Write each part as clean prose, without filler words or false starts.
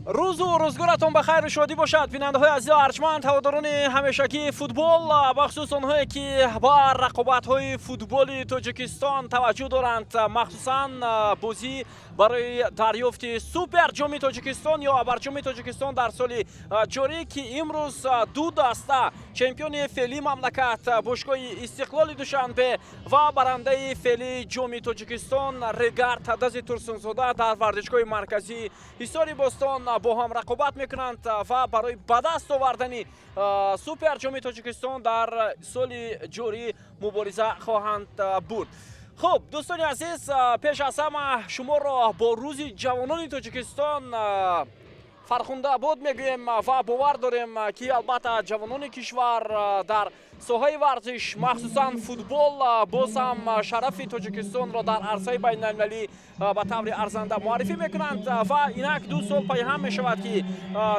روز و روزگارتون بخیر و شادی باشد بیننده های عزیز ارجمند هواداران همیشگی فوتبال بخصوص آنهایی که با رقابت های فوتبال تاجیکستان توجه دارند، مخصوصا بازی برای دریافت سوپر جام تاجیکستان یا ابرجام تاجیکستان در سال جاری که امروز دو دسته چمپیون فعلی مملکت باشگاه استقلال دوشنبه و برنده فعلی جام تاجیکستان رگار تدز ترسونزاده در ورزشگاه مرکزی حصار باستان با هم رقابت میکنند و برای به دست آوردن سوپر جام تاجیکستان در سال جاری مبارزه خواهند بود. خب دوستان عزیز، پیش از همه شما را با روز جوانان تاجیکستان فرخنده بود میگویم و باور داریم که البته جوانان کشور در ساحه ورزش مخصوصا فوتبال باز هم شرف تاجیکستان را در عرصه بین المللی به طور ارزنده معرفی میکنند و اینک دو سال پیهم می شود که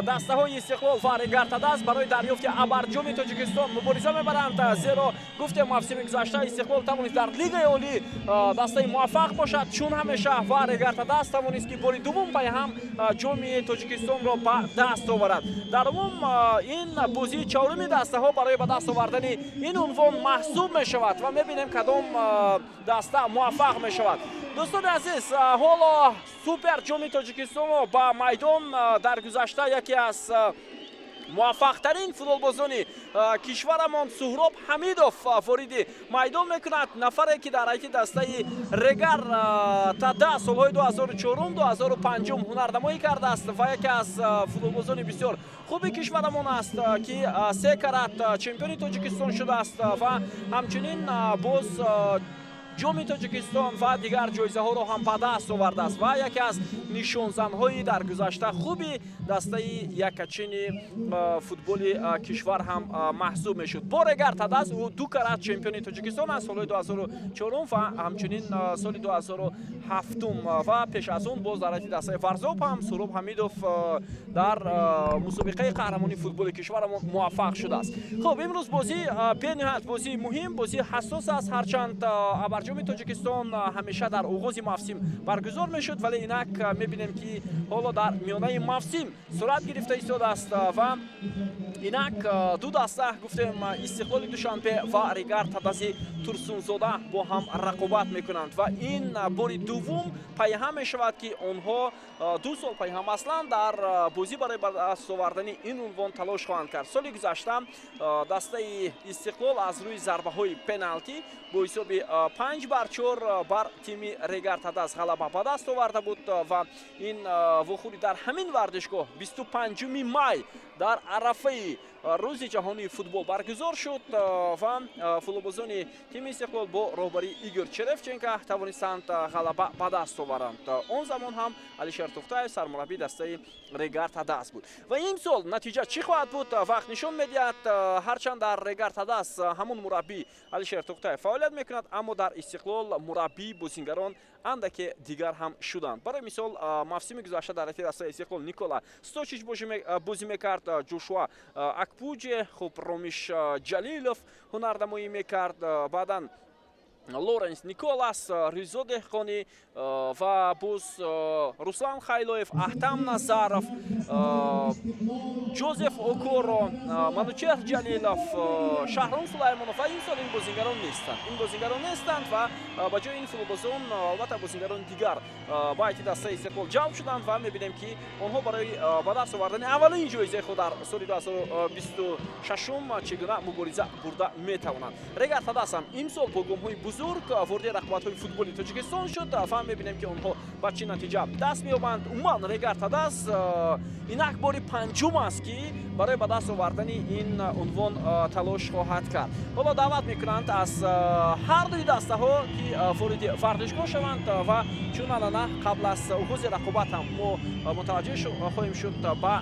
دسته های استقلال و رگار تدز برای دریافت ابرجام تاجیکستان مبارزه میبرند، زیرا گفتم موسم گذشته استقلال توانست در لیگ عالی دسته موفق باشد، چون همیشه و رگار تدز توانست که بار دوم پیهم جام تاجیکستان را به دست آورد. در عموم این بازی چهارم دسته ها برای به دست آوردن این عنوان محسوب می شود و میبینیم کدام دسته موفق می شود. دوستان عزیز، حالا سوپر جام تاجیکستان با میدان در گذشته یکی از موفق ترین فوتبالبازان کشورمان سهراب حمیدوف وارد میدان میکند، نفری که در حیط دسته رگار تدز سالهای 2004-2005 هنرنمایی کرده است و یکی از فوتبالبازان بسیار خوب کشورمان است که 3 کرات چمپیون تاجیکستان شده است و همچنین باز جام تاجیکستان و دیگر جایزه ها را هم به دست آورده است و یکی از نشانزن‌های در گذشته خوبی دسته یکچین فوتبال کشور هم محسوب میشد. با رگار تدز او 2 کرات چمپیون تاجیکستان است سال 2004 و همچنین سال 2007 و پیش از اون باز در حیط دسته ورزاب هم سهراب حمیدوف در مسابقه قهرمانی فوتبال کشور موفق شده است. خب امروز بازی به نهایت بازی مهم، بازی حساس است، هرچند ابرجام تاجیکستان همیشه در آغاز موسم برگزار میشد، ولی اینک میبینیم که حالا در میانه موسم صورت گرفته ایستاده است و اینک دو دسته گفتیم استقلال دوشنبه و رگار تدز ترسونزاده با هم رقابت میکنند و این بار دوم پیهم می شود که آنها 2 سال پیهم اصلا در بازی برای به دست آوردن این عنوان تلاش خواهند کرد. سال گذشته دسته استقلال از روی ضربه های پنالتی با حساب 5-4 بر تیم رگار تدز غلبه به دست آورده بود و این وقوعی در همین ورزشگاه 25 می در عرفه روز جهانی فوتبال برگزار شد و فوتبالبازان تیم استقلال با رهبری ایگور چرفچنکو توانستند غلبه به دست آورند. اون زمان هم علیشیر توختای سرمربی دسته رگار تدز بود و این سال نتیجه چی خواهد بود وقت نشون میدهد. هرچند در رگار تدز همون مربی علیشیر توختای فعالیت میکند، اما در استقلال مربی بازیگران اندکی دیگر هم شدند. برای مثال موسم گذشته در حیط دسته استقلال نیکولا ستوچیچ بازی میکرد، جوشوا اکپوچ، خب رومیش جلیلوف هنرنمایی میکرد، بعدا لورنس نیکولاس، ریزو دهقانی و باز руслан خیلوف، احتم نظرов، جوزеф اوکورو، манучер جلیلوف، شهرام سلیمانوف و این سال این بازیگران نیستند و با جای این فوتبالبازان البته بازیگران دیگر با حیط دسته استقلال جلب شدند و میبینیم که آنها برای به دست آوردن اولین جایزه خود در سال 2026 چگونه مبارزه برده میتوانند. رگار تدز هم این سال با گام‌های بزرگ وارد رقابت‌های فوتبال تاجیکستان شد و می‌بینیم که آنها با چه نتیجه دست می‌یابند. عموما رگار تدز اینک بار پنجم است که برای به دست آوردن این عنوان تلاش خواهد کرد. حالا دعوت می‌کنند از هر دوی دسته ها که وارد ورزشگاه شوند و چون الان قبل از آغاز رقابت هم ما متوجه خواهیم شد با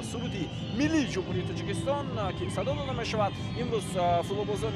سرود ملی جمهوری تاجیکستان که صدا داده می‌شود. امروز فوتبالبازان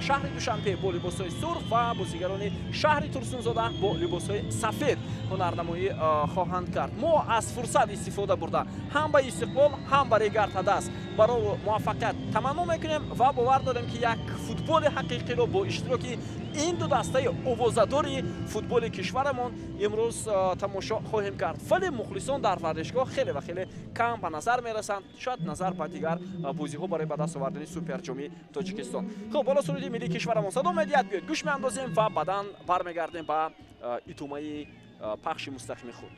شهر دوشنبه با لباس‌های سرخ و بازیگران شهر ترسونزاده با لباس‌های سفید ҳунарнамоӣ хоҳанд кард. мо аз фурсат истифода бурда ҳам ба Истиқлол, ҳам ба Регар Тадаст барои муваффақият таманно мекунем ва бовар дорем ки як футболи ҳақиқиро бо иштироки ин ду дастаи овозадори футболи кишварамон имрӯз тамошо хоҳем кард. Вале мухлисон дар варзишгоҳ хеле ва хеле кам ба назар мерасанд, шояд назар ба дигар бозиҳо барои ба даст овардани суперҷоми Тоҷикистон. Хуб, бола суруди миллии кишварамон садо медиҳад, биёед гӯш меандозем ва баъдан бармегардем ба идомаи пахши мустақими худ.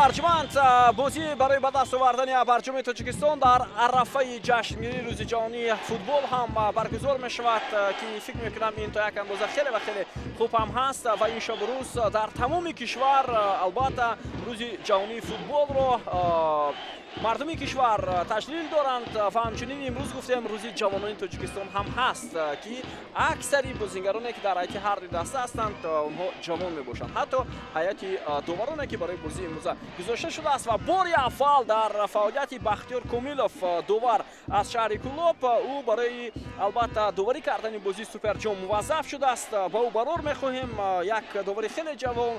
арҷманд бозӣ барои ба даст овардани барҷоми Тоҷикистон дар арафаи ҷашнгирии рӯзи ҷаҳонии футбол ҳам баргузор мешавад ки фикр мекунам ин то як андоза хеле ва хеле хуб ҳам ҳаст ва ин шабу рӯз дар тамоми кишвар албатта рӯзи ҷаҳонии футболро мардуми кишвар таҷлил доранд ва ҳамчунин имрӯз гуфтем рӯзи ҷавонони Тоҷикистон ҳам ҳаст ки аксари бозингароне ки дар ҳайати ҳар ду даста ҳастанд онҳо ҷавон мебошанд. ҳатто ҳайати довароне ки барои бозии имрӯза гузошта шудааст ва бори аввал дар фаъолияти Бахтиёр Комилов довар аз шаҳри Кӯлоб ӯ барои албатта доварӣ кардани бозии суперҷом муваззаф шудааст. ба ӯ барор мехоҳем, як довари хеле ҷавон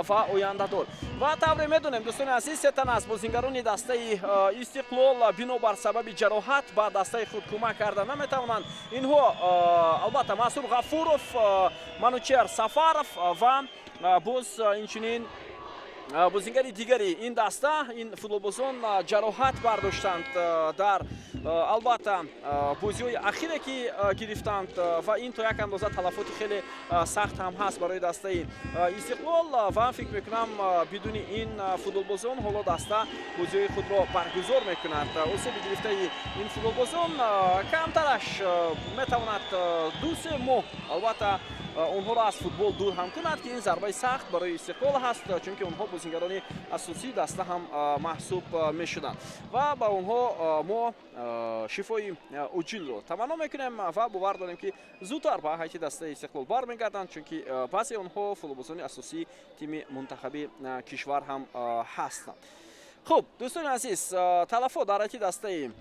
ва ояндадор. ва тавре медонем дӯстони азиз, се тан аз бозингарони дастаи Истиқлол бинобар сабаби ҷароҳат ба дастаи худ кӯмак карда наметавонанд. Инҳо албатта Масур Ғафуров, Манучер Сафаров ва боз инчунин бозингари дигари ин даста, ин футболбозон ҷароҳат бардоштанд дар албатта бозиҳои ахире ки гирифтанд ва ин то як андоза талафоти хеле сахт ҳам ҳаст барои дастаи Истиқлол ва фикр мекунам бидуни ин футболбозон ҳоло даста бозиҳои худро баргузор мекунад. осеби гирифтаи ин футболбозон камтараш метавонад 2-3 моҳ албатта онҳоро аз футбол дур ҳам кунад ки ин зарбаи сахт барои Истиқлол ҳаст, чунки онҳо бозингарони асосии даста ҳам маҳсуб мешуданд ва ба онҳо мо шифои уҷилро таманно мекунем ва бовар дорем ки зудтар ба ҳайати дастаи Истиқлол бармегарданд, чунки баъзе онҳо футболбозони асосии тими мунтахаби кишвар ҳам ҳастанд. хуб, дӯстони азиз, талафот дар ҳайати дастаи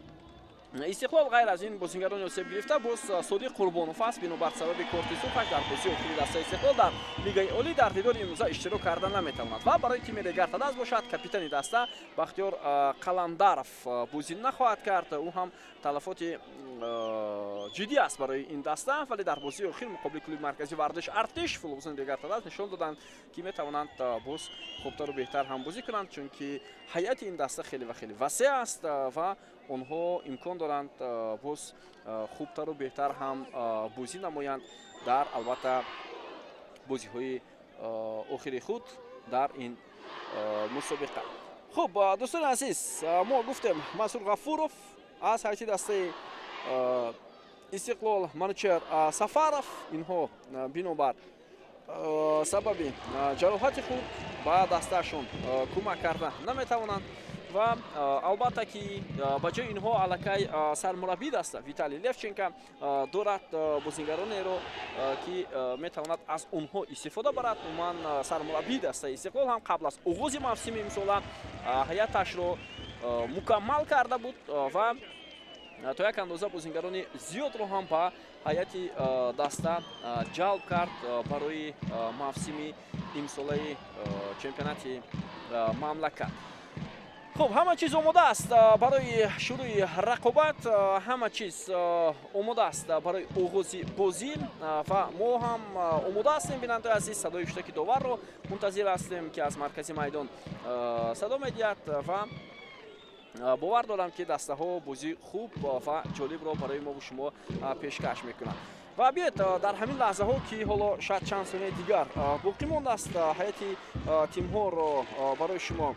Истиқлол ғайр аз ин бозингарони осеб гирифта боз Содиқ Қурбонов аст бинобар сабаби корти сурхаш дар бозии охири дастаи Истиқлол дар лигаи олӣ дар дидори имрӯза иштирок карда наметавонад ва барои тими Регар Тадаст бошад капитани даста Бахтиёр Қаландаров бозӣ нахоҳад кард. ӯ ҳам талафоти ҷиддӣ аст барои ин даста, вале дар бозии охир муқобили клуби марказии варзиш Артиш футболбозони Регар Тадаст нишон доданд ки метавонанд боз хубтару беҳтар ҳам бозӣ кунанд, чунки ҳайати ин даста хеле ва хеле васеъ аст ва онҳо имкон доранд боз хубтару беҳтар ҳам бозӣ намоянд дар албатта бозиҳои охири худ дар ин мусобиқа. хуб, дӯстони азиз, мо гуфтем Масур Ғафуров аз ҳайати дастаи Истиқлол, Манучер Сафаров, инҳо бинобар сабаби ҷароҳати худ ба дастаашон кӯмак карда наметавонанд ва албатта ки ба ҷои инҳо аллакай сармураббии даста Виталий Левченко дорад бозингаронеро ки метавонад аз онҳо истифода барад. умуман сармураббии дастаи Истиқлол ҳам қабл аз оғози мавсими имсола ҳайаташро мукаммал карда буд ва то як андоза бозингарони зиёдро ҳам ба ҳайати даста ҷалб кард барои мавсими имсолаи чемпионати мамлакат. خب همه چیز آماده است برای شروع رقابت، همه چیز آماده است برای آغاز بازی و ما هم آماده هستیم. بیننده عزیز صدای اشتراک داور رو منتظر هستیم که از مرکز میدان صدا میدهد و باور دارم که دسته ها بازی خوب و جالب رو برای ما و شما پیشکش میکنند. و بیایید در همین لحظه ها که حالا شاید چند ثانیه دیگر باقی مانده است حیاتی تیم ها رو برای شما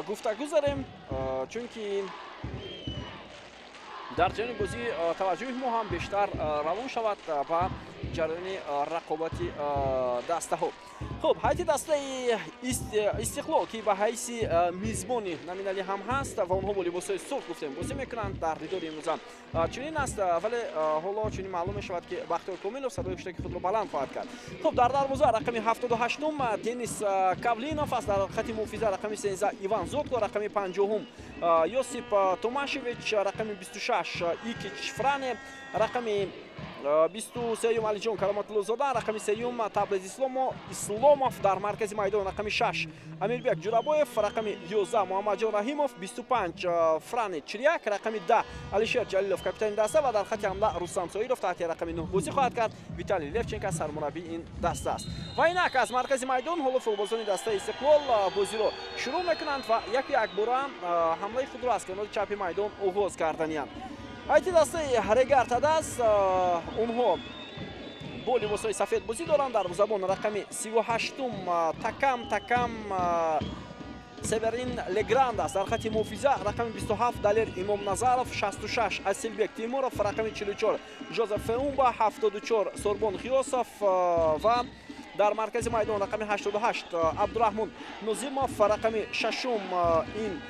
گفتگو داریم، چون که در جریان بازی توجه ما هم بیشتر روان شود با جریان رقابتی دسته ها. خب هیئت دسته استقلال که به حیث میزبانی نامینالی هم هست و اونها با لباس‌های سرخ گفتیم بازی میکنند در دیدار امروز هم چنین است، ولی حالا چنین معلوم میشود که بختیار کاملوف صدای اشتراک خود را بلند خواهد کرد. خب در دروازه رقم 78 دنیس کاولینوف است، در خط محافظه رقم 13 ایوان زوتکو، رقم 50 یوسیپ توماشویچ، رقم 26 ایکیچ فرانه، رقم 23 علیجان کراماتلوزاده، رقم 3 تبریز اسلاموف، در مرکز میدان رقم 6 امیربек جورابویف، رقم 11 محمدجان رحیموف، 25 فرانه چریاک، رقم 10 علیشیر جلیلوف کاپیتان دسته و در خط حمله رستم سایرов تحت رقم 9 بازی خواهد کرد. ویتالی لفچنکو سرمربی این دسته است. و اینک از مرکز میدان حالا فوتبالبازان دسته استقلال بازی رو شروع میکنند و یک بار حمله خود را از کنار چپ میدان آغاز کردند. هیئت دسته رگارتاداس اونها با لباس‌های سفید بازی دارند. در زبان رقم 38 تکم سیورین لگراند است، در خط محافظه رقم 27 دلیر امام نظرов، 66 асилбек тимуров، رقم 44 جوزеф فئونبا، 74 سوربون غیاسов و در مرکز میدان رقم 88 عبدالرحمن نوزیموف، رقم 6 این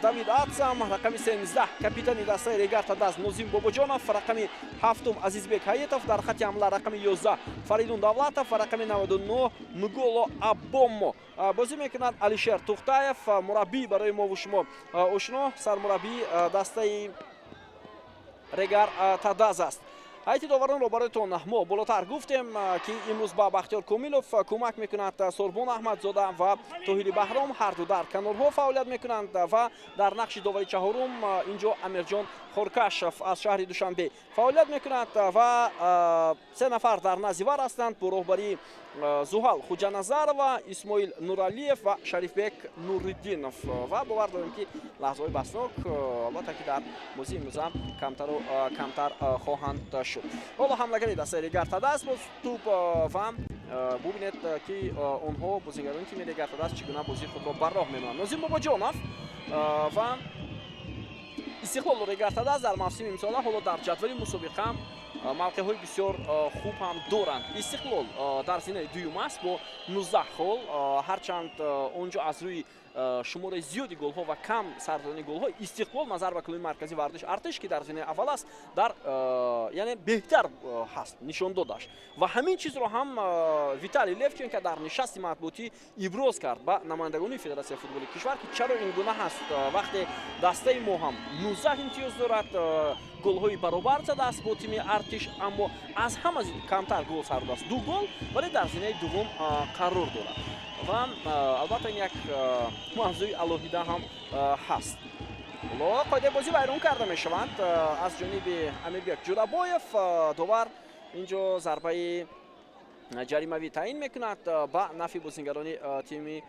давид ацам، رقم 13 کاپیتان دسته رگارتاداس نوزیم باباجانов، رقم 7 عزیزبек حیاتов، در خط حمله رقم 11 فریدون давлатов، رقم 99 نگولو ابومو بازی میکنند. علیشیر توختаев مربی برای ما و شما آشنا، سرمربی دسته رگارتاداس است. هیئت داوران رو برایتون ما بالاتر گفتیم که امروز با بختیار کاملوف کمک میکنند سوربون احمدزاده و طاهری بهرام، هر دو در کنارها فعالیت میکنند و در نقش داوری چهارم اینجا امیرجان خورکاشف از شهر دوشنبه فعالیت میکنند و سه نفر در نزیور هستند با راهبری زوحال خوجانظر و اسماعیل نورالیف و شریفبек نوریدینов و باور داریم که لحظه های بسناک البته که در بازی امروز هم کمتر خواهند شد. حالا حملهگری دسته رگارتاداس با توپ و ببینید که اونها بازیگران تیم رگارتاداس چگونه بازی خود را بر راه می‌نهند. نوزیم باباجانов و استقلال رگارتاداس در موسم امسال حالا در جدول مسابقه موقع‌های بسیار خوب هم دارند. استقلال در زینه دوم است با 19 گل، هرچند اونجا از روی شمار زیادی گل‌ها و کم سردانی گل‌ها استقلال نظر به کلوب مرکزی ورزش ارتش که در زینه اول است در یعنی بهتر هست نشان دادش و همین چیز رو هم ویتالی لفچنکو در نشست مطبوعاتی ابراز کرد با نمایندگان فدراسیون فوتبال کشور که چرا این گونه هست وقتی دسته ما هم 19 امتیاز دارد، گل‌های برابر زده است با تیم ارتش، اما از همه کمتر گل سرد است، 2 گل، ولی در زینه دوم قرار دارد و البته یک موضوع علاهیده هم هست. حالا قاعده بازی ویران کرده می شوند از جانب امیربek جورابویف. داور اینجا ضربه جریمه‌ای تعیین میکند با نفی بازیگران تیم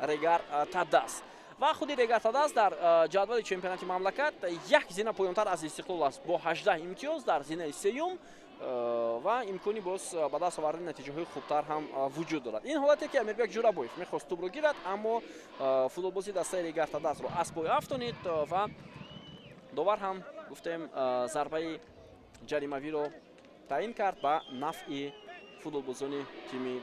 رگارتاداس و خود رگارتاداس در جدول چمپیونات مملکت یک زینه پایین‌تر از استقلال است با 18 امتیاز در زینه سوم و امکانی باز به دست آوردن نتیجه‌های خوبتر هم وجود دارد. این حالتی که امیربek جورابویف می‌خواست توپ رو گیرد، اما فوتبالبازی دسته رگارتاداس رو از پای افتانید و داور هم گفتیم ضربه جریمه‌ای رو تعیین کرد با نفع فوتبالبازان تیم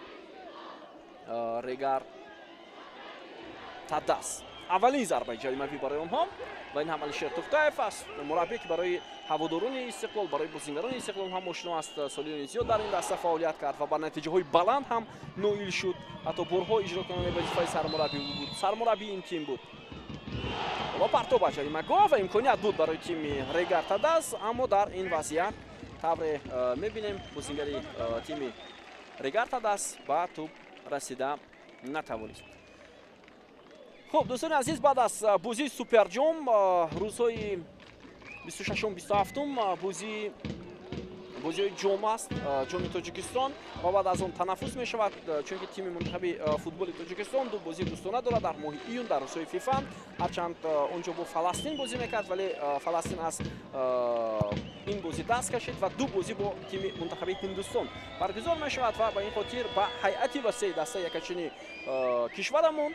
رگارتاداس. اولین ضربه جریمه‌ای برای آنها و این هم علیشیر توختаев است، مربی که برای هواداران استقلال، برای بازیگران استقلال هم آشنا است، سالیان زیاد در این دسته فعالیت کرد و با نتیجه‌های بلند هم نائل شد، حتی برها اجرا کننده وظیفه سرمربی بود، سرمربی این تیم بود. با партоб ба ҷарима гоҳ ва имконият буд барои тими Регартадас, аммо дар ин вазъият тавре мебинем бозингари тими Регартадас ба тӯб расида натавонист. хуб дӯстони азиз, баъд аз бозии суперҷом рӯзҳои 26-27 бозиҳои ҷом аст, ҷоми Тоҷикистон, ва баъд аз он танаффус мешавад, чунки тими мунтахаби футболи Тоҷикистон ду бозии дӯстона дорад дар моҳи июн дар рӯзҳои фифа, ҳарчанд онҷо бо Фаластин бозӣ мекард, вале Фаластин аз ин бозӣ даст кашид ва ду бозӣ бо тими мунтахаби Ҳиндустон баргузор мешавад ва ба ин хотир ба ҳайати васеъи дастаи якачини кишварамон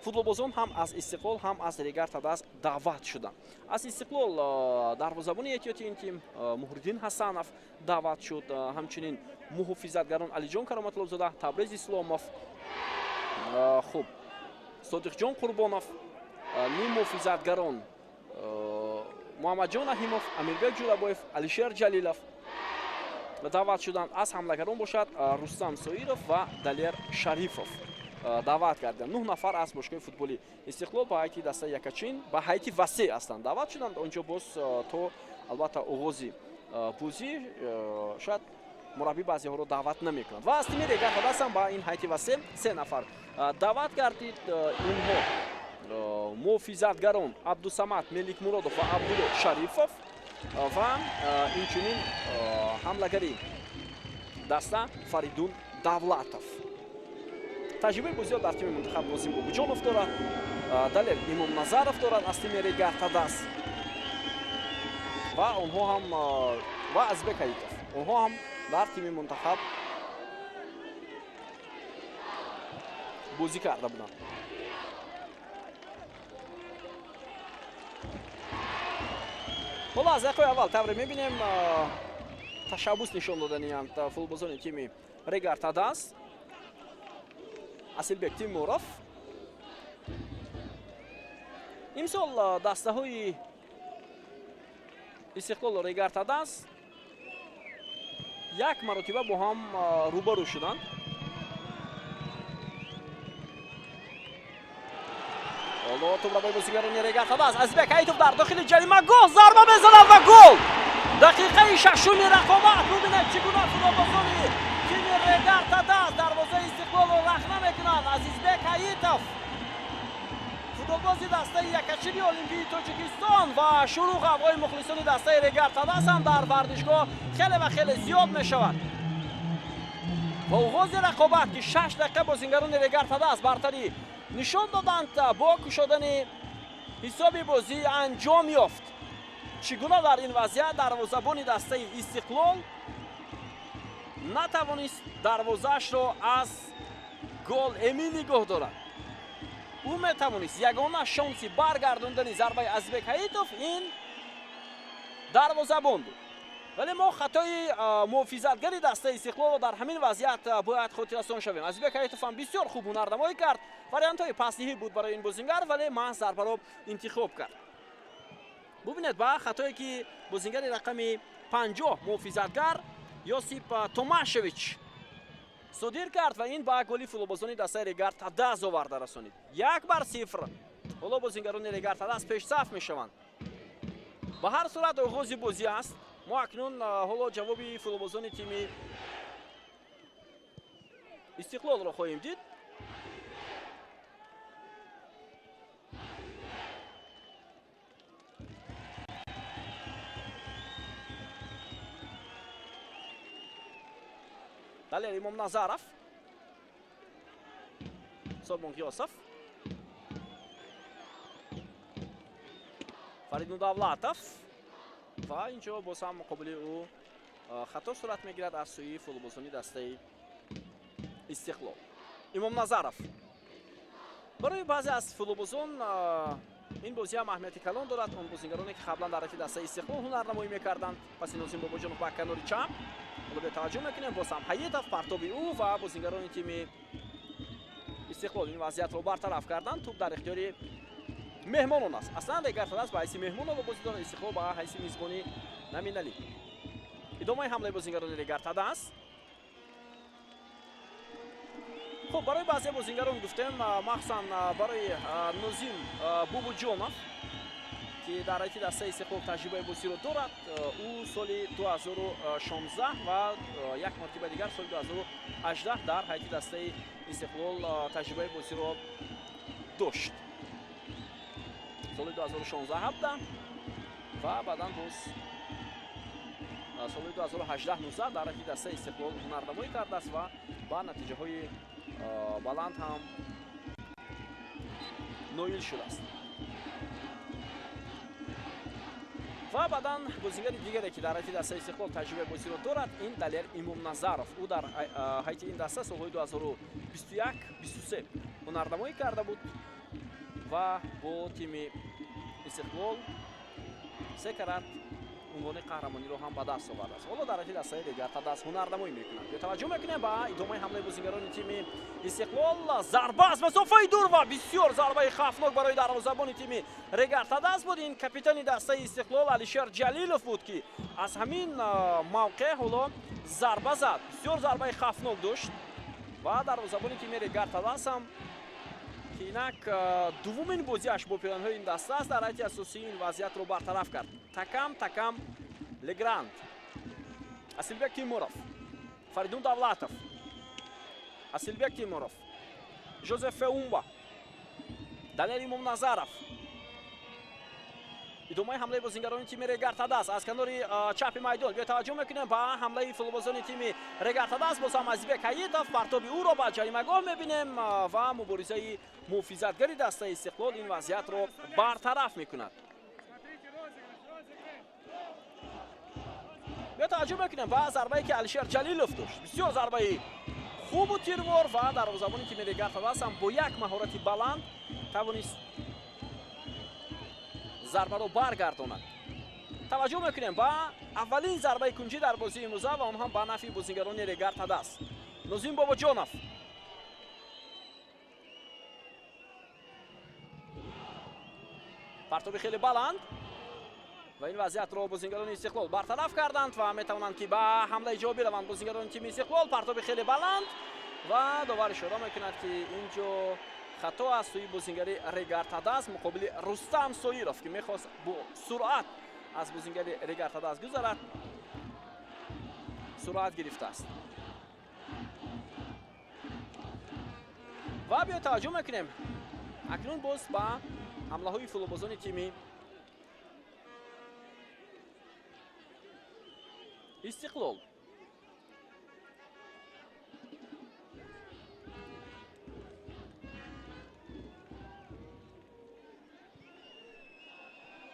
футболбозон ҳам аз Истиқлол, ҳам аз Регартадас даъват шуданд. Аз Истиқлол дарвозабони эҳтиёти ин тим Муҳриддин Ҳасанов даъват шуд, ҳамчунин муҳофизатгарон Алиҷон Кароматуллозода, Табриз Исломов, хуб Содиқҷон Қурбонов, ним муҳофизатгарон Муҳаммадҷон Аҳимов, Амирбек Ҷӯлабоев, Алишер Ҷалилов даъват шуданд. Аз ҳамлагарон бошад Рустам Соиров ва Далер Шарифов даъват карданд. 9 нафар аз бошгоҳи футболи Истиқлол ба ҳайати дастаи якачин, ба ҳайати васеъ ҳастанд даъват шуданд. Онҷо боз то албатта оғози бозӣ шояд мураббӣ баъзеҳоро даъват намекунад. Ва аз тими Регартадас ҳам ба ин ҳайати васеъ 3 нафар даъват гардид. Инҳо муҳофизатгарон Абдусамад Меликмуродов ва Абдулло Шарифов ва инчунин ҳамлагари даста Фаридун Давлатов. таҷрибаи бозиҳо дар тими мунтахаб Нозим Бобуҷонов дорад, Далел Имомназаров дорад аз тими Регартадас ва онҳо ҳам ва Азбек Ҳаитов, онҳо ҳам дар тими мунтахаб бозӣ карда буданд. ҳоло аз дақиқаи аввал тавре мебинем ташаббус нишон доданиянд футболбозони тими Регартадас. Асилбек Тимуров имсол дастаҳои Истиқлол Регартадас як маротиба бо ҳам рӯбарӯ шуданд. ҳоло тӯбраҳои бозигарони Регартадас, Азбек Ҳаитов дар дохили ҷарима гоҳ зарба мезанад ва гол! Дақиқаи шашуми рақобат. бубинед чӣ гуна футболбозони тими Регартадас дарвозаи Истиқлолро рахна мекунанд. Азизбек Ҳаитов футболбози дастаи якачини Олимпии Тоҷикистон ва шуруъ ғавғои мухлисони дастаи Регартадас ҳам дар варзишгоҳ хеле ва хеле зиёд мешавад. ба оғози рақобат ки 6 дақиқа бозингарони Регартадас бартарӣ нишон доданд, бо кушодани ҳисоби бозӣ анҷом ёфт. чӣ гуна дар ин вазъият дарвозабони дастаи Истиқлол натавонист дарвозаашро аз гол эмин нигоҳ дорад. ӯ метавонист ягона шонси баргардондани зарбаи Азбек Ҳаитов ин дарвозабон буд. вале мо хатои муҳофизатгари дастаи Истиқлолро дар ҳамин вазъият бояд хотиррасон шавем. Азбек Ҳаитов ҳам бисёр хуб ҳунарнамоӣ кард. вариантҳои пасниҳӣ буд барои ин бозингар, вале маҳз зарбаро интихоб кард. бубинед ба хатое ки бозингари рақами 50 муҳофизатгар Йосип Томашевич содир кард ва ин ба голи футболбозони дастаи Регартадас оварда расонид. 1-0. ҳоло бозингарони Регартадас пешсаф мешаванд. ба ҳар сурат оғози бозӣ аст. мо акнун ҳоло ҷавоби футболбозони тими Истиқлолро хоҳем дид. Далер Имомназаров, Собон Ғиёсов, Фаридун Давлатов ва инҷо боз ҳам муқобили ӯ хато сурат мегирад аз сӯи футболбозони дастаи Истиқлол. Имомназаров барои баъзе аз футболбозон ин бозӣ ҳам аҳамияти калон дорад. он бозингароне ки қаблан дар рафи дастаи Истиқлол ҳунарнамоӣ мекарданд. паси Нозим Бобоҷонов ба канори чап таваҷҷӯҳ мекунем. боз ҳам Ҳаитов партоби ӯ ва бозингарони тими Истиқлол ин вазъиятро бартараф карданд. туп дар ихтиёри меҳмонон аст. аслан Регартадас ба ҳайси меҳмон бозӣ дорад, Истиқлол ба ҳайси мизбони наминалӣ. идомаи ҳамлаи бозингарони Регартадас. خب برای بعضی بازیگران گفتیم مخصوصا برای نوزیم بوبوجونов که در حیط دسته استقلال تجربه بازی رو دارد. او سال 2016 و یک مرتبه دیگر سال 2018 در حیط دسته استقلال تجربه بازی رو داشت. سال 2016 17 و بعدا باز سال 2018 19 در حیط دسته استقلال هنرنمایی کرده است و با نتیجه های بلند هم نویل شده است. و بعدا بازیگر دیگری که در حیط دسته استقلال تجربه بازی رو دارد این دلیر امامنظرов. او در حیط این دسته سالهای 2021 23 هنرنمایی کرده بود و با تیم استقلال 3 کرات عنوان قهرمانی رو هم به دست آورده است. حالا در حیط دسته دیگر تا دست هنرنمایی میکنند. به توجه میکنیم با ادامه حمله بازیگران تیم استقلال. ضربه از مسافه دور و بسیار ضربه خطرناک برای دروازه‌بان تیم رگارتا دست بود. این کاپیتان دسته استقلال علیشیر جلیلوف بود که از همین موقع حالا ضربه زد. بسیار ضربه خطرناک داشت و دروازه‌بان تیم رگارتا دست هم که اینک دومین بازیش با پیرانهای این دسته است در حیط اساسی این وضعیت رو برطرف کرد. تکم لگراند، اسیلبک تیمورов، فریدون давлатов، اسیلبک تیمورов، ژوزف فئونبا، دلیر امامنظرов. ادامه حمله بازیگران تیم رگارتا دست از کنار چپ میدان. به توجه میکنیم با حمله فوتبالبازان تیم رگارتا دست باز هم ازیبک حییتوف پرتاب او را به جریمه‌گاه میبینیم و مبارزه محافظتگری دسته استقلال این وضعیت رو برطرف میکند. به توجه میکنیم با ضربه‌ای که علیشیر جلیلوف داشت، بسیار ضربه خوب و تیربار و دروازه‌بان تیم رگارتا دست هم با یک مهارت بلند توانست ضربه رو برگرداند. توجه میکنیم با اولین ضربه کنجی در بازی امروزه و اون هم به نفع بازیگران رگارتا دست. نوزیم بوبوجونov، پرتاب خیلی بلند و این وضعیت رو بازیگران استقلال برطرف کردند و میتوانند که به حمله جوابی روند. بازیگران تیم استقلال پرتاب خیلی بلند و داور اشاره میکند که اینجا خطا از سوی بازیگری رگارتا دست مقابل رستم سویروف که میخواست با سرعت از بازیگری رگارتا دست گذرد، سرعت گرفته است. و بیا توجه میکنیم اکنون باز با حمله های فوتبالبازان تیم استقلال.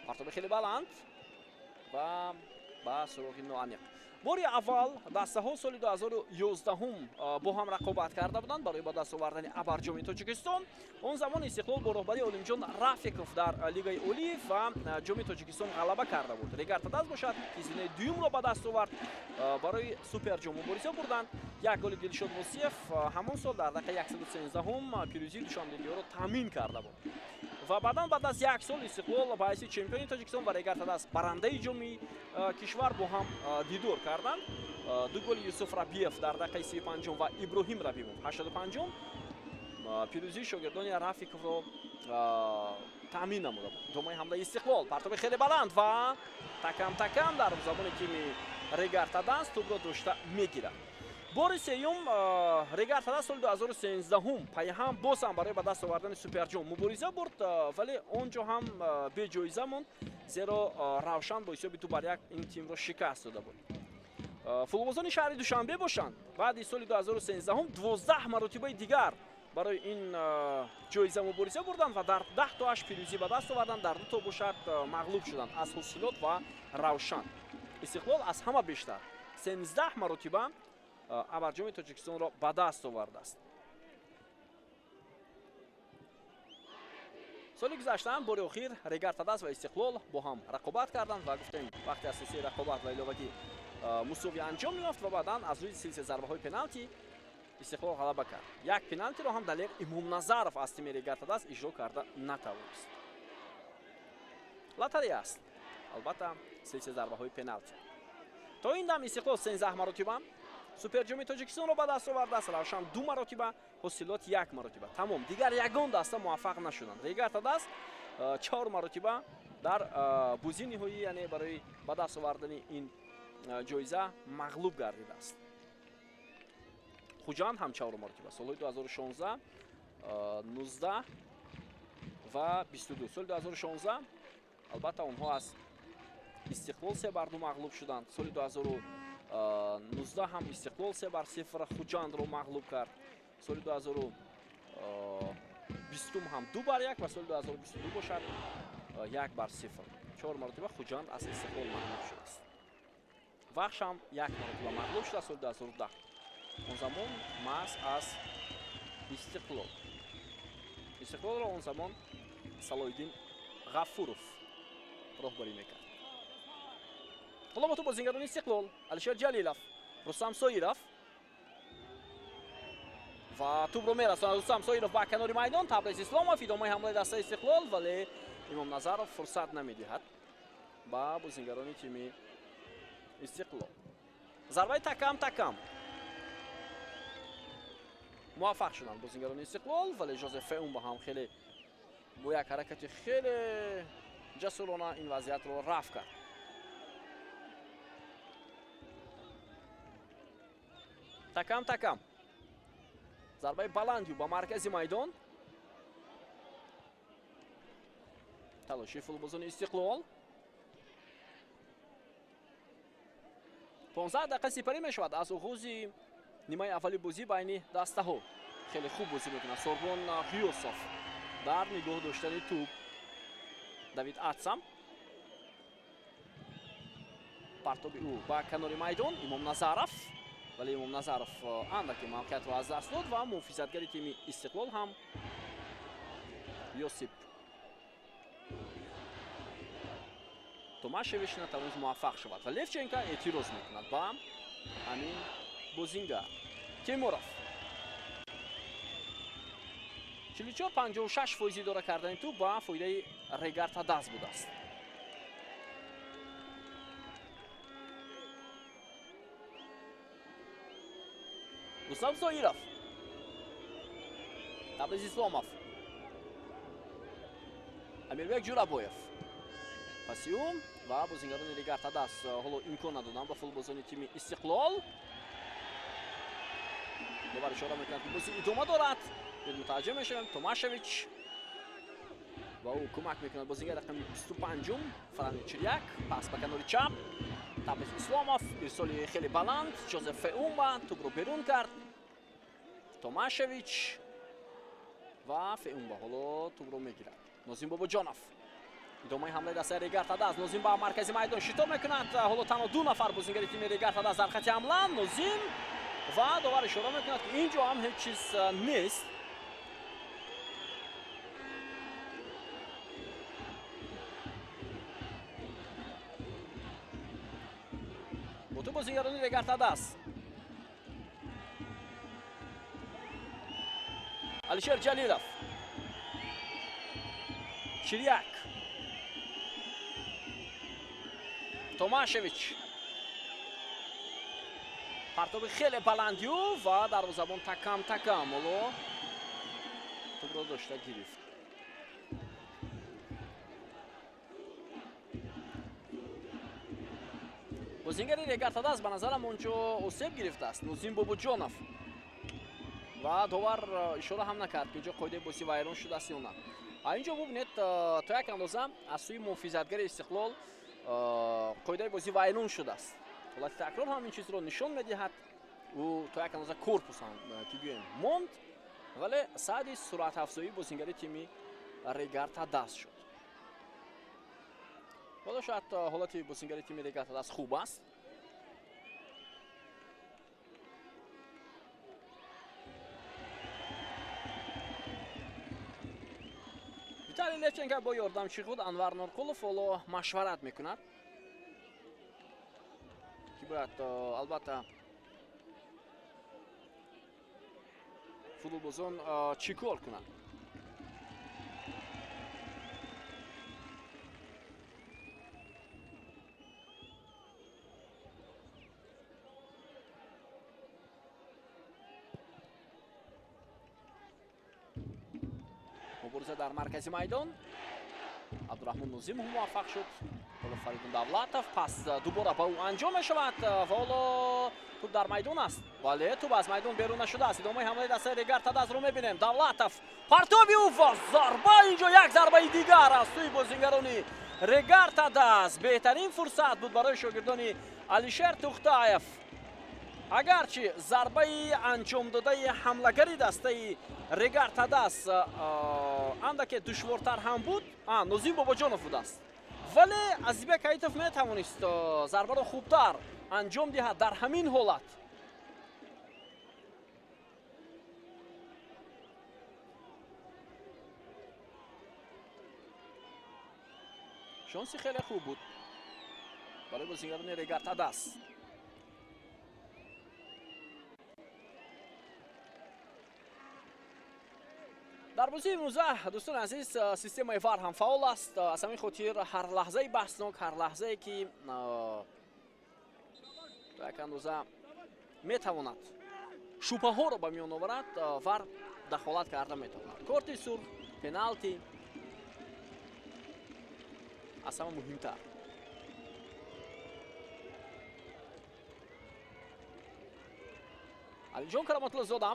پرتاب خیلی بلند و با سراغ نوعمیق. باری اول دسته ها سال 2011 با هم رقابت کرده بودند برای به دست آوردن ابرجام تاجیکستان. اون زمان استقلال با رهبری عالمجان رفیقوف در لیگای اولی و جام تاجیکستان غلبه کرده بود. رگارتا دست باشد که زینه دوم را به دست آورد برای سوپر جام مبارزه بردند. یک گل دلشاد موسیف همون سال در دقیقه 113 پیروزی دوشانبه رو تامین کرده بود. و بعدا بعد از یک سال استقلال با حیث چمپیون تاجیکستان و رگارتا دست برنده جام کشور با هم دیدار کردند. دو گل یوسف ربیف در دقیقه 35 و ابراهیم ربیموف 85 پیروزی شاگردان رفیقوف رو تامین نموده بود. دومین حمله استقلال پرتاب خیلی بلند و تکم در زمان تیم رگارتا دست توپ را داشته میگیرد. بار سوم رگارتا دست سال 2013 پای هم باز هم برای به دست آوردن سوپر جام مبارزه برد ولی اونجا هم به جایزه موند زیرا روشن با حساب 2-1 این تیم را شکست داده بود. فوتبالبازان شهر دوشنبه باشند بعد سال 2013 12 مرتبه دیگر برای این جایزه مبارزه بردند و در 10 تاش پیروزی به دست آوردند. در 2 تا باشد مغلوب شدند از حاصلات و روشن. استقلال از همه بیشتر 13 مرتبه ابرجام تاجیکستان را به دست آورده است. سال گذشته هم بار اخیر رگارتا دست و استقلال با هم رقابت کردند و گفتیم وقتی اساسی رقابت و ایلاوگی مساوی انجام یافت و بعدا از روی سلسله ضربه های پنالتی استقلال غلبه کرد. یک پنالتی را هم دلیر امامنظرов از تیم رگارتا دست اجرا کرده نتوانست. لاتاری است البته سلسله ضربه های پنالتی. تا این دم استقلال 13 مرتبه суперҷоми тоҷикистонро ба даст овардааст. равшан 2 маротиба, ҳосилот 1 маротиба. Тамом. Дигар ягон даста муваффақ нашуданд. Регарта даст 4 маротиба дар бузии ниҳоӣ, яъне барои ба даст овардани ин ҷоиза мағлуб гардидааст. хуҷанд ҳам 4 маротиба. солҳои 2016, 19 ва 22. соли 2016 албатта онҳо аз Истиқлол 3-2 мағлуб шуданд. соли 2019 ҳам Истиқлол 3-0 хуҷандро мағлуб кард. соли 2020 ҳам 2-1 ва соли 2022 бошад 1-0. 4 маротиба хуҷанд аз Истиқлол мағлуб шудааст. вахш ҳам 1 маротиба мағлуб шуда соли 2010. он замон маҳз аз Истиқлол. Истиқлолро он замон Салоиддин Ғафуров роҳбарӣ мекард. ҳоло бо ту бозингарони Истиқлол Алишер Ҷалилов, Рустам Соиров ва тӯбро мерасонад. Рустам Соиров ба канори майдон. Табриз Исломов идомаи ҳамлаи дастаи Истиқлол, вале Имом Назаров фурсат намедиҳад ба бозингарони тими Истиқлол. зарбаи такам муваффақ шуданд бозингарони Истиқлол, вале Жозеф Феумба ҳам хеле бо як ҳаракати хеле ҷасурона ин вазъиятро рафт кард. Такам зарбаи баландию ба маркази майдон. талоши футболбозони Истиқлол. 15 дақиқа сипарӣ мешавад аз оғози нимаи аввали бозӣ байни дастаҳо. хеле хуб бозӣ мекунад Сорбон Ғиёсов дар нигоҳ доштани тӯб. Давид Атсам, партоби ӯ ба канори майдон. Имом Назаров, вале Имом Назаров андаке мавқеиятро аз даст дод ва муҳофизатгари тими Истиқлол ҳам Йосип Томашевич натавонист муваффақ шавад ва Левченко эътироз мекунад ба ҳамин бозингар. Теймуров 44-56% идора кардани тӯб ба фоидаи Регарта даст будааст. Рустам Соиров, Табриз Исломов, Амирбек Ҷурабоев, пасиюм ва бозингарони Регарта даст ҳоло имкон надоданд ба футболбозони тими Истиқлол. довар ишора мекунад ки бозӣ идома дорад. мутаваҷҷеҳ мешавем Томашевич ва ӯ кӯмак мекунад бозингари рақами 25 Фарамид Чиряк. пас ба канори чап Табриз Исломов, ирсоли хеле баланд. Ҷозеф Феумба тӯбро берун кард. Томашевич ва Феумба ҳоло тӯбро мегирад. Нозим Бобоҷонов, идомаи ҳамлаи дастаи Регарта даст. Нозим ба маркази майдон шитоб мекунад. ҳоло танҳо 2 нафар бозингари тими Регарта даст дар хати ҳамла. Нозим ва довар ишора мекунад ки ин ҷо ҳам ҳеҷ чиз нест. бо ту бозингарони Регарта даст. Алишер Ҷалилов, Чиряк, Томашевич, партоби хеле баландию ва дарвозабон такам ҳоло тӯбро дошта гирифт. бозингари Регарта даст ба назарам он ҷо осеб гирифтааст. Нозим Бобоҷонов ва довар ишора ҳам накард ки инҷо қоидаи бозӣ вайрон шудааст ё на. ин ҷо бубинед то як андоза аз сӯи муҳофизатгари Истиқлол қоидаи бозӣ вайрон шудааст. ҳолати такрор ҳам ин чизро нишон медиҳад. ӯ то як андоза корпус ҳам ки гӯем монд, вале саъди суръатафзоии бозингари тими Регарта даст шуд. ҳоло шояд ҳолати бозингари тими Регарта даст хуб аст. Виталий Левченко бо ёрдамчии худ Анвар Нурқулов ҳоло машварат мекунад ки бояд албатта футболбозон чӣ кор кунад. مبارزه در مرکز میدان. عبدالرحمن نظیم موفق شد. حالا فریدون دولتов پس دوباره با او انجام می شود و حالا توپ در میدان است ولی توپ از میدان بیرون نشده است. ادامه حمله دسته ریگارتاداس رو میبینیم. دولتov پرتابی او و ضربه، اینجا یک ضربه دیگر از سوی بازیگران ریگارتاداس. بهترین فرصت بود برای شاگردان علیشیر توختاєв. اگرچه ضربه انجام داده حملگری دسته ریگارتاداس اندک دشوارتر هم بود، نظیم باباجانov بود است، ولی ازیبک حییتов میتوانست ضربه را خوبتر انجام دهد. در همین حالت شانسی خیلی خوب بود برای بازیگران ریگارتاداس. در بازی امروزه دوستان عزیز سیستم وار هم فعال است. از همین خاطر هر لحظه بحثناک، هر لحظه که یک اندازه میتواند شوبه ها را به میان آورد وار دخالت کرده میتواند. کارت سرخ، پنالتی از همه مهمتر. علیجان کراماتلو زاده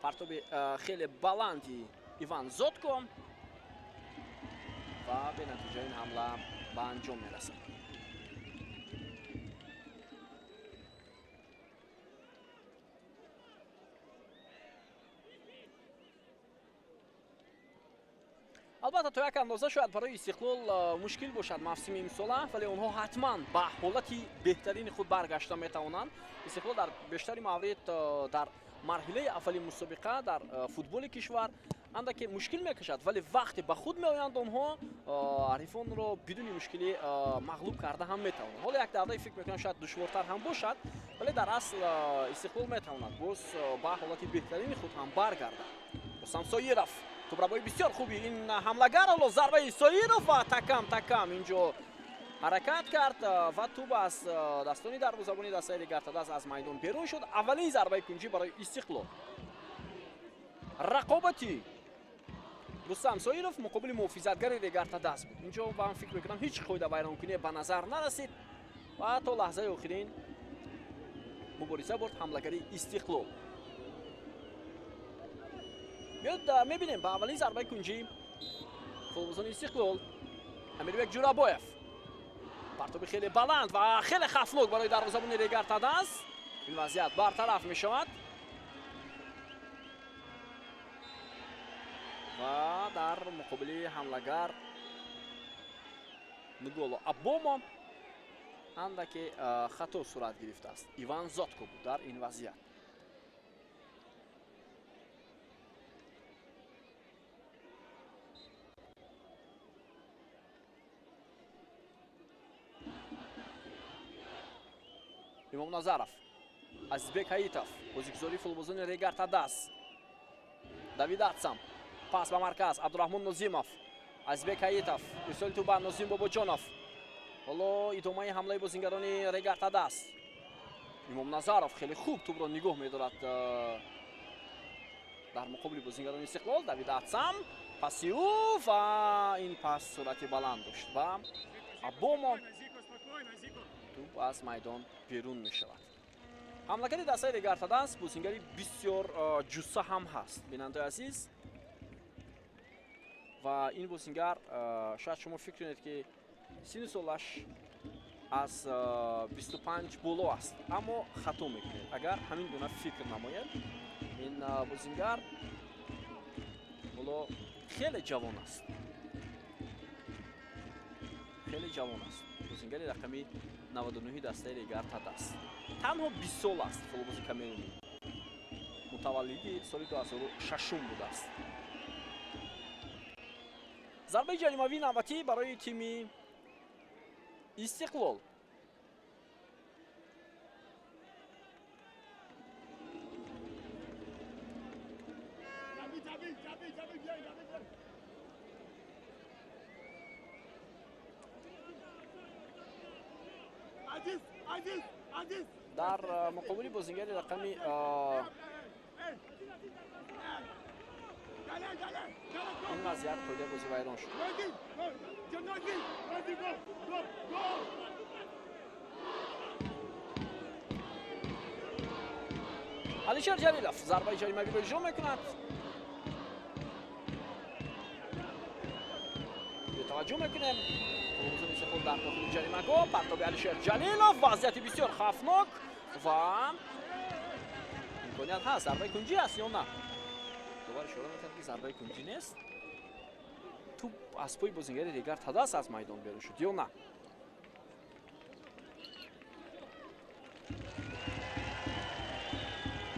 پرتاب خیلی بلندی ایوان زودکو و به نتیجه این حمله به انجام میرسد. البته تو یک اندازه شاید برای استقلال مشکل باشد موسم امساله، ولی آنها حتما به حالت بهترین خود برگشته میتوانند. استقلال در بیشتر موارد در مرحله اولی مسابقه در فوتبال کشور اندک مشکل میکشد، ولی وقتی به خود میآیند آنها حریفان را بدون مشکلی مغلوب کرده هم میتوانند. حالا یک دوره‌ای فکر میکنم شاید دشوارتر هم باشد، ولی در اصل استقلال میتواند باز به حالت بهترین خود هم برگردد. حسام سایرов توپ را با بسیار خوبی این حملهگر حالا ضربه سایرов و تکم اینجا حرکت کرد و توپ از دستانی دروازه‌بانی دسته ریگارتاداس از میدان بیرون شد. اولین ضربه کنجی برای استقلال. رقابتی رستم سایرов مقابل محافظتگر ریگارتاداس بود. اینجا من فکر میکنم هیچ قاعده ویرانکنی به نظر نرسید و تا لحظه آخرین مبارزه برد حملهگری استقلال. بیاید میبینیم به اولین ضربه کنجی فوتبالبازان استقلال امیربek جورابویف پرتاب خیلی بلند و خیلی خطرناک برای دروازه‌بان ریگارتاداس. این وضعیت برطرف می شود و در مقابل حملهگر نگولو ابوما اندک خطا صورت گرفته است. ایوان زودکو بود در این وضعیت. امام نظرов ازیبک حییتов بازیگزاری فوتبالبازان ریگارتاداس. давид атсам پاس به مرکز عبدالرحمن نظیمов ازیبک حییتов ارسال توپ به نظیم باباجانov. حالا ادامه حمله بازیگران ریگارتاداس. امام نظرов خیلی خوب توپ را نگاه می‌دارد در مقابل بازیگران استقلال. давид атсам پاسی او و این پاس سرعت بلند داشت و ابوما توپ از میدان بیرون می شود. حملهگری دسته ریگارتاداس بازیگری بسیار جوسه هم هست بیننده عزیز و این بازیگر شاید شما فکر کنید که سن سالش از 25 بالا است، اما خطا میکنید اگر همین گونه فکر نماید. این بازیگر بالا خیلی جوان است، خیلی جوان است. بازیگری رقمی 99 دسته ریگارتاداس. تنها 20 سال است فوتبالباز کامرونی. متولد سال 2006 بوده است. ضربه جریمه‌ای نوبتی برای تیم استقلال. در مقابل بازیگر رقمی این وضعیت کلی بازی ویران شد. علیشر جلیلوف ضربه جریمه‌ای رو اجرا میکند. توجه میکنیم روزی میشه خود در داخل جریمه‌گاه پرتاب علیشر جلیلوف وضعیت بسیار خطرناک و امکانیت هست ضربه کنجی است یا نه؟ دوباره اشاره میکنم که ضربه کنجی نیست. توپ از پای بازیگر دیگر تدست از میدان بیرون شد یا نه؟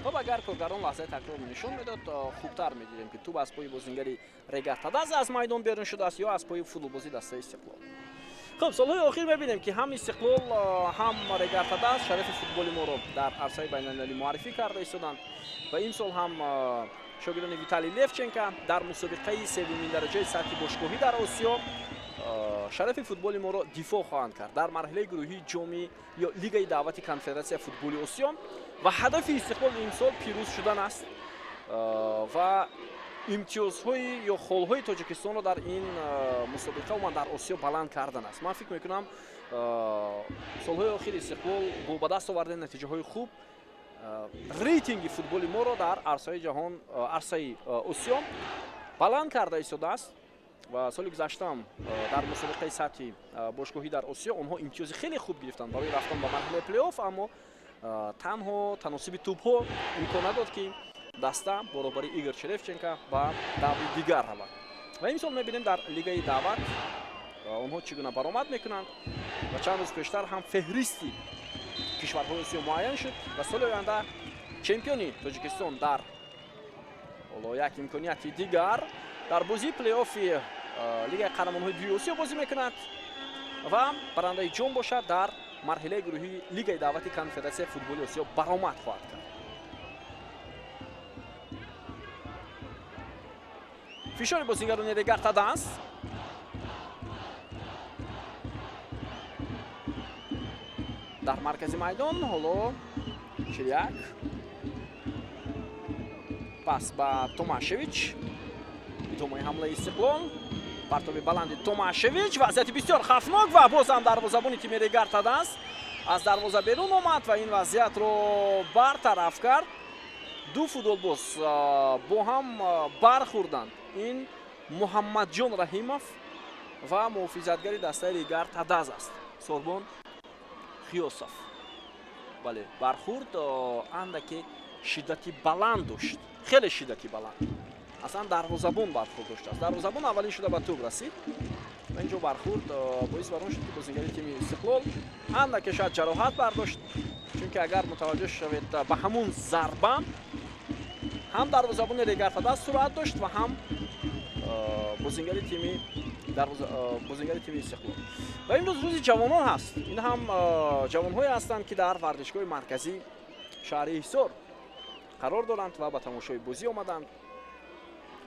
خب اگر کارگران لحظه تکرار نشون میداد خوبتر میدیدیم که توپ از پای بازیگری ریگر تدست از میدان بیرون شده است یا از پای فوتبالبازی دسته استقلال. خب سالهای اخیر میبینیم که هم استقلال هم ریگر تدست شرف فوتبال ما رو در عرصه بین‌المللی معرفی کرده ایستادند و این سال هم شاگردان ویتالی لیفچنکا در مسابقه سومین درجه سطحی باشگاهی در آسیا شرف فوتبال ما را دفاع خواهند کرد در مرحله گروهی جامی یا لیگ دعوت کنفدراسیون فوتبال آسیا و هدف استقلال این سال پیروز شدن است و امتیازهای یا خالهای تاجیکستان را در این مسابقه و در آسیا بلند کردن است. من فکر میکنم سالهای اخیر استقلال با به دست آوردن نتیجه های خوب ریتینگ فوتبال ما را در عرصه جهان عرصه آسیا بلند کرده ایستاده است و سال گذشته هم در مسابقه سطحی باشگاهی در آسیا آنها امتیاز خیلی خوب گرفتند برای رفتن به مرحله پلی آف، اما تنها تناسب توپ ها امکان نداد که دسته برابری ایگور چلیفچنکا و داوری دیگر رود و این سال میبینیم در لیگ دعوت آنها چگونه برآمد میکنند و چند روز پیشتر هم فهرستی کشورهای آسیا معین شد و سال آینده چمپیونی تاجیکستان در یک امکانیت دیگر در بازی پلی آف لیگ قهرمان‌های دوی آسیا بازی میکند و برنده جام باشد در مرحله گروهی لیگ دعوت کنفدراسیون فوتبال آسیا برآمد خواهد کرد. فشار بازیگران ریگر تدست در مرکز میدان حالا چریک پس با توماشویچ ادامه حمله استقلال پرتاب بلند توماشویچ وضعیت بسیار خطرناک و باز هم دروازه‌بان تیم ریگر تدست از دروازه بیرون آمد و این وضعیت رو برطرف کرد. دو فوتبالباز با هم برخوردند، این محمد جان رحیمов و محافظتگری دسته ریگر تدست است سوربون خیوسов. بله برخورد اندکی شدتی بلند داشت، خیلی شدتی بلند، اصلا دروازه‌بان برخورد داشت است. دروازه‌بان اولین شده به توپ رسید و اینجا برخورد باعث بران شد که بازیگری تیم استقلال اندکی شاید جراحت برداشت، چون که اگر متوجه شوید به همون ضربه هم دروازه‌بان ریگر تدست سرعت داشت و هم بازیگری تیم استقلال. و این روز جوانان هست، این هم جوان‌هایی هستند که در ورزشگاه مرکزی شهر حصار قرار دارند و به تماشای بازی آمدند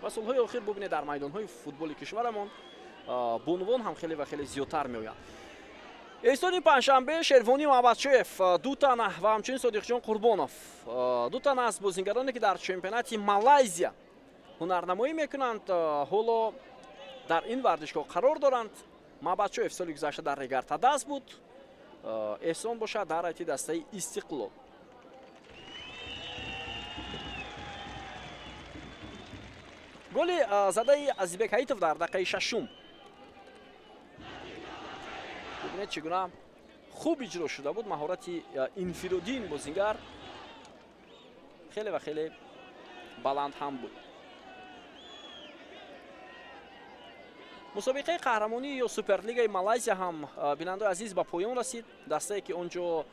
و سالهای اخیر ببینید در میدان‌های فوتبال کشورمان بانوان هم خیلی و خیلی زیادتر میآیند. استادیوم پنجشنبه شیروانی محمدشویف دو تن و همچنین صادق جان قربانوف دو تن از بازیگرانی که در چمپیونات مالایزیا هنرنمایی میکنند حالا در این ورزشگاه قرار دارند. محمدشویف سال گذشته در ریگر تدست بود، احسان باشد در ایتی دسته استقلال. گل زده ازیبک حییتوف در دقیقه ششم ببینید چگونه خوب اجرا شده بود، مهارت انفرادی این بازیگر خیلی و خیلی بلند هم بود. مسابقه قهرمانی یا سوپرلیگ مالایزیا هم بیننده عزیز به پایان رسید. دسته که اونجا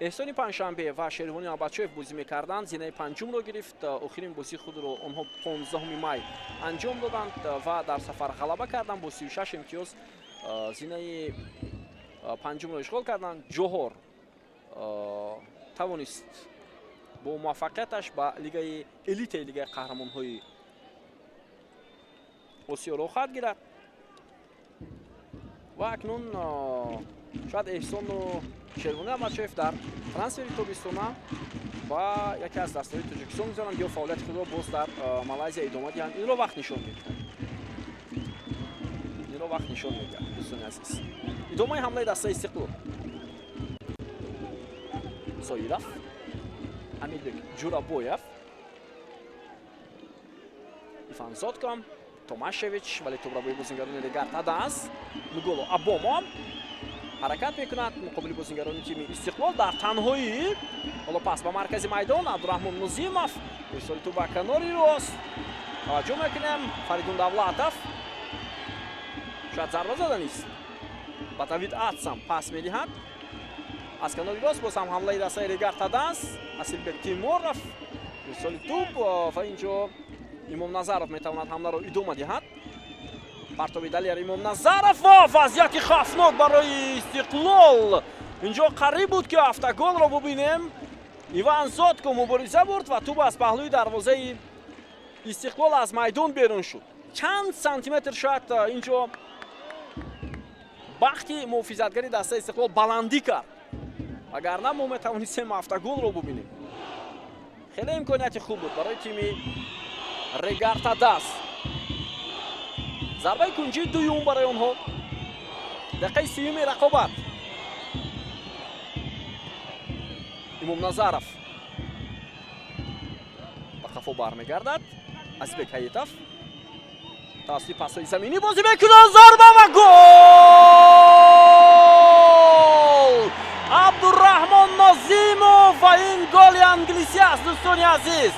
احسان پنجشنبه و شیروانی محمدشویف بازی میکردند زینه پنجم را گرفت. آخرین بازی خود را آنها 15 می انجام دادند و در سفر غلبه کردند با 36 امتیاز زینه پنجم را اشغال کردند. جوهر توانست با موفقیتش به لیگ الیت لیگ قهرمان‌های آسیا را خواهد گرفت و اکنون шояд эҳсону шервони амачоев дар трансфери тобистона ба яке аз дастаҳои тоҷикистон мезананд ё фаъолияти худро боз дар Малайзия идома диҳанд. Инро вақт нишон медиҳад. Инро вақт нишон медиҳад. дӯстони азиз, идомаи ҳамлаи дастаи Истиқлол. Соиров, Амирбек Ҷурабоев, Ифанзодко, Томашевич, вале тӯбрабои бозингарони Регар Тадас, Нуголо Абомо ҳаракат мекунад муқобили бозингарони тими Истиқлол дар танҳоӣ. ҳоло пас ба маркази майдон Абдураҳмон Нозимов ирсоли тӯб ба канори рост. таваҷҷӯҳ мекунем Фаридун Давлатов. шояд зарба зада нест. ба Давид Атсам пас медиҳад. аз канори рост боз ҳам ҳамлаи дастаи Регар Тадас. Асилбек Тимуров ирсоли тӯб ва инҷо Имом Назаров метавонад ҳамларо идома диҳад. партоби далер Имом Назаров вазъияти хавфнок барои Истиқлол. инҷо қариб буд ки автоголро бубинем. Иван Зодко мубориза бурд ва тӯб аз паҳлӯи дарвозаи Истиқлол аз майдон берун шуд. чанд сантиметр шояд инҷо бахти муҳофизатгари дастаи Истиқлол баландӣ кард. вагарна мо метавонистем автоголро бубинем. хеле имконияти хуб буд барои тими Регар Тадас. зарбаи кунҷии дуюм барои онҳо. дақиқаи 30 рақобат. Имом Назаров ба қафо бармегардад. Азизбек Ҳаитов тавассути пасҳои заминӣ бозӣ мекунад. зарба ва гол! Абдураҳмон Нозимов ва ин голи англисӣ аст. дӯстони азиз,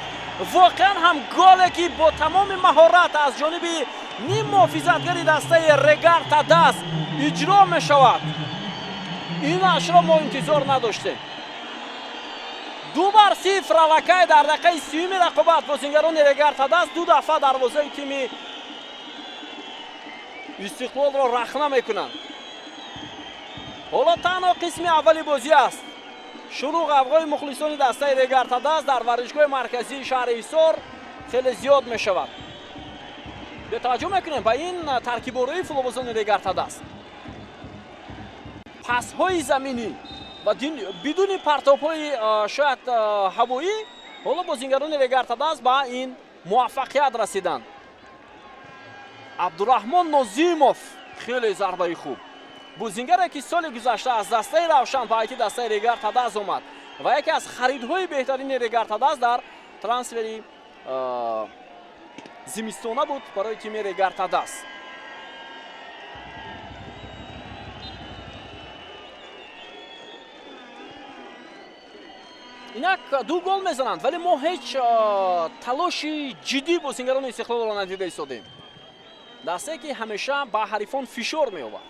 воқеан ҳам голе ки бо тамоми маҳорат аз ҷониби ним муҳофизатгари дастаи Регар Тадас иҷро мешавад. инашро мо интизор надоштем. 2-0 аллакай дар дақиқаи 30 рақобат бозингарони Регар Тадас ду дафъа дарвозаи тими Истиқлолро рахна мекунанд. ҳоло танҳо қисми аввали бозӣ аст. шуруъ ғавғои мухлисони дастаи Регар Тадас дар варзишгоҳи марказии шаҳри Ҳисор хеле зиёд мешавад. бетаваҷҷӯҳ мекунем ба ин таркибороии футболбозони Регар Тадас. пасҳои заминӣ ва бидуни партобҳои шояд ҳавоӣ. ҳоло бозингарони Регар Тадас ба ин муваффақият расиданд. Абдураҳмон Нозимов хеле зарбаи хуб. бозингаре ки соли гузашта аз дастаи Равшан ба айти дастаи Регар Тадас омад ва яке аз харидҳои беҳтарини Регар Тадас дар трансфери зимистона буд барои тими Регар Тадас. инак ду гол мезананд, вале мо ҳеҷ талоши ҷиддӣ бозингарони Истиқлолро надида истодем. дастае ки ҳамеша ба ҳарифон фишор меовард.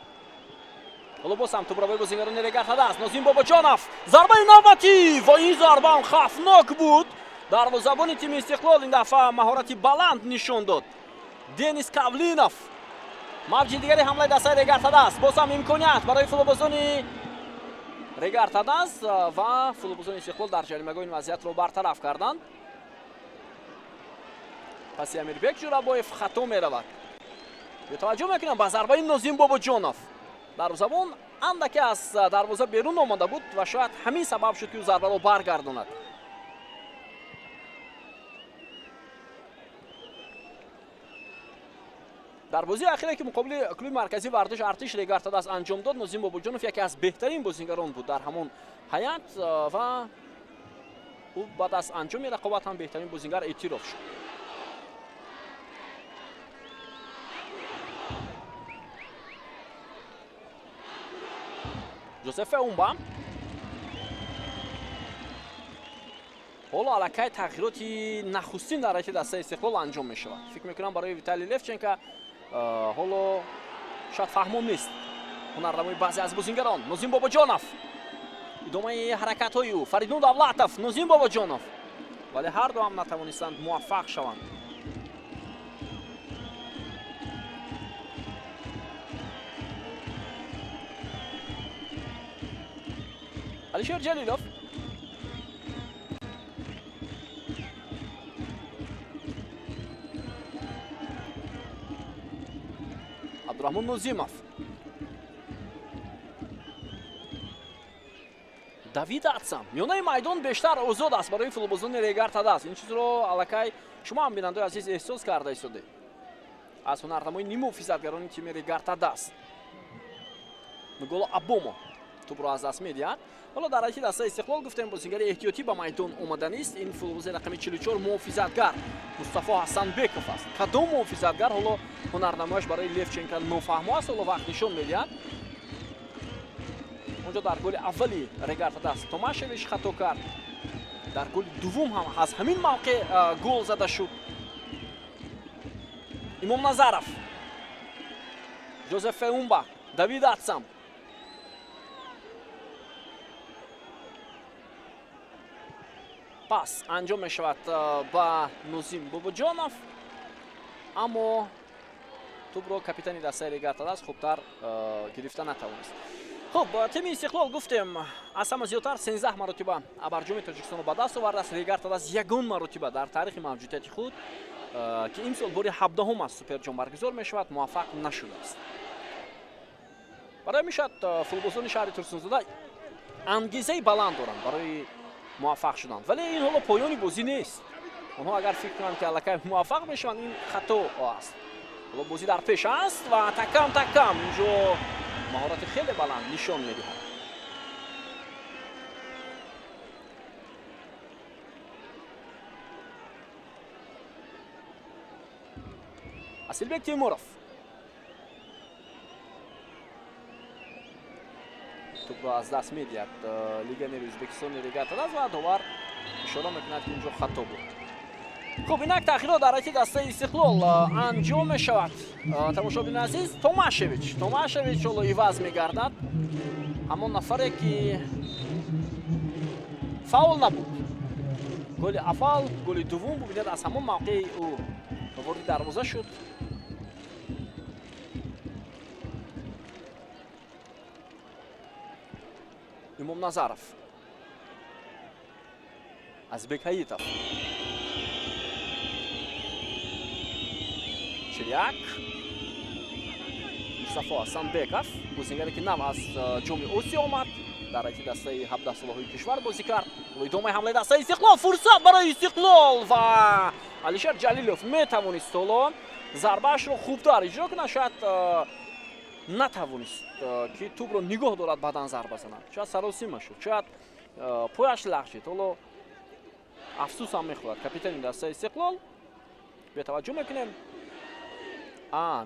ҳоло боз ҳам тӯбрабои бозингарони Регар Тадас. Нозим Бобоҷонов зарбаи навбатӣ ва ин зарба ҳам хавфнок буд. дарвозабони тими Истиқлол ин дафъа маҳорати баланд нишон дод. Денис Кавлинов мавҷи дигари ҳамлаи дастаи Регар Тадас. боз ҳам имконият барои футболбозони Регар Тадас ва футболбозони Истиқлол дар ҷаримагоҳ ин вазъиятро бартараф карданд. паси Амирбек Ҷурабоев хато меравад. бетаваҷҷӯҳ мекунам ба зарбаи Нозим Бобоҷонов. дарвозабон андаке аз дарвоза берун омада буд ва шояд ҳамин сабаб шуд ки ӯ зарбаро баргардонад. дар бозии ахире ки муқобили клуби марказии вардиш Артиш Регар Тадас анҷом дод, Нозим Бобоҷонов яке аз беҳтарин бозингарон буд дар ҳамон ҳаят ва ӯ баъд аз анҷоми рақобат ҳам беҳтарин бозингар эътироф шуд. Ҷозеф Умба ҳоло аллакай тағйироти нахустин дар айти дастаи Истиқлол анҷом мешавад. фикр мекунам барои Виталий Левченко ҳоло шояд фаҳмон нест. ҳунарнамои баъзе аз бозингарон. Нозим Бобоҷонов идомаи ҳаракатҳои ӯ. Фаридун Давлатов, Нозим Бобоҷонов, вале ҳарду ҳам натавонистанд муваффақ шаванд. Алишер Ҷалилов Абдураҳмон Нозимов давид атсам миёнаи майдон бештар озод аст барои футболбозони Регарта аст. Ин чизро аллакай шумо ҳам бинандаи азиз эҳсос карда истоде аз ҳунарнамои ниму физатгарони тими Регарта аст. Нуголо Абомо тӯбро аз даст медиҳад. ҳоло дар ҳайати дастаи Истиқлол гуфтем бозигари эҳтиётӣ ба майдон омаданист. ин футболбози рақами 44 муҳофизатгар Мустафо Ҳасанбеков аст. кадом муҳофизатгар ҳоло ҳунарнамояш барои Левченко нофаҳмо аст. ҳоло вақт нишон медиҳад. онҷо дар голи аввали Регарта даст Томашевич хато кард. дар голи дуввум ҳам аз ҳамин мавқеъ гол зада шуд. Имом Назаров, Ҷозеф Феумба, Давид Атсам. пас анҷом мешавад ба Нозим Бобоҷонов, аммо тӯбро капитани дастаи Регарта даст хубтар гирифта натавонист. хуб, тими Истиқлол гуфтем аз ҳама зиёдтар 13 маротиба абарҷоми Тоҷикистонро ба даст овардааст. Регарта даст ягон маротиба дар таърихи мавҷудияти худ ки имсол бори 17 аз суперҷом баргузор мешавад муваффақ нашудааст. барои мешавад футболбозони шаҳри Турсунзода ангезаи баланд доранд барои муваффақ шудан, вале ин ҳоло поёни бозӣ нест. онҳо агар фикр кунанд ки аллакай муваффақ мешаванд, ин хато аст. ҳоло бозӣ дар пеш аст ва такам инҷо маҳорати хеле баланд нишон медиҳад. Асилбек Теймуров тӯбро аз даст медиҳад легионери Ӯзбекистони Регарта даст ва довар ишора мекунад ки инҷо хато буд. хуб, инак таъхирот дар ҳайати дастаи Истиқлол анҷом мешавад. тамошобини азиз, Томашевич ҳоло иваз мегардад. ҳамон нафаре ки фаул набуд. голи аввал, голи дуввум бубинед аз ҳамон мавқеи ӯ ворди дарвоза шуд. Имом Назаров, Азбек Ҳаитов, Чиряк, Мустафо Ҳасанбеков, бозигаре ки нав аз ҷоми Осиё омад, дар ҳайати дастаи 17 солаҳои кишвар бозӣ кард. идомаи ҳамлаи дастаи Истиқлол, фурсат барои Истиқлол ва Алишер Ҷалилов метавонист ҳоло зарбаашро хубтар иҷро кунад. шояд натавонист ки тӯбро нигоҳ дорад бадан зарба занад. шояд саросима шуд, шояд пояш лағжид. ҳоло афсӯс ҳам мехӯрад капитани дастаи Истиқлол. бетаваҷҷӯҳ мекунем.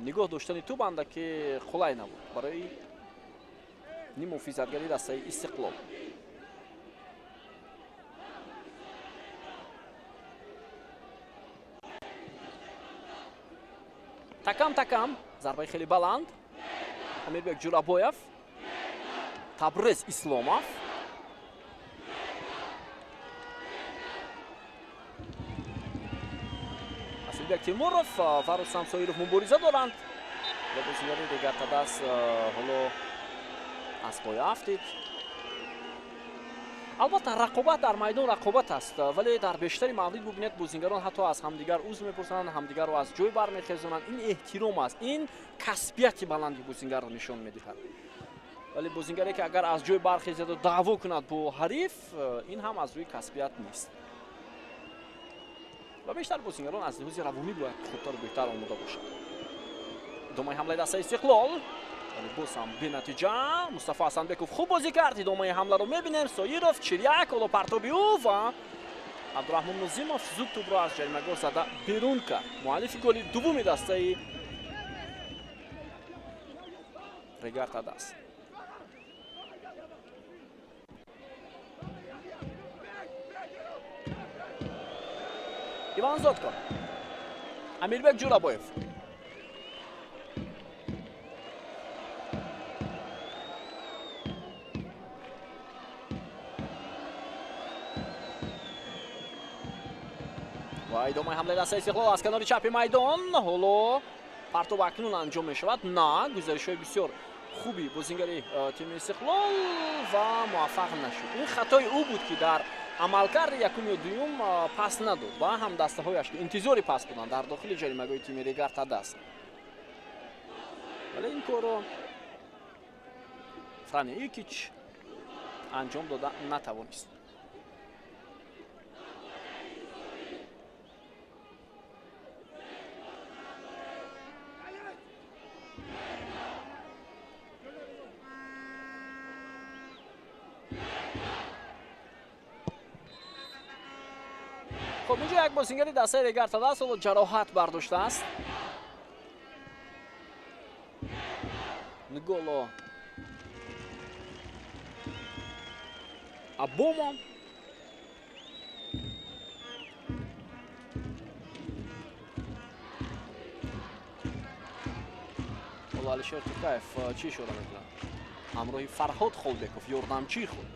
нигоҳ доштани тӯб андаки қулай набуд барои нимуҳофизатгари дастаи Истиқлол. такам зарбаи хеле баланд. Амирбек Ҷурабоев, Табрез Исломов, Асилбек Теймуров, Фарух Самсоиров мубориза доранд. бозигари Регарта даст ҳоло аз поя афтид. албатта рақобат дар майдон рақобат аст, вале дар бештари маврид бубинед бозигарон ҳатто аз ҳамдигар узр мепурсанд, ҳамдигарро аз ҷой бармехезонанд. ин эҳтиром аст, ин касбияти баланди бозигарро нишон медиҳад. вале бозигаре ки агар аз ҷой бархезаду даъво кунад бо ҳариф, ин ҳам аз рӯи касбият нест. ва бештар бозигарон аз лиҳози равонӣ бояд худтару беҳтар омода бошанд. идомаи ҳамлаи дастаи Истиқлол, боз ҳам бенатиҷа. Мустафо Ҳасанбеков хуб бозӣ кард. идомаи ҳамларо мебинем. Соиров, Чиряк, ҳоло партоби ӯ ва Абдураҳмон Нозимов зуд тӯбро аз ҷаримагоҳ зада берун кард. муаллифи голи дуввуми дастаи Регарта даст. Иван Зотко, Амирбек Ҷурабоев, ва идомаи ҳамлаи дастаи Истиқлол аз канори чапи майдон. ҳоло партоб акнун анҷом мешавад. гузаришҳои бисёр хуби бозигари тими Истиқлол ва муваффақ нашуд. ин хатои ӯ буд ки дар амалкарди якуми дуюм пас надод ва ҳам дастаҳояш ки интизори пас буданд дар дохили ҷаримагоҳи тими Регарта даст. вале ин корро Фране Икич انجام دادن نتوانست. خب اینجا یک بازیگری دسته ریگارد است و جراحت برداشته است. نگولو ابومو والله алишер Тукаев چی شده میکنه همراه فرهاد خولبеков یاردمچی خود.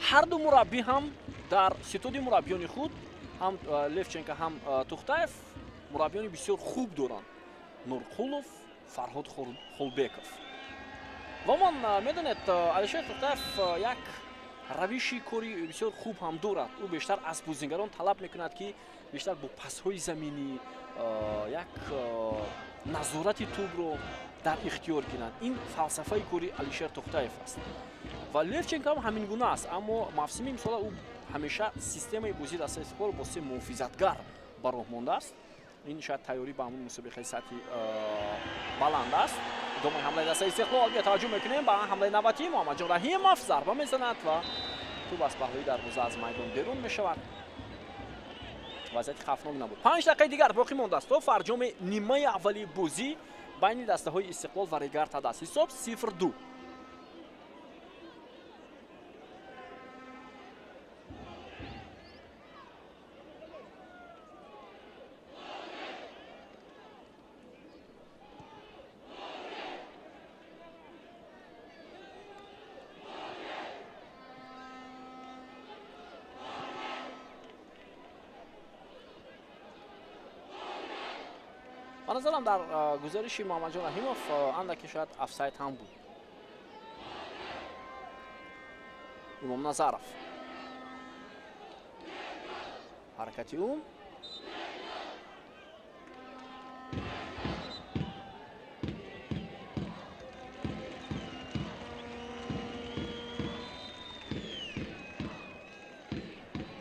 هر دو مربی هم در ستاد مربیان خود هم لفچنکو هم توختаев مربیان بسیار خوب دارند. نورقулов فرهاد خولبеков و من میدونید алишер Тукаев یک روشی کاری بسیار خوب هم دارد. او بیشتر از بازیگران طلب میکند که بیشتر با پاس‌های زمینی یک نظارت توپ رو در اختیار کنند. این فلسفه کاری алишер Тукаев است و لفچنکو هم همین گونه است. اما موسم امسال او همیشه سیستم بازی دسته استقلال با سه محافظتگر براه مانده است. این شاید تیاری به همون مسابقه سطحی بلند است. ادامه حمله دسته استقلال بیا توجه میکنیم به حمله نوبتی. محمد جان رحیمов ضربه میزند و توپ از پهلوی دروازه از میدان بیرون میشود. وضعیت خطرناک نبود. 5 دقیقه دیگر باقی مانده است تا فرجام نیمه اولی بازی بین دسته های استقلال و ریگارد است. حساب 0-2. به نظرم در گزارش محمد جان رحیمов اندکی شاید افساید هم بود. امام نظرов حرکتی اون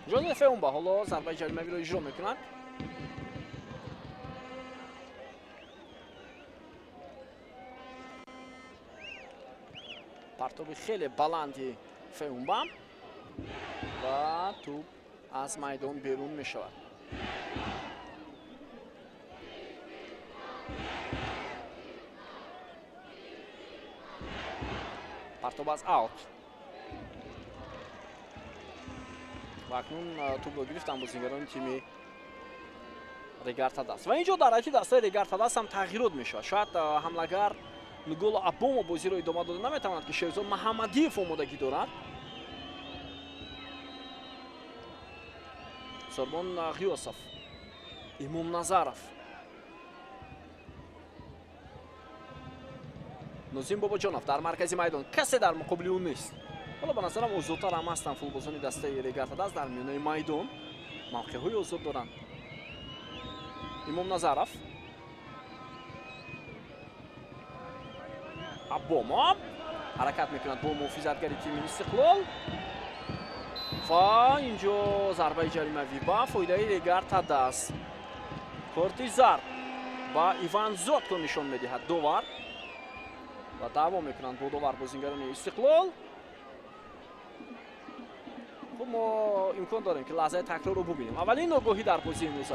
جوزف اون با حالا ضربه جریمه‌ای رو اجرا میکنند. پرتاب خیلی بلندی فیونبام و توپ از میدان بیرون می شود. پرتاب از اوت و اکنون توپ رو گرفتن بازیگران تیم ریگارد است و اینجا در حقیقت دسته ریگارد است هم تغییرات می شود. شاید حمله‌گر نگولو ابومو بازی رو ادامه داده نمیتواند که شهرزاد محمدیف آمادگی دارد. سربان غیاسов امام نظرов نوزیم باباجانов در مرکز میدان کسی در مقابل او نیست. حالا به نظرم اوضاع‌تر هم هستند فوتبال‌بازان دسته ریگارد است در میانه میدان موقع‌های آزاد دارند. امام نظرов ابومو حرکت میکند با محافظتگری تیم استقلال و اینجا ضربه جریمه‌ای با فایده ریگارد است. کارت زرد با ایوان زوتکو نشان میدهد دوبار و دعوا میکنند با دوبار بازیگران استقلال. خب ما امکان داریم که لحظه تکرار رو ببینیم. اولین ناگاهی در بازی امروز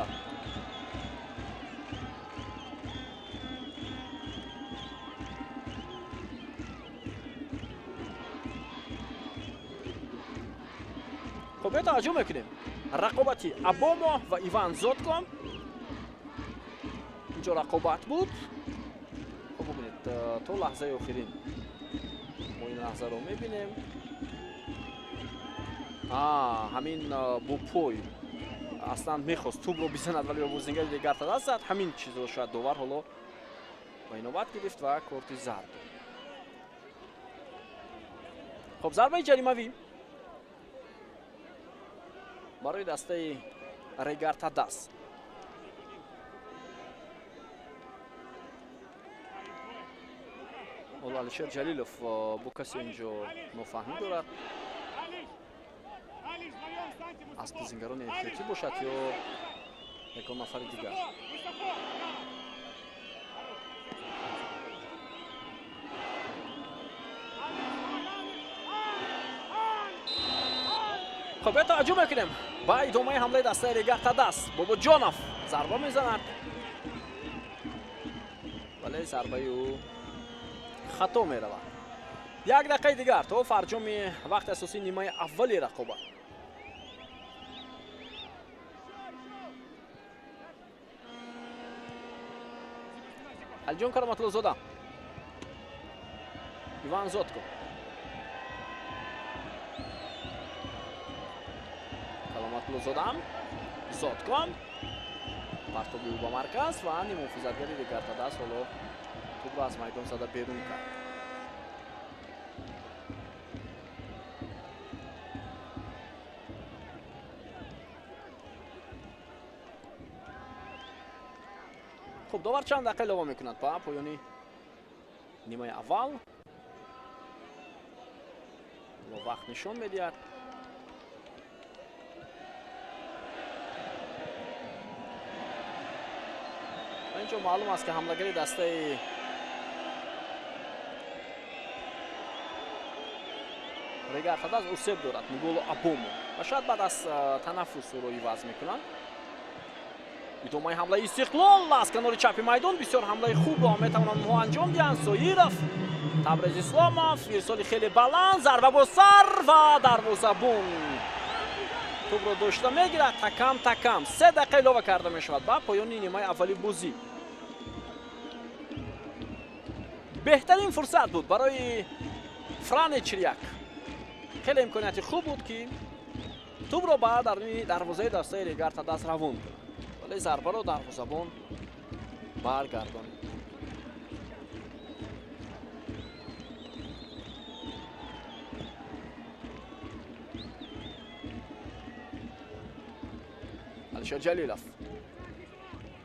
خب توجه میکنیم رقابتی ابومو و ایوان زوتکو. اینجا رقابت بود. خب ببینید تا لحظه آخرین ما این لحظه رو میبینیم. همین بوپوی اصلا میخواست توپ رو بزند ولی بازیگر ریگارد است زد. همین چیز رو شاید دوبار حالا با اینوبت گرفت و کارت زرد. خب ضربه جریمه‌ای برای دسته ریگارد است. ولی علیشیر جلیلوف با کسی اینجا نفهمی دارد از بازیگران احتیاطی باشد یا یکان نفر دیگر. خب توجه میکنیم با ادامه حمله دسته ریگارتا دست بابا جانوف ضربه میزند ولی ضربه او خطا میرود. یک دقیقه دیگر تا فرجام وقت اساسی نیمه اولی رقابت. الجون کراماتلو زاده ایوان زودکو کراماتلو زادم زودکو پرتابی او با مرکز و نیم محافظتگری ریگارتا دست حالا توپ را از میدان زده بیرون کرد. خب داور چند دقیقه اضافه میکند با پایانی نیمه اول و وقت نشان میدهد. اینجا معلوم است که حمله‌گری دسته ریگارتا دست اوسیب دارد نیگولو ابومو و شاید بعد از تنفس او را عوض میکنند. ادامه حمله استقلال از کنار چپ میدان بسیار حمله خوب را میتوانند انجام دهند. سویرف تبریز اسلاموف ارسال خیلی بلند ضربه با سر و دروازه‌بان توپ را داشته میگیرد. تکم 3 دقیقه اضافه کرده میشود با پایان نیمه اولی بازی. بهترین فرصت بود برای فران چریاک. خیلی امکانیت خوب بود که توپ را بعد در دروازه دسته ریگارتا دست روان کند ولی ضربه را دروازه‌بان برگرداند. علیشیر جلیلوف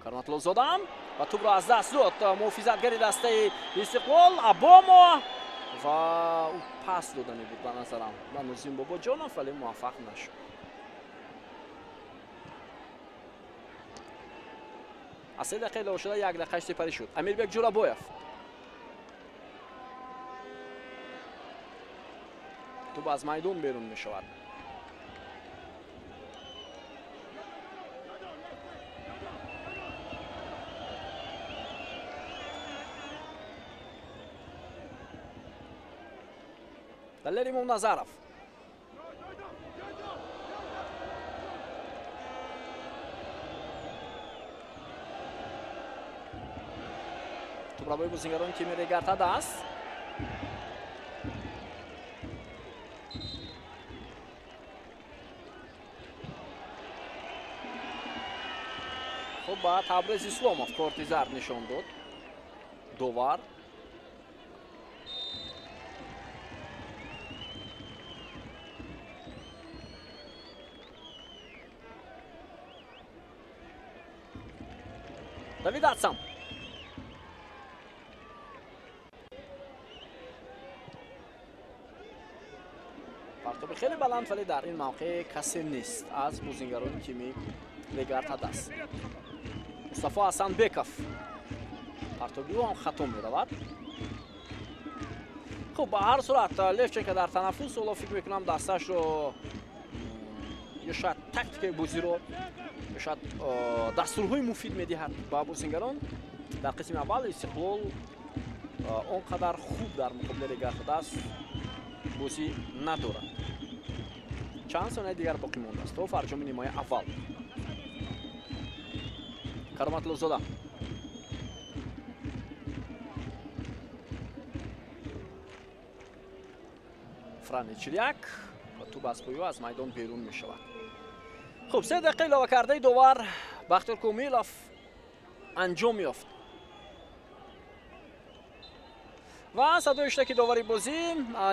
کراماتلو زادم و توپ را از دست داد محافظتگری دسته استقلال ابومو و او پاس دادنی بود به نظرم و نوزیم بابا جانوف ولی موفق نشد. از 3 دقیقه اضافه شده 1 دقیقه سپری شد. امیربک جورابویف توپ از میدان بیرون می شود. دلیریم نظرف توپ را به بازیگران تیم ریگارتا دست خب با تبریز اسلاموف کارت زرد نشان داد دوار. دوید اتسام پرتاب خیلی بلند ولی در این موقع کسی نیست از بازیگران تیم ریگارتا دست. مصطفی حسنبکوف پرتابی او هم خطا میرود. خب به هر صورت لفچن که در تنفس حالا فکر میکنم دستش رو یا شاید تکتیک بازی رو یا شاید دستورهای مفید میدهد با بازیگران. در قسم اول استقلال اونقدر خوب در مقابل ریگارتا دست بازی ندارد. چند ثانیه دیگر باقی مانده است تا فرجام نیمه اول. کراماتلو زاده فران چریاک و توپ از پای او از میدان بیرون می شود. خب 3 دقیقه اضافه کرده دوبار بختیار کومیلوف انجام یافت و صدای اشتراکی داوری بازی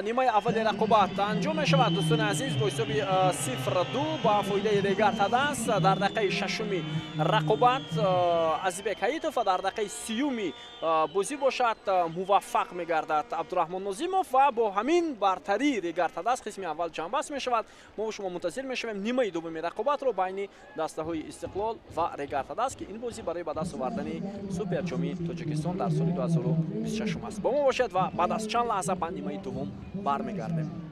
نیمه اولی رقابت انجام می شود. دوستان عزیز با حساب 0-2 با فایده دیگر تدست در دقیقه ششمی رقابت عزیبک حییتوف در دقیقه سیومی بازی باشد موفق می گردد عبدالرحمن نازیموف و با همین برتری دیگر تدست قسم اول جنبست می شود. ما شما منتظر می شویم نیمه دومی رقابت رو بین دسته های استقلال و دیگر تدست که این بازی برای به دست آوردن سوپر جامی تاجیکستان در سال 2026 است. با ما باشد و بعد از چند لحظه به نیمه دوم برمیگردیم.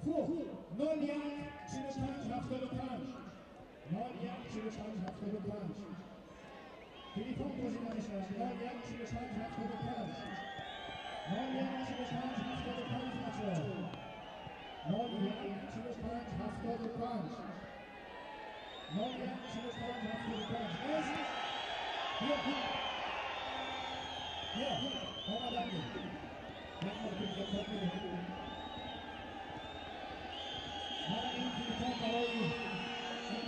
خوب 0-1 جلوتر رفته 75 ناگهان 45 75 تلفن گزینش است ناگهان 45 75 ناگهان 45 75 بچه‌ها ناگهان 45 75 ناگهان 45 75 است بیا آمدن یک مرتبه کنید من این تلفن برای این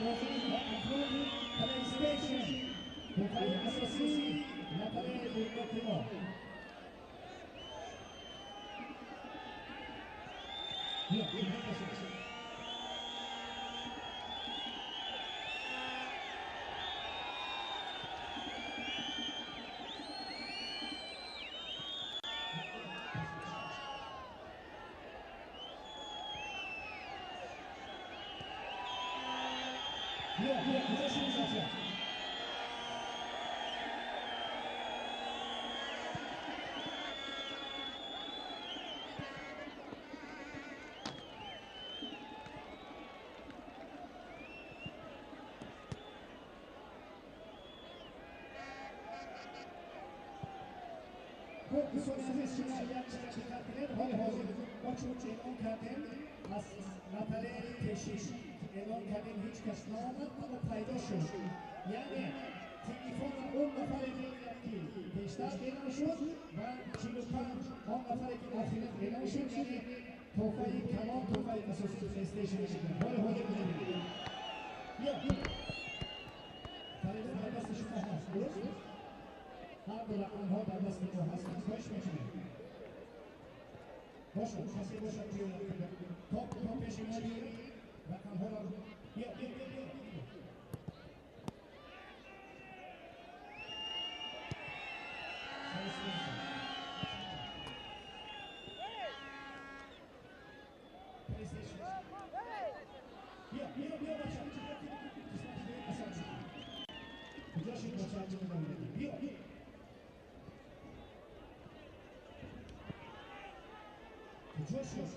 بازی افراد پلی استیشن توفای اساسی نفره دولت ما بیا دوستان عزیز شما یک دقیقه کنید حال حاضر ما چون اعلان کردیم از نفره کشش اعلان کردیم هیچ کس نامد اما پیدا شد یعنی تلفن اون نفر که بیشتر اعلان شد و 45 آن نفری که آخر اعلان شد یعنی توفای کلام توفای اساسی پلی استیشن شد حال حاضر بزنید بیا تلفن در دست شما هست درست؟ هر دو رقم‌ها در دست ما هست خواهش می‌کنم باشه کسی باشه که تا پیش ما بیاره رقم‌ها را بیا بیا بچه کجاشی بچه بیا کجاشی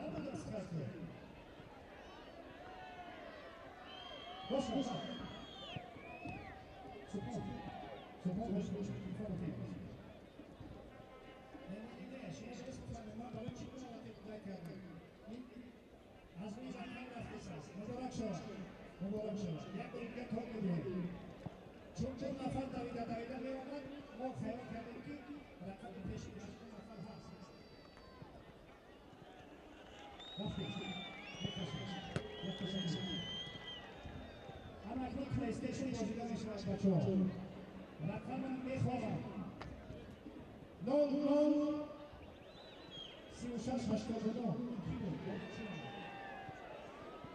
نبود از کرده باشه سپاه باشه تلفن تیمز نمیده شیش اسم ما برای چی کنم تبدیل کردیم از این زمان رفته است مبارک شد یک دقیقه تا میدیم چون نفر دویده می آمد ما خیال کردیم که رقم پیشی نفر هست رفتیم اما اکنون پلی استیشن بازیده می شود بچه ها رقم می خواهم 00 36 89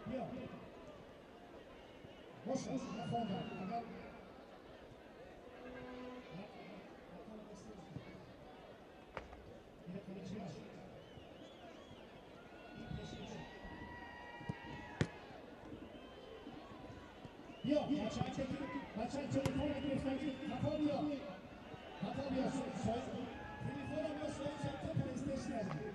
بیا باشه نخواندم اگر بیا بچه تلفن گرفتن خفا بیا تلفن هم یا سوال چند پلی استیشن هستی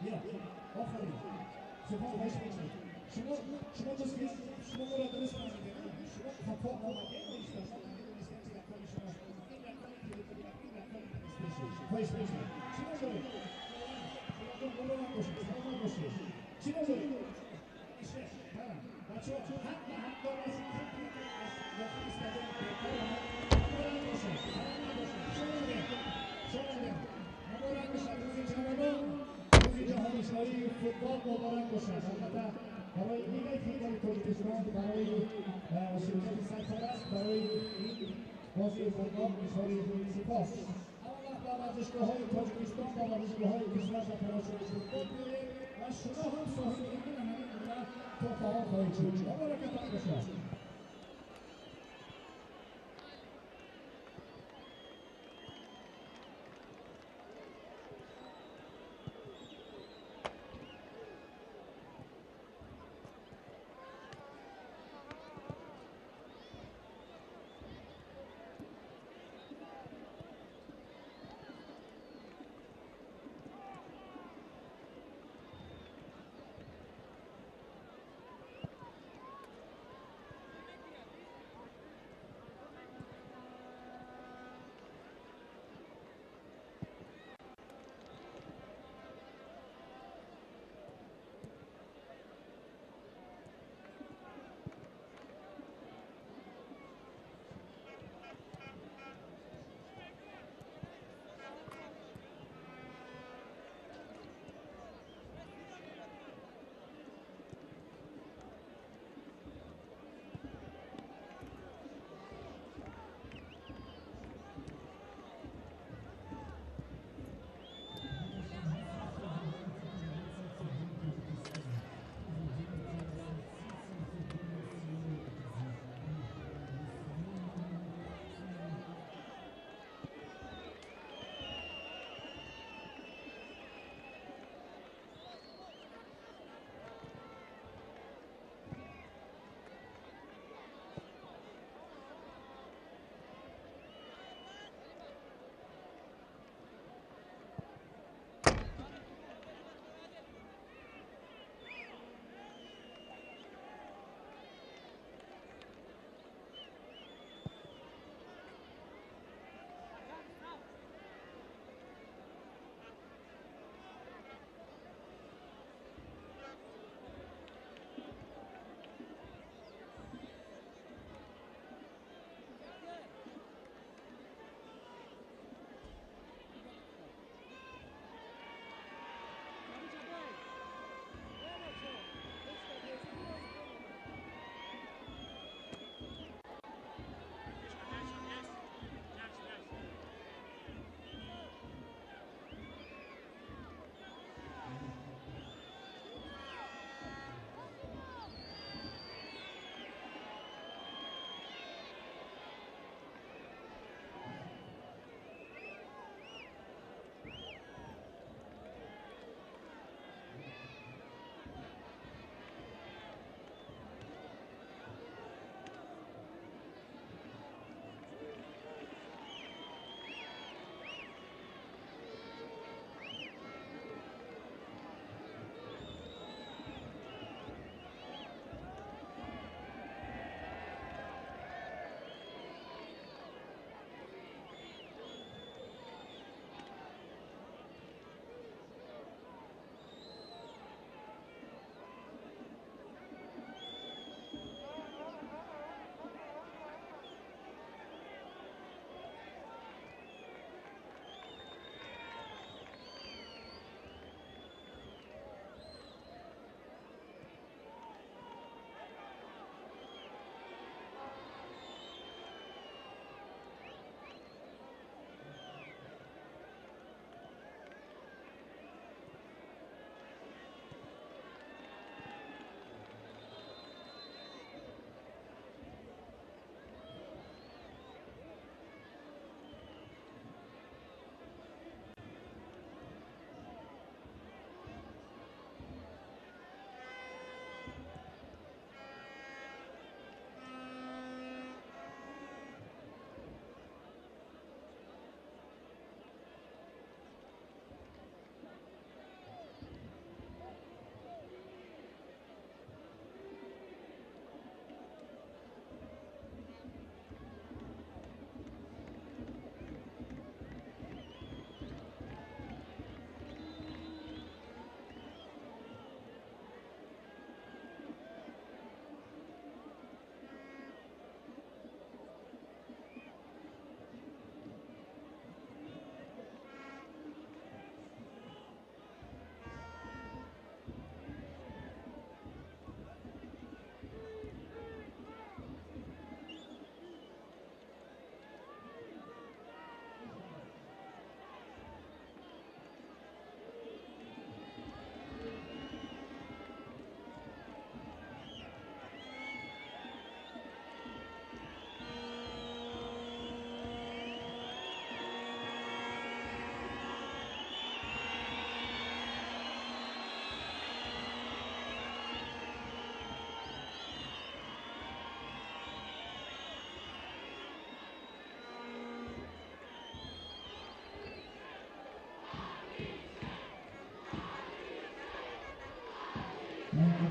بیا آفرین سپاه باش میکنید شما دوست که شما ما را درست فهمیدید شما خفا آمده نیستید شما میدونستید که رقم شما این رقم تلفنی این رقم پلی‌استیشن باش میکنید چی نداره مبارک باشید چی نداره ایشه بچه ها حق دار از این داخل استادیوم مبارک باشید مبارک باشد روز جوانان روز جهانی شماری فوتبال مبارک باشد البته برای لیگ فوتبال تاجیکستان برای شرکت سرپرست برای این بازی فوتبال بسیار سپاس با ورزشگاه‌های تاجیکستان با ورزشگاه‌های کشور و تماشای فوتبال می‌ریم و شما هم صاحب این همین توفه‌ها خواهید شد مبارکتان باشد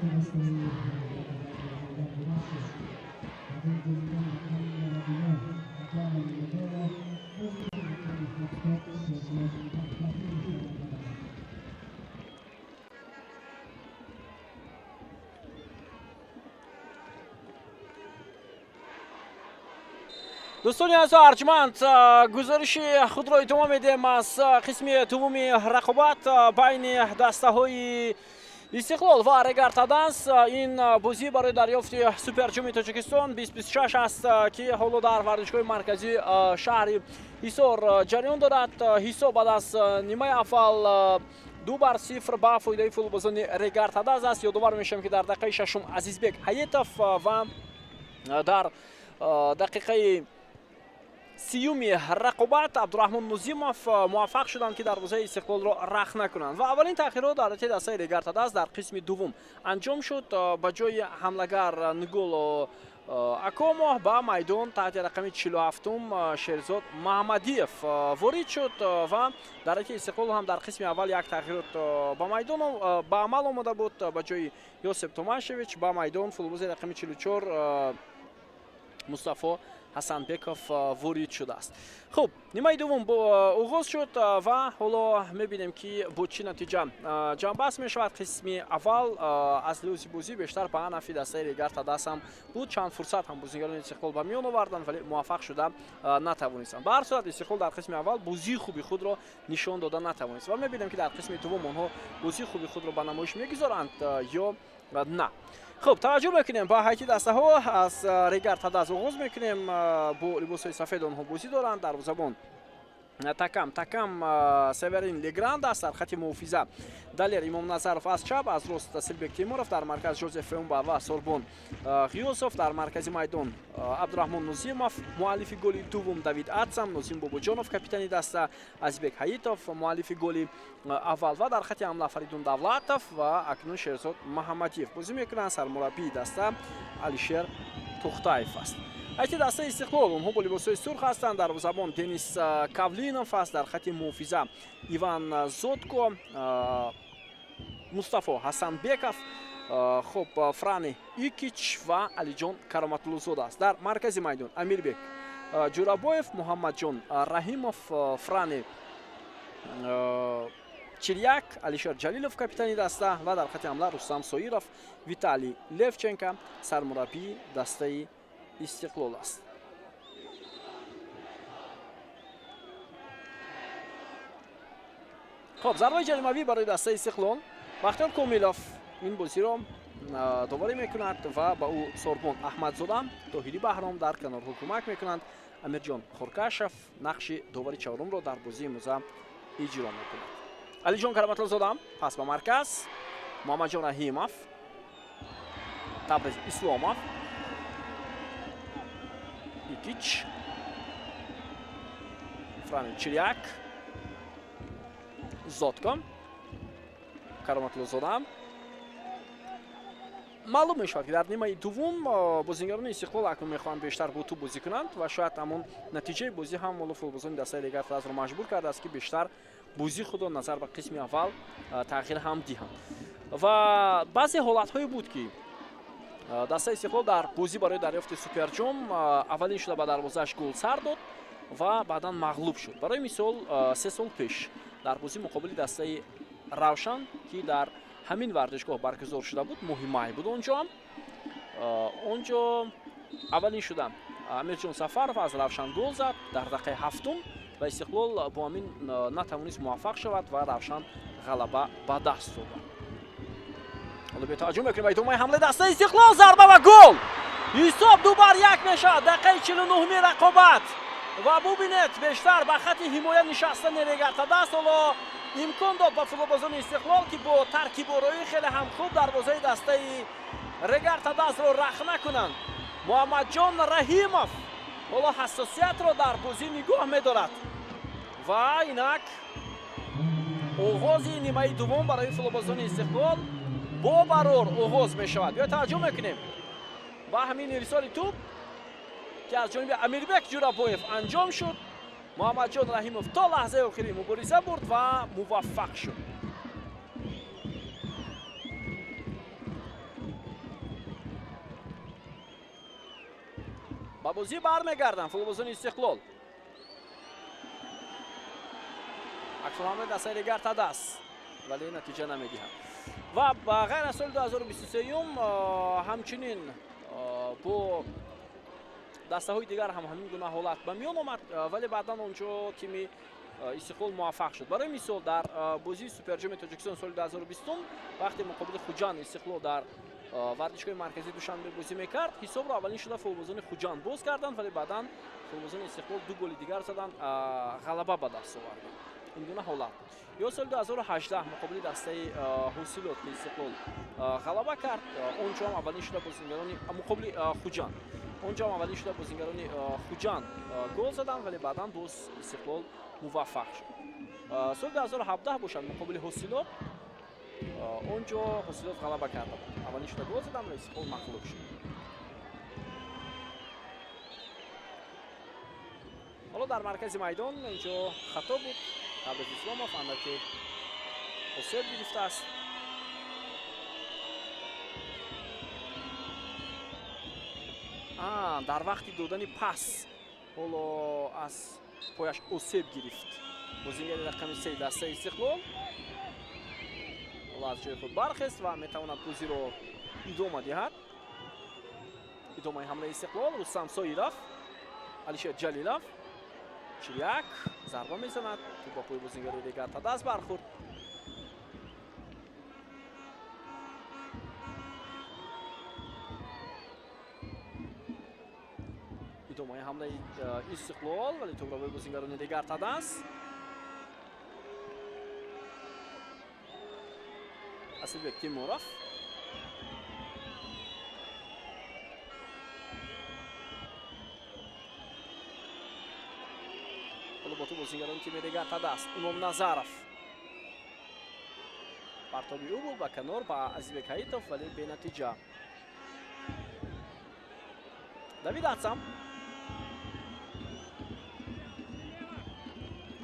دوستانی از ارجمند گزارش خود را ادامه میدیم از قسم دوم رقابت بین دسته های استقلال و رگارتادنس. این بازی برای دریافت سوپر جام تاجیکستان 2026 است که حالا در ورزشگاه مرکزی شهر حصار جریان دارد. حساب بعد از نیمه اول 2-0 به فایده فوتبالبازان رگارتادنس است. یادآور میشم که در دقیقه ششم عزیزبек حیاتов و در دقیقه سیومی رقابت عبدالرحمن نظیمов موفق شدند که دروازه استقلال را رخ نکنند و اولین تغییرات در دسته رگارتادنس در قسم دوم انجام شد. به جای حملهگر نگول اکومو به میدان تحت رقم 47 شیرزاد محمدیف وارد شد و در استقلال هم در قسم اول یک تغییرات به میدان به عمل آمده بود. به جای یوسف توماشویچ به میدان فوتبالباز رقم 44 مصطفی حسنبکов وارد شده است. خب نیمه دوم آغاز شد و حالا میبینیم که با چه نتیجه جنبست می شود. قسم اول از لحاظ بازی بیشتر به نفع دسته رگارتادنس هم بود. چند فرصت هم بازیگران استقلال به میان آوردند ولی موفق شده نتوانستند. به هر صورت استقلال در قسم اول بازی خوبی خود را نشان داده نتوانست و میبینیم که در قسم دوم آنها بازی خوبی خود را به نمایش میگذارند یا نه. خب توجه میکنیم با هیئت دسته ها از رگارتادنس آغاز میکنیم. با لباس های سفید آنها بازی دارند. دروازه‌بان تکم سیورین لگراند است. در خط محافظه دلیر امام نظرов از چپ، از راست سلبک تیمورов، در مرکز جوزف فیومبا و سوربون غیوسов، در مرکز میدان عبدالرحمن نظیمов، مؤلف گل دوم دوید اتسم، نظیم بابوجانov کاپیتان دسته، عزیزبek حیاتov مؤلف گل اول و در خط حمله فریدون دولتov و اکنون شیرزاد محمدیف بازی میکنند. سرمربی دسته علیشیر توختایف است. هیئت دسته استقلال اونها با لباس‌های سرخ هستند. دروازه‌بان دنیس کاولینوف است. در خط محافظه ایوان زودکو، مصطفی حسنبекov، خب فرانی ایکیچ و علیجان کرامت‌الله‌زاده است. در مرکز میدان امیربек جورابویف، محمدجان رحیمов، فرانی چریاک، علیشیر جلیلov کاپیتان دسته و در خط حمله رستم سویرov، ویتالی لفچنکو سرمربی دسته استقلال است. خب ضربه جریمه‌ای برای دسته استقلال. بختیار کومیلوف این بازی را داوری میکند و با او سوربون احمدزاده، طاهری بهرام در کنارها کمک میکنند. امیرجان خورکاشف نقش داوری چهارم را در بازی موزه اجرا میکند. علیجان کرامت‌الله‌زاده پس به مرکز، محمدجان رحیمov، تبریز اسلامov، ایکیچ، فرانی چریاک، زودکو، کرامت‌الله‌زاده. معلوم میشود که در نیمه دوم بازیگران استقلال اکنون میخواهند بیشتر با توپ بازی کنند و شاید همون نتیجه بازی هم مال فوتبالبازان دسته رگارتادنس را مجبور کرده است که بیشتر بازی خود را نظر به قسم اول تغییر هم دهند و بعضی حالت هایی بود که دسته استقلال در بازی برای دریافت سوپر جام اولین شده به دروازه‌اش گل سر داد و بعدا مغلوب شد. برای مثال 3 سال پیش در بازی مقابل دسته روشن که در همین ورزشگاه برگزار شده بود، مهمه بود اونجا اولین شده امیرجان سفرov از روشن گل زد در دقیقه هفتم و استقلال با همین نتوانست موفق شود و روشن غلبه به دست آورد. حالا به توجه میکنیم ادامه حمله دسته استقلال، ضربه و گل. حساب 2-1 میشد. دقیقه 49 رقابت و ببینید بیشتر به خط حمایت نشستن رگارتادنس حالا امکان داد به فوتبالبازان استقلال که با ترکیب آرایی خیلی هم خوب دروازه دسته رگارتادنس را رخ نکنند. محمدجان رحیمov حالا حساسیت را در بازی نگاه می‌دارد و اینک آغاز نیمه دوم برای فوتبالبازان استقلال با برار آغاز می‌شود. بیا توجه می‌کنیم با همین ارسال توپ که از جانب امیربek جورابویف انجام شد. محمدجان رحیمov تا لحظه آخری مبارزه برد و موفق شد. بازی برمیگردن فوتبالبازان استقلال. عکس‌العمل دست ریگارد است ولی نتیجه نمیگیرد. و غیر از سال 2023 همچنین با دسته های دیگر هم همین گونه حالت به میان آمد ولی بعدا اونجا تیم استقلال موفق شد. برای مثال در بازی سوپر جام تاجیکستان سال 2020 وقتی مقابل خوجان استقلال در ورزشگاه مرکزی دوشنبه بازی میکرد، حساب را اولین شده فوتبالبازان خوجان باز کردند ولی بعدا فوتبالبازان استقلال 2 گل دیگر زدند، غلبه به دست آوردند. این گونه حالت بود. یا سال 2018 مقابل دسته حاصلات که استقلال غلبه کرد، اونجا هم اولین شده بازیگران مقابل خوجان، اونجا هم اولین شده بازیگران خوجان گل زدند ولی بعدا باز استقلال موفق شد. سال 2017 باشد مقابل حاصلات، اونجا حاصلات غلبه کرده بود، اولین شده گل زدند ولی استقلال مغلوب شد. حالا در مرکز میدان اینجا خطا بود قبل از اسلاموف، اندکی اوسید گرفته است. در وقتی دادن پاس حالا از پایش اوسید گرفت بازیگر رقم 3 دسته استقلال. حالا از جای خود برخاست و میتواند بازی رو ادامه دهد. ادامه حمله استقلال. رستم ساییدов، علیشیر جلیلов، چریک ضربه میزند، تو با پای بازیگر دیگر تا دست برخورد. ادامه حمله استقلال ولی تو با پای بازیگر دیگر تا دست. Asılbek Timurov. حالا با تو بازیگران تیم دیگر تا دست. امام نظرov. پرتابی او بود با کنار با عزیزبek حییتov ولی به نتیجه. David Atsam.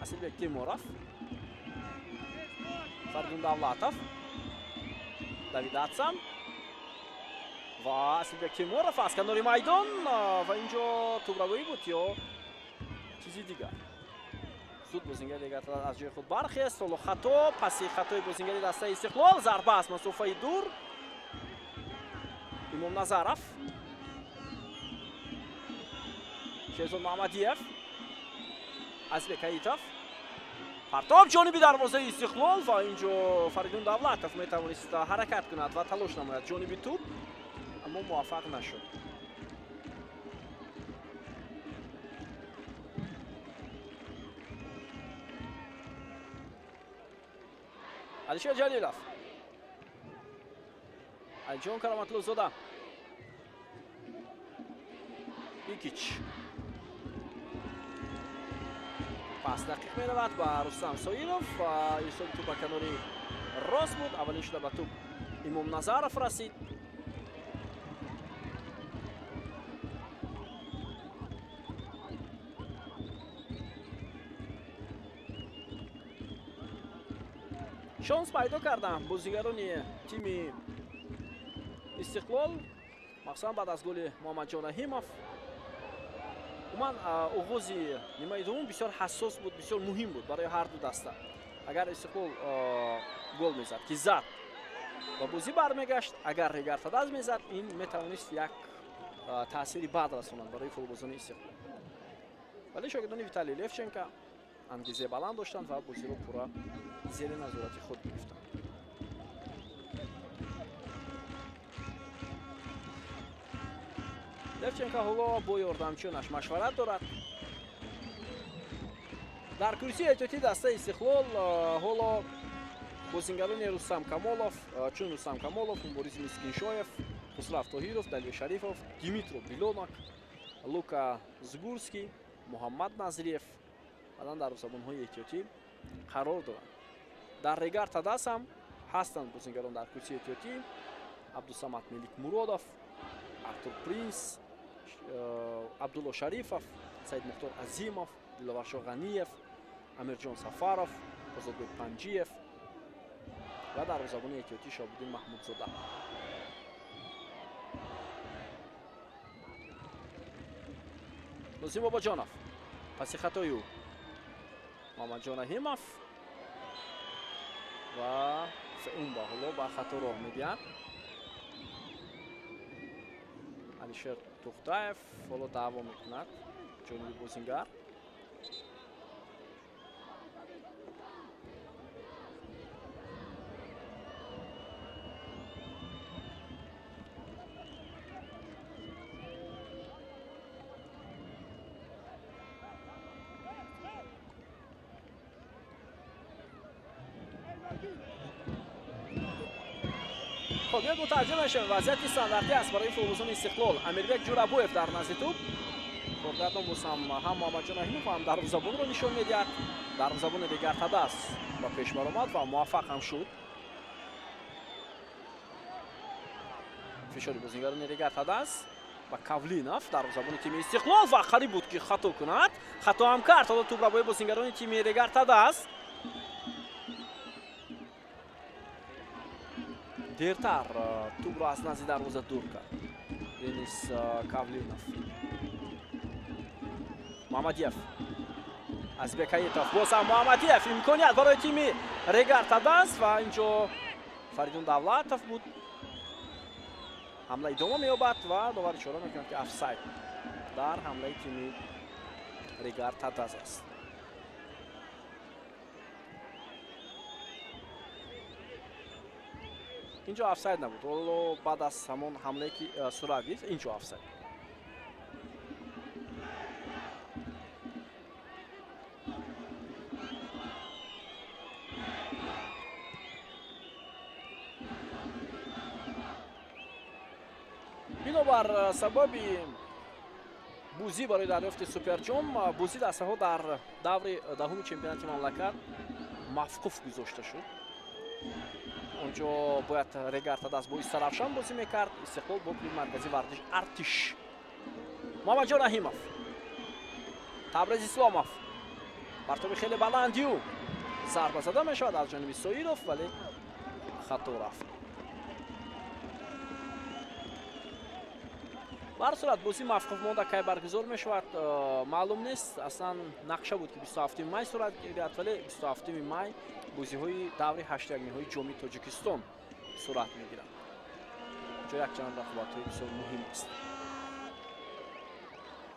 Asılbek Timurov. Fardun Davlatov. David Atsam و Asılbek Timurov از کنار میدان و اینجا توبروایی بود یا چیزی دیگر. زود بازیگر دیگر از جای خود برخاست. حالا خطا، پسی خطای بازیگر دسته استقلال، ضربه است مسافه دور. امام نظرov، شهزاد محمدیев، عزیزبek حییتov، پرتاب جانبی دروازه استقلال و اینجا فریدون دولتov میتوانست حرکت کند و تلاش نماید جانبی توپ، اما موفق نشد. علیشیر جلیلov، علیجان کرامتلوزاده، بیکیچ پس دقیق می رود با رستم ساییدov و ایستاد توپ به کناری راست بود. اولین شده به توپ امام نظرov رسید. شانس پیدا کردن بازیگران تیم استقلال، مخصوصا بعد از گل محمدجان رحیمov. عموما آغاز نیمه دوم بسیار حساس بود، بسیار مهم بود برای هر دو دسته. اگر استقلال گل میزد که زد و بازی برمیگشت، اگر ریگارد میزد این میتوانست یک تاثیری بد رساند برای فوتبالبازان استقلال. ولی شاگردان ویتالی لفچنکو انگیزه بلند داشتند و بازی رو پورا زیر نظارت خود گرفتند. لفچنکو حالا با یاردمچیانش مشورت دارد. در کرسی احتیاطی دسته استقلال حالا بازیگران رستم کمالов، چون رستم کمالov، бориз мискиншоев، خسرو طاهیرов، دلیل شریفов، دیمیترو بیلونок، لوکا زگورسکی، محمد نظریف الان در زبان‌های احتیاطی قرار دارند. در ریگارد تا دست هم هستند بازیگران در کرسی احتیاطی: عبدالصمد ملیک مرادov، артур پرینس، عبدالله شریفов، سعید مختار عظیمов، دلوار شاغنیев، امیرجان سفرov، آزادبek پنجیев و در زبان احتیاطی شهاب‌الدین محمودزاده. Нозим Бобоҷонов. Паси хатои ӯ. Мамаҷон Раҳимов ва Феум ба ҳоло ба хато роҳ медиҳад. Алишер Тухтаев ҳоло даъво мекунад ҷониби бозингар. خب یک مترجم میشیم وضعیت استانداردی است برای فوتبالزون استقلال. امیربک جورابویف در نزد توپ کارگردان بوسم هم محمدجان رحیمов هم دروازه‌بان رو نشون میدهد. دروازه‌بان دیگر تداس با پیش برآمد و موفق هم شد. فشاری بازیگر دیگر تداس و کاولینوف دروازه‌بان تیم استقلال و قریب بود که خطا کند. خطا هم کرد. حالا توپ را با بازیگران تیم دیگر تداس دیرتر توپ را از نزد دروازه دور کرد. دنیس کاولینوف. محمدیف از بکایتوف باز هم محمدیف امکانیت برای تیم ریگر تداس و اینجا فریدون دولتوف بود. حمله ادامه می‌یابد و داور اشاره می‌کند که افساید در حمله تیم ریگر تداس است. اینجا افساید نبود. ولو بعد از همون حمله که صورت گرفت اینجا افساید. بنابر سبب بوزی برای دریافت سوپرجام بوزی دسته‌ها در دور دهم چمپیونات مملکت موقوف گذاشته شد. اونجا باید ریگر تداس با استرافشان بازی میکرد. استقلال با کلوب مرکزی ورزش ارتش. محمدجان رحیمов تبریز اسلامов پرتاب خیلی بلندی او ضربه زده میشود از جانب سویروف ولی خطا رفت. بر صورت بازی موقوف مانده که برگزار میشود معلوم نیست. اصلا نقشه بود که 27 می صورت گیرد ولی 27 می بازی های دوری 8 های جام تاجیکستان صورت میگیرند. اینجا یک چند رقابت های بسیار مهم است.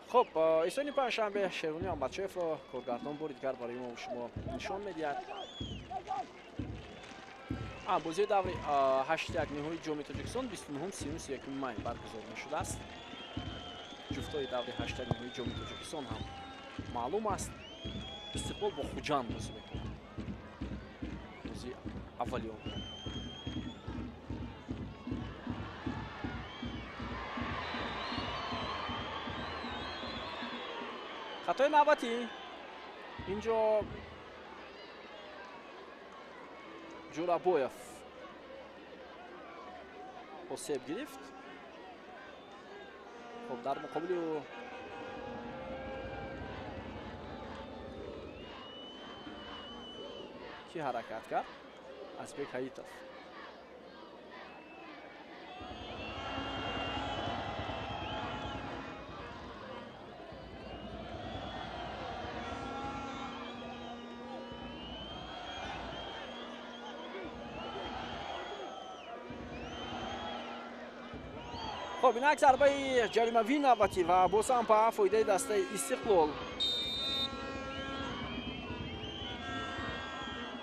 خب ایستگاه پنجشنبه شیروانی امباتچف کارگردان بار دیگر برای ما و شما نشان میدهد. بازی دوری 8 های جام تاجیکستان 29 31 می برگزار میشده است. جفتای دوری 8 های جام تاجیکستان هم معلوم است. استقلال با خوجند بازی میکنه. بازی اولی اون. خطای نوبتی اینجا جورابویف حساب گرفت. خب در مقابل او کی حرکت کرد؟ از بکایتوف. خب اینک ضربه جریمه‌وی نوبتی و باز هم به فایده دسته استقلال.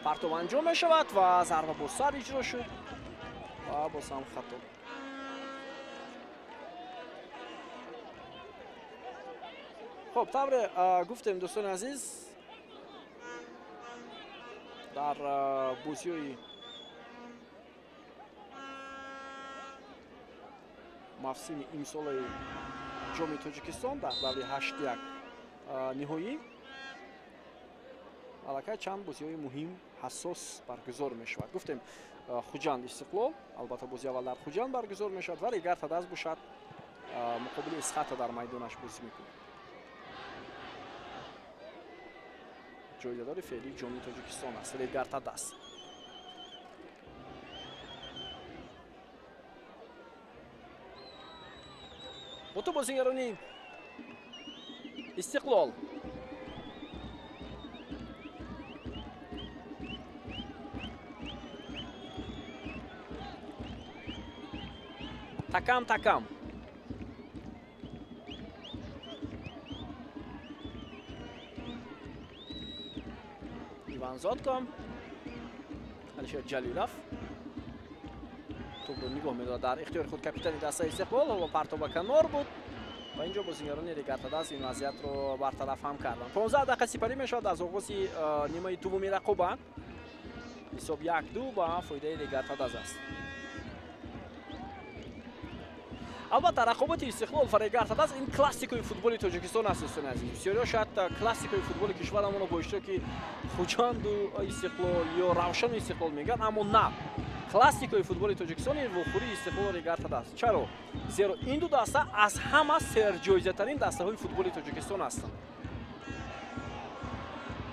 پرتاب انجام می شود و ضربه با سر اجرا شد و باز هم خطا. خب طور گفتیم دوستان عزیز در بازی مفصل امسال جام تاجیکستان در دوره 8 نهایی علاقه چند بازی مهم حساس برگزار می شود. گفتیم خوجند استقلال البته بازی اول در خوجند برگزار می شود و ریگر تداس باشد مقابل اسخط در میدانش بازی میکنه. جایدار فعلی جام تاجیکستان است ریگر تداس. با تو بازیگرانی استقلال تکم ایوان زادکام علیشیر جلیلوف توپ رو نگاه می‌داد در اختیار خود کاپیتان دسته استقلال و پرتاب به کنار بود و اینجا بازیکنان ریگارتاداس این وضعیت رو برطرف هم کردن. 15 دقیقه سپری میشد از آغاز نیمه دوم رقابت. حساب 1-2 با فایده ریگارتاداس است. البته رقابت استقلال و ریگارتاداس این کلاسیکوی فوتبال تاجیکستان است دوستان عزیز. بسیاری شاید کلاسیکوی فوتبال کشورمون رو با اشتراک خوجاند و استقلال یا روشن استقلال میگن، اما نه. کلاسیکوی فوتبال تاجیکستان واخوری استقلال و ریگارتاداس. چرا؟ زیرا این دو دسته از همه سرجایزه‌ترین دسته‌های فوتبال تاجیکستان هستند.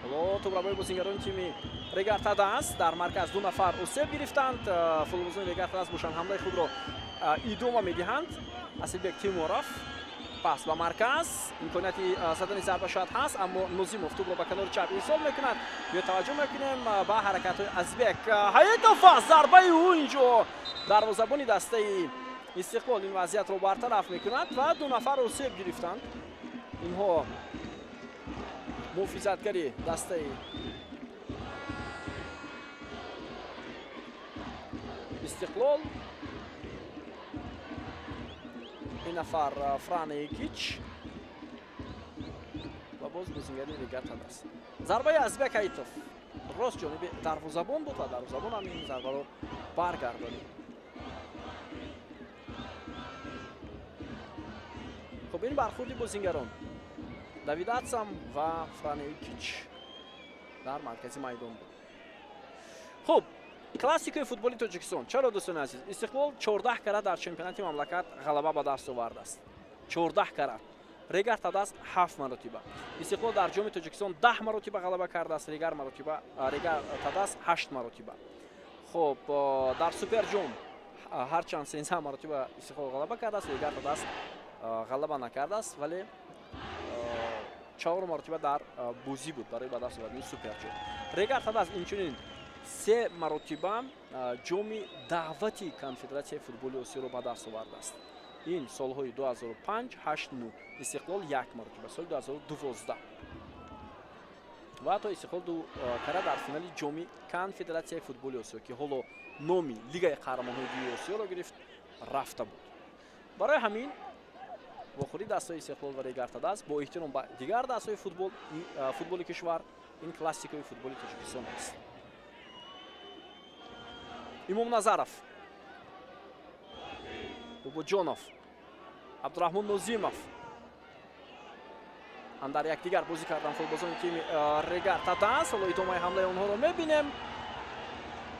حالا توبرای بازیگران تیم ریگارتاداس در مرکز دو نفر اسب گرفتند. فوتبالبازان ریگارتاداس باشن حمله خود را ادامه میدهند. اسیلبک تیمورов پاس به مرکز، امکاناتی زدن ضربه شات هست، اما نوزیموف توپ را به کنار چپ ایصال میکند. بیا توجه میکنیم به حرکت های ازبک. هیتوف ضربه او اینجا دروازه‌بان دسته استقلال این وضعیت رو برطرف میکند و دو نفر اسب گرفتند. اینها محافظتگری دسته استقلال. این نفر فرانیکیچ و باز بازیگری ریگارتاداس. ضربه ازبک هیتوف راست جانب دروازه‌بان بود و دروازه‌بان هم این ضربه رو برگردانید. خب این برخورد بازیگران دوید اتسام و فرانیکیچ در مرکز میدان بود. خب کلاسیکوی فوتبالی تاجیکستان. چرا دوستان عزیز؟ استقلال 14 کرات در چمپیونات مملکت غلبه به دست آورده است. 14 کرات. ریگارتاداس 7 مرتبه. استقلال در جام تاجیکستان 10 مرتبه غلبه کرده است. ریگارتاداس 8 مرتبه. خب در سوپر جام هرچند 13 مرتبه استقلال غلبه کرده است، ریگارتاداس غلبه نکرده است، ولی 4 مرتبه در بازی بود برای به دست آوردن سوپر جام. ریگارتاداس اینچنین 3 مرتبه جام دعوتی کنفدراسیای فوتبال آسیا را به دست آورده است. این سالهای 2005 8 9. استقلال 1 مرتبه سال 2012 و حتی استقلال 2 کرات در فینال جام کنفدراسیای فوتبال آسیا که حالا نامی لیگ قهرمانان آسیا را گرفت رفته بود. برای همین واخوری دستای استقلال و ریگارتاداس با احترام به دیگر دستای فوتبال کشور این کلاسیکوی فوتبال تاجیکستان است. امام نظرов، بوبوجونов، عبدالرحمن نوزیمов اندر یکدیگر بازی کردن فوتبالبازان تیم ریگارتاداس. حالا ادامه حمله آنها رو میبینیم.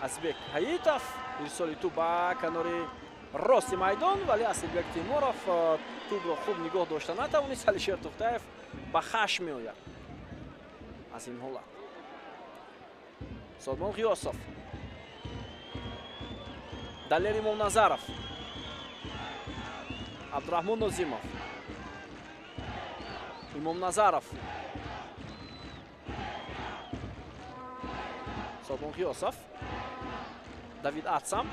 ازبک هیتوف ارسال توپ به کنار راست میدان، ولی اسیلبک تیمورов توپ رو خوب نگاه داشته نتوانست. علیشیر توختاєв به خشم میآید از این حالت. سادمان غیاسov، دلیر امام نظرов، عبدالرحمن نوزیمов، امام نظرов، سادمان غیاسov، دوید اتسام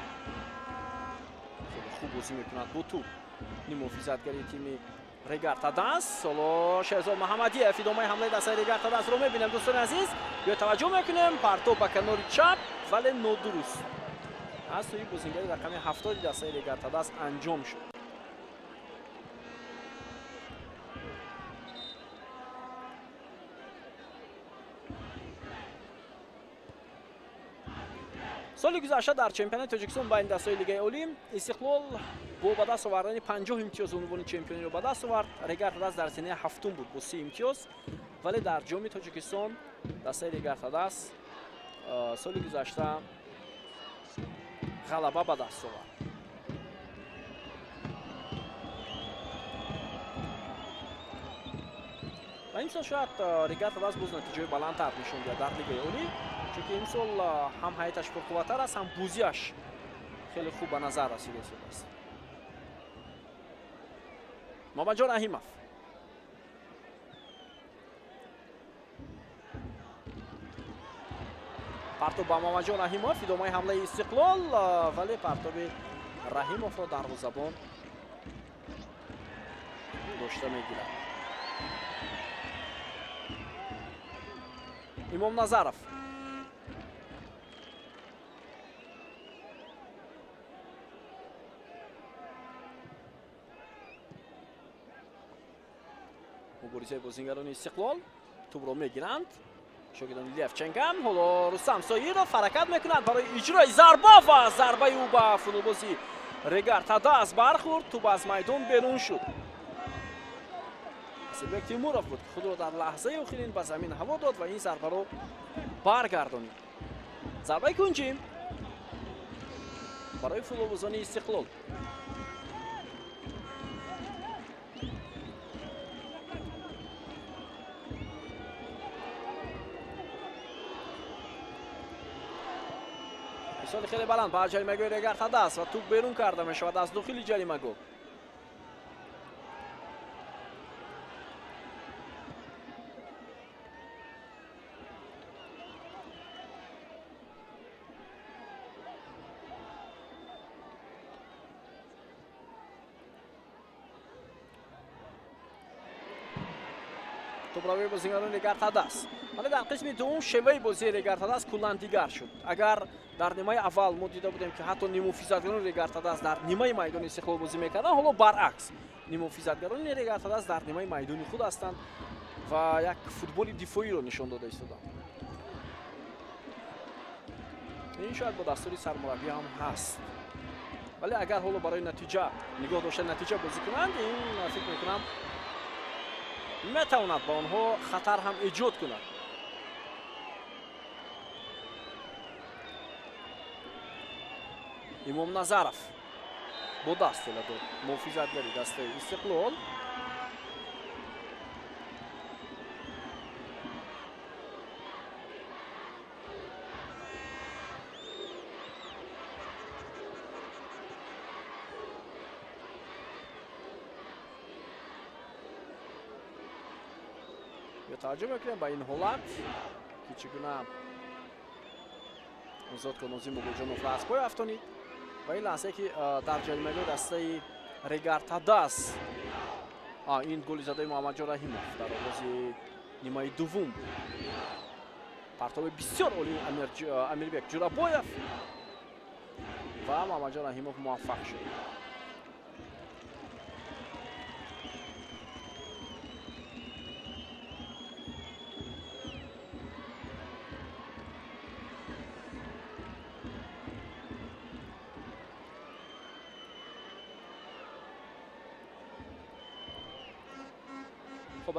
خوب بازی میکند با توپ. این محافظتگری تیم ریگارتاداس. حالا شهرزاد محمدیف ادامه حمله دسته ریگارتاداس رو میبینیم دوستان عزیز. بیا توجه میکنیم پرتاب به کنار چپ ولی نادرست از توی بازیگری رقم 70 دسته ریگارتاداس انجام شد. سال گذشته در چمپیونات تاجیکستان با این دستای لیگ اولی استقلال با به دست آوردن 50 امتیاز عنوان چمپیونی رو به دست آورد. ریگارتاداس در سینه هفتم بود با 30 امتیاز، ولی در جام تاجیکستان دسته ریگارتاداس سال گذشته غلبه به دست آورد. و این سال شاید ریگارتاداس باز نتیجه بلندتر نشون داد در لیگ اولی، چون که این سال هم هیئتش پرقوتر است، هم بازیش خیلی خوب به نظر رسیده است. محمدجان رحیمов партоб ба Мамаҷон Раҳимов идомаи ҳамлаи Истиқлол, вале партоби Раҳимовро дарвозабон дошта мегирад. Имом Назаров муборизаи бозингарони Истиқлол тӯбро мегиранд. шогирдони Левченкан, ҳоло Рустам Соиров ҳаракат мекунад барои иҷрои зарба ва зарбаи ӯ ба футболбози Регар Тадас бархӯрд. тӯб аз майдон берун шуд. Асилбек Тимуров буд ки худро дар лаҳзаи охирин ба замин ҳаво дод ва ин зарбаро баргардонид. зарбаи кунҷи барои футболбозони Истиқлол. мисоли хеле баланд ба ҷаримагоҳи Регар Тадас ва тӯб берун карда мешавад аз дохили ҷаримагоҳ. тӯбравии бозингарони Регар Тадас. вале дар қисми дуввум шеваи бозии Регар Тадас куллан дигар шуд. агар дар нимаи аввал мо дида будем ки ҳатто нимуфизатгарони Регар Тадас дар нимаи майдони Истиқлол бозӣ мекарданд, ҳоло баръакс. нимуфизатгарони Регар Тадас дар нимаи майдони худ ҳастанд ва як футболи дифоиро нишон дода истоданд. ин шояд бо дастури сармураббӣ ҳам ҳаст. вале агар ҳоло барои натиҷа нигоҳ дошта натиҷа бозӣ кунанд, ин фикр мекунам метавонад ба онҳо хатар ҳам эҷод кунад. имом Назаров бо даст тела дод муҳофизатгари дастаи Истиқлол. таваҷҷӯҳ мекунем ба ин ҳолат ки чигуна Озодкор Нозим Бобоҷонов аз пой афтонид ва ин лаҳзае ки дар ҷаримагоҳи дастаи Регар Тадас ин голи задаи Муҳаммаҷон Раҳимов дар оғози нимаи дуввум буд. партоби бисёр олии Амирбек Ҷурабоев ва Муҳаммаҷон Раҳимов муваффақ шуд.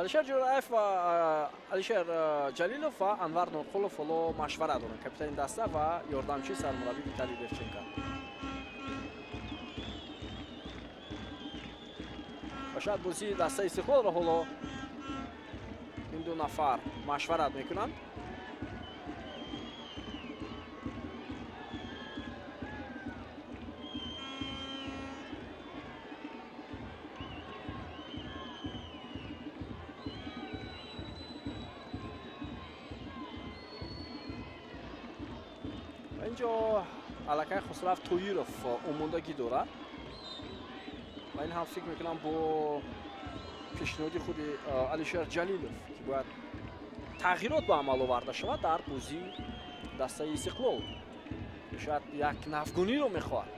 Алишер Ҷураев ва Алишер Ҷалилов ва Анвар Нурқулов ҳоло машвара доранд. капитани даста ва ёрдамчии сармураббӣ Виталий Левченко. ва шояд бозии дастаи Истиқлолро ҳоло ин ду нафар машварат мекунанд. инҷо аллакай Хусраф Тоиров умондагӣ дорад ва ин ҳам фикр мекунам бо пешниҳоди худи Алишер Ҷалилов ки бояд тағйирот ба амал оварда шавад дар бозии дастаи Истиқлол. шояд як навгониро мехоҳад.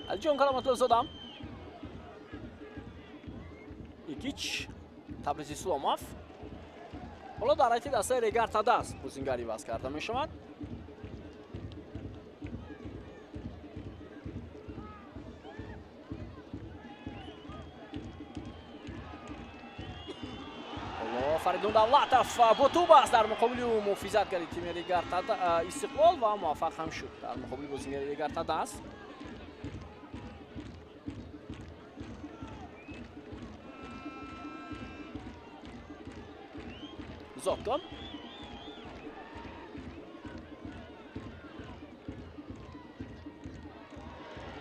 Алиҷон Каломатлозодам, Игич, Табризи Суломов. ҳоло дар ҳайати дастаи Регар Тадас бозингари ваз карда мешавад. ҳоло Фаридун Давлатов бо тӯб аст дар муқобили муҳофизатгари тими Регар Истиқлол ва муваффақ ҳам шуд дар муқобили бозингари Регар Тадас. Зоткон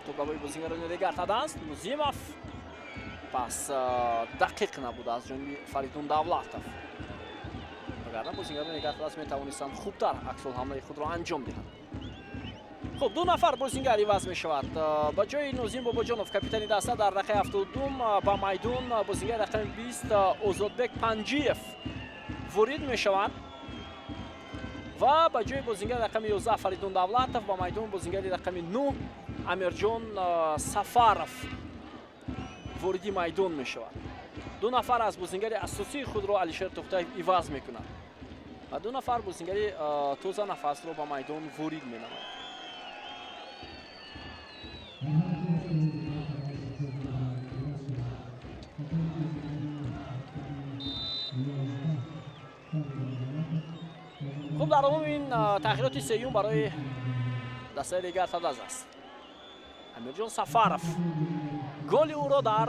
توپروی بازیگران ریگارد است. نوزیموف پس دقیق نبود از جانب فریدون دولتов. وگرنه بازیگران ریگارد است میتوانستند خوبتر عکس العمل خود را انجام دهند. خب دو نفر بازیگر عوض می شود. با جای نوزیم باباجانوف کاپیتان دسته در رقم 72 با میدان بازیگر رقم 20 اوزودبک پنجیف ورود می شود و با جای بازیگر رقم 11 فریدون دولتов با میدان بازیگر رقم 9 امیرجان سفارов ورودی میدان می شود. دو نفر از بازیگر اساسی خود را علیشیر توختایف عوض می کند و دو نفر بازیگر توزا نفس را با میدان ورود می نماید. خب در عموم این تغییرات سیوم برای دسته ریگارد است. امیرجان سفارов گل او را در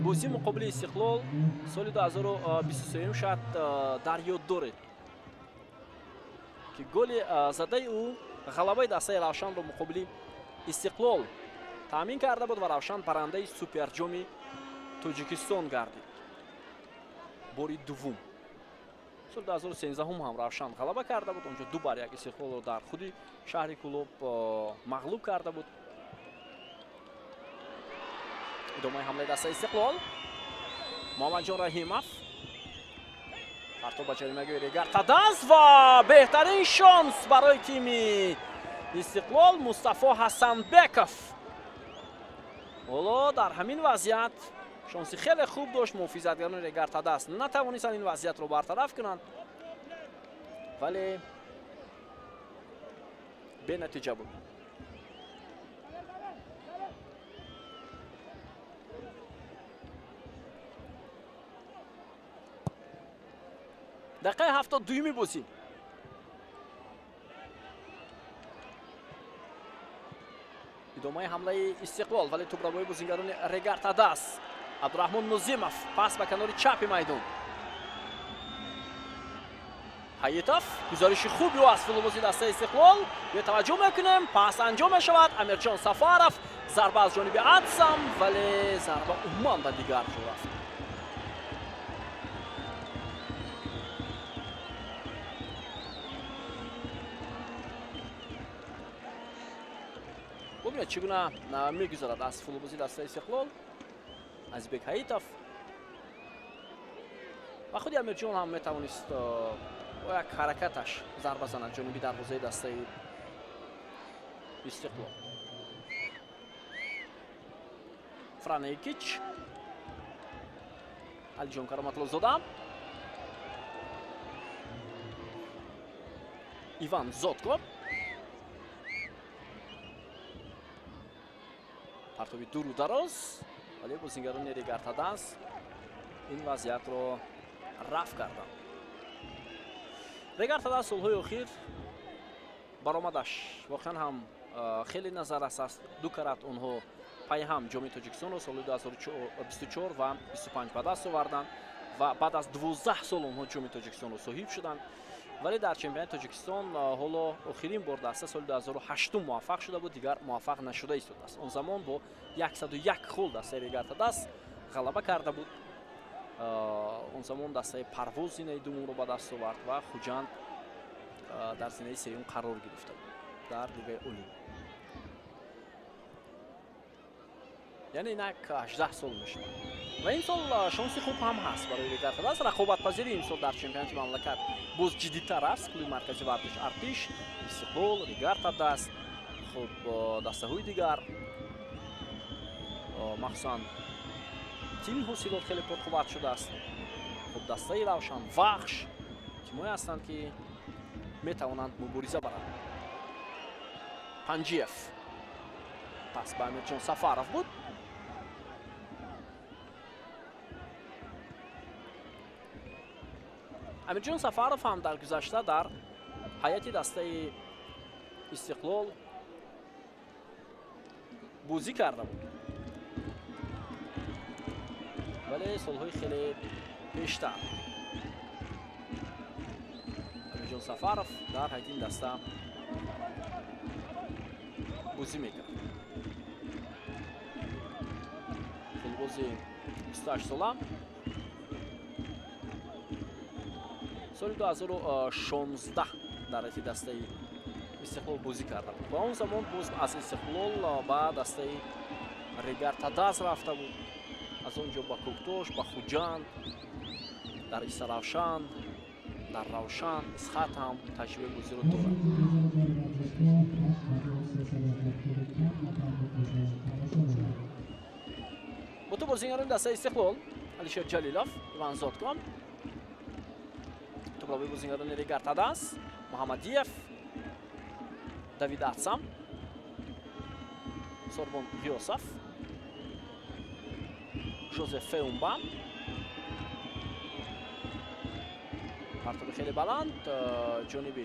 بازی مقابل استقلال سال 2023 شد در یاد دارد که گل زده او غلبه دسته روشن را مقابل استقلال تامین کرده بود و روشن برنده سوپر جام تاجیکستان گردید. باری دوم سال 2013 هم روشن غلبه کرده بود. اونجا 2-1 استقلال را در خودی شهر کلوب مغلوب کرده بود. ادامه حمله دسته استقلال محمدجان رحیمов پرتاب به جریمه‌گاه ریگارد است و بهترین شانس برای تیم استقلال مصطفی حسنبکов. حالا در همین وضعیت شانسی خیلی خوب داشت محافظتگران ریگارد است نتوانستند این وضعیت رو برطرف کنند ولی به نتیجه بود. دقیقه 72 بازی ادامه حمله استقلال ولی توپ را با بازیگران ریگارد است. عبدالرحمن نوزیموف پاس به کنار چپ میدان. حیطوف گزارش خوبی از فوتبالیست دسته استقلال به توجه میکنیم. پاس انجام می شود. امیرجان سفارov ضربه از جانب ادسام ولی ضربه عموما به دیگر جو رفت. ببینید چگونه میگذرد از فوتبالیست دسته استقلال ازبک حیطوف و خود امیرجان هم میتوانست با یک حرکتش ضربه زند جانبی دروازه دسته استقلال. فرانیکیچ علیجان کراماتلوزاده ایوان زودکو پرتابی دور و دراز ولی بازیگران ریگارد است این وضعیت رو رفع کردند. ریگارد است سالهای اخیر برآمدش واقعا هم خیلی نظر است. دو کرات اونها پای هم جام تاجیکستان رو سال 2024 و 25 به دست آوردند و بعد از 12 سال اونها جام تاجیکستان رو صاحب شدند ولی در چمپیونات تاجیکستان حالا آخرین بار دسته سال 2008 موفق شده بود دیگر موفق نشده است. اون زمان با 101 گل دسته ریگارد است غلبه کرده بود. اون زمان دسته پرواز زینه دوم رو به دست آورد و خوجند در زینه سوم قرار گرفته بود در لیگ اولی. یعنی اینک 18 سال میشه و این سال شانسی خوب هم هست برای ریگارد است. رقابت پذیری این سال در چمپیونات مملکت باز جدی‌تر است. کلوب مرکزی ورزش ارتش، استقلال، ریگارد است. خب دسته‌های دیگر مخصوصاً تیم حاصلات خیلی پرقوت شده است. خب دسته روشن وخش تیمایی هستند که میتوانند مبارزه برند. پنجیف پس به امیرجان سفارov بود. امیرجان سفارov هم در گذشته در هیئت دسته استقلال بازی کرده بود ولی سالهای خیلی پیشتر امیرجان سفارov در هیئت این دسته بازی میکرد. بازی 28 ساله سال 2016 در رأس دسته استقلال بازی کرده بود. با اون زمان باز از استقلال به دسته ریگر تداس رفته بود. از اونجا با کوکتوش، با خوجان، در ایست روشن، در روشن، اسخط هم تجربه بازی رو دارد. با تو بازیگران دسته استقلال علیشیر جلیلوف، ایوان زادکان، تو برای بازیگران ریگر تداس، محمدیف، давид атсам, сорбон ғиёсов, жозеф феумбам, партоби хеле баланд ҷониби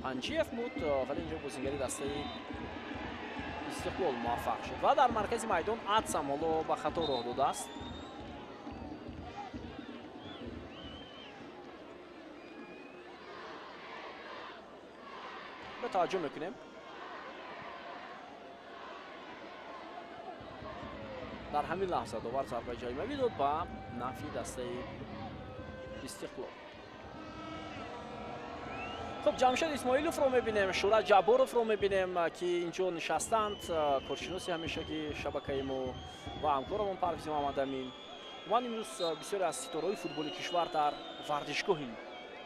панҷиев буд, вале инҷо бозигари дастаи истиқлол муваффақ шуд ва дар маркази майдон атсам ҳоло ба хато роҳ додааст. توجه میکنیم در همین لحظه دوبار ضربه جایمه داد با نفی دسته استقلال. خب جمشید اسماعیلوف رو میبینیم، شورا جباروف رو میبینیم که اینجا نشستند، کارشناسی همیشه که شبکه ما و همکارمون پرویز محمد امین. من امروز بسیاری از ستاره‌های فوتبال کشور در ورزشگاه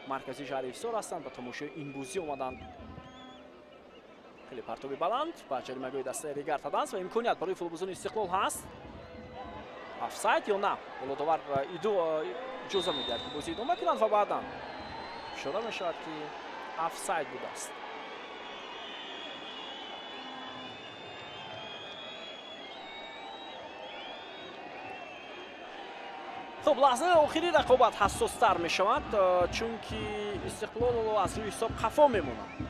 مرکزی شهر افسار هستند، به تماشای این بازی اومدن. خیلی پرتابی بلند با جریمه‌گاه دسته ریگر تداس و امکانیت برای فوتبالبازان استقلال هست. آفساید یا نه؟ ولو دوبار اجازه میدهد که بازی ادامه کنند و بعدا اشاره میشود که آفساید بوده است. خب لحظه آخری رقابت حساس‌تر میشود چون که استقلال از روی حساب خفا میموند.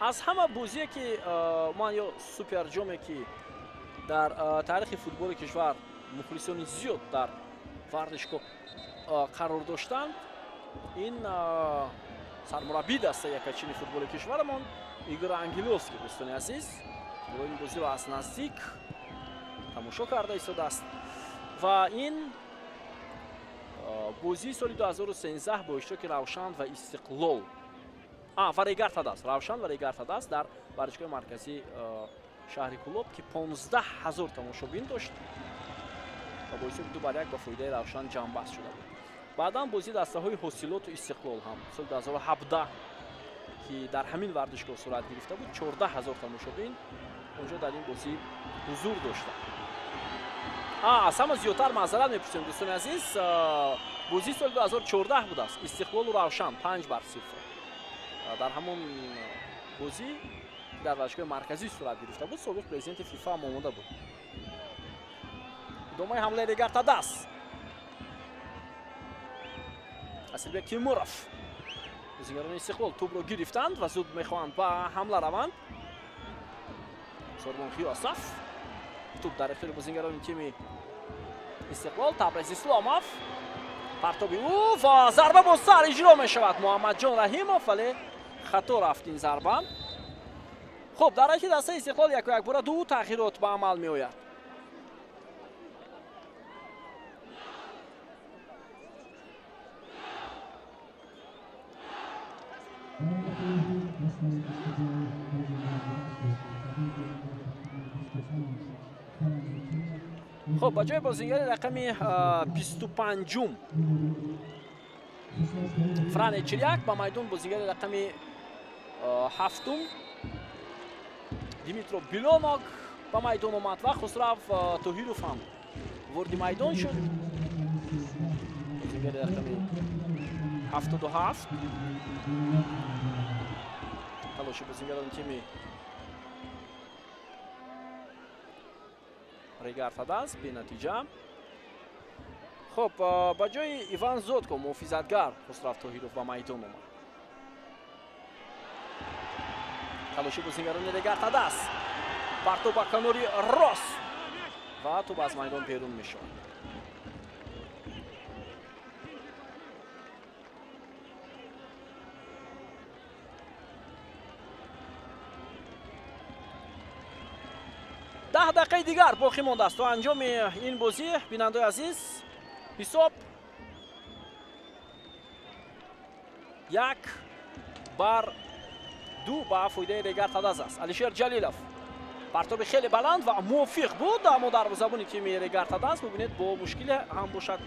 از همه بازی که من یا سوپر جامی که در تاریخ فوتبال کشور مخلصان زیاد در ورزشگاه قرار داشتند، این سرمربی دسته یکچین فوتبال کشورمان ایگور انگلوفسکی دوستان عزیز این بازی را از نزدیک تماشا کرده ایستاده است و این بازی سال 2013 با اشتراک روشن و استقلال و ریگر تداس، روشن و ریگر تداس در ورزشگاه مرکزی شهر کلوب که 15,000 تماشابین داشت و بازی 2-1 با فایده روشن جمع بست شده بود. بعدا بازی دسته های حاصلات و استقلال هم سال 2017 که در همین ورزشگاه صورت گرفته بود 14,000 تماشابین اونجا در این بازی حضور داشتند. از همه زیادتر معذرت می‌پرسیم دوستان عزیز، بازی سال 2014 بود است، استقلال و روشن 5-0 در همون بازی در ورزشگاه مرکزی صورت گرفته بود. سابق پرزیدنت فیفا هم آماده بود. ادامه حمله ریگر تداس، اسیلبک تیموروف، بازیگران استقلال توپ رو گرفتند و زود میخواهند به حمله روند. سوربون غیاسوف، توپ در اختیار بازیگران تیم استقلال. تبریز اسلاموف، پرتابی او و ضربه با سر اجرا می شود محمد جان رحیموف، ولی خطا رفت این ضربه. خب در حالی که دسته استقلال یک و یک باره دو تغییرات به عمل می آید. خب با جای بازیگر رقم 25 فران چریاک با میدان بازیگر رقم 7 دیمیترو بیلونوک با میدان آمد و خسرو توهیروف هم وارد میدان شد. بازیگر رقم 77 تلاش بازیگران تیم ریگر تداس به نتیجه. خب با جای ایوان زودکو محافظتگر خسرو توهیروف با میدان آمد. تلاش بازیگران ریگر تداس، پرتو با کناری راست و توپ از میدان بیرون میشود. ده دقیقه دیگر باقی مانده است تا انجام این بازی. بیننده عزیز، حساب 1-2 با فایده رگارتاداز است. علیشیر جلیلوف پرتاب خیلی بلند و موفق بود، اما دروازه‌بان تیم رگارتاداز ببینید با مشکل هم باشد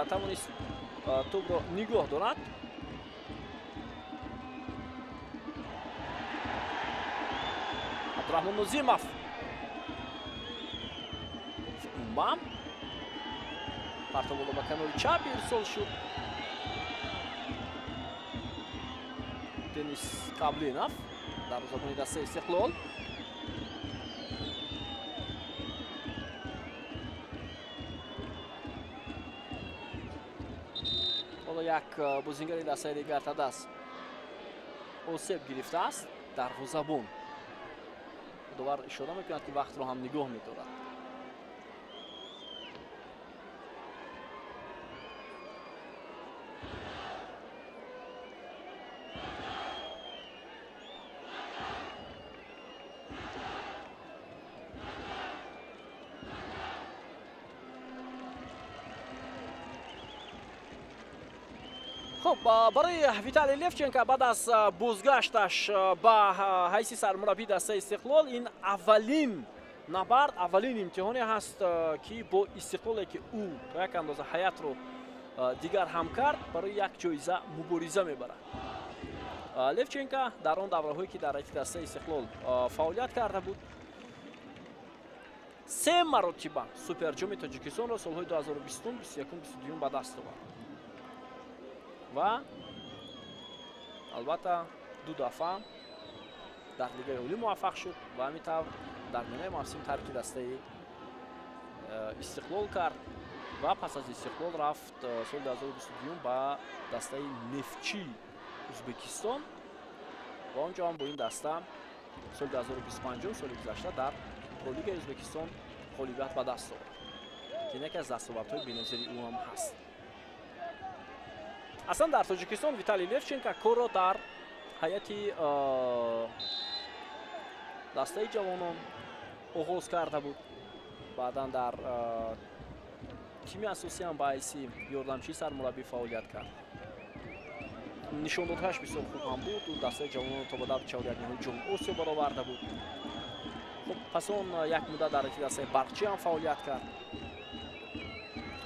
توانست توپ را نگاه دارد. عبدالرحمن نظیمов بام پرتاب بالا با کنار چپ ارسال شد. دنیس قابلینов دروازه‌بان دسته استقلال. حالا یک بازیگر دسته رگارتاداز آسیب گرفته است. دروازه‌بان دوباره اشاره میکند که وقت رو هم نگاه می‌دارد. خب برای ویتالی لفچنکو بعد از بازگشتش به حیث سرمربی دسته استقلال این اولین نبرد، اولین امتحانی هست که با استقلالی که او به یک اندازه حیات رو دیگر هم کرد برای یک جایزه مبارزه میبرد. لفچنکو در آن دوره‌هایی که در دسته استقلال فعالیت کرده بود 3 مرتبه سوپر جام تاجیکستان را سالهای 2020 21 22 به دست آورد و البته 2 دفعه در لیگ اولی موفق شد و همینطور در نیمه موسم ترک دسته استقلال کرد و پس از استقلال رفت سال 2022 به دسته نفتچی ازبکستان و آنجا هم با این دسته سال 2025 سال گذشته در پرولیگ ازبکستان غالبیت به دست آورد که یکی از دستاوردهای بی‌نظیر او هم هست. اصلا در تاجیکستان ویتالی لفچنکو کار را در هیئت دسته جوانان آغاز کرده بود. بعدا در تیم اساسی هم به حیث یاردمچی سرمربی فعالیت کرد. نشاندادهاش بسیار خوب هم بود. او دسته جوانان تا به در 4 نهایی جام آسیا برآورده بود. خب پس اون یک مدت در دسته برقچی هم فعالیت کرد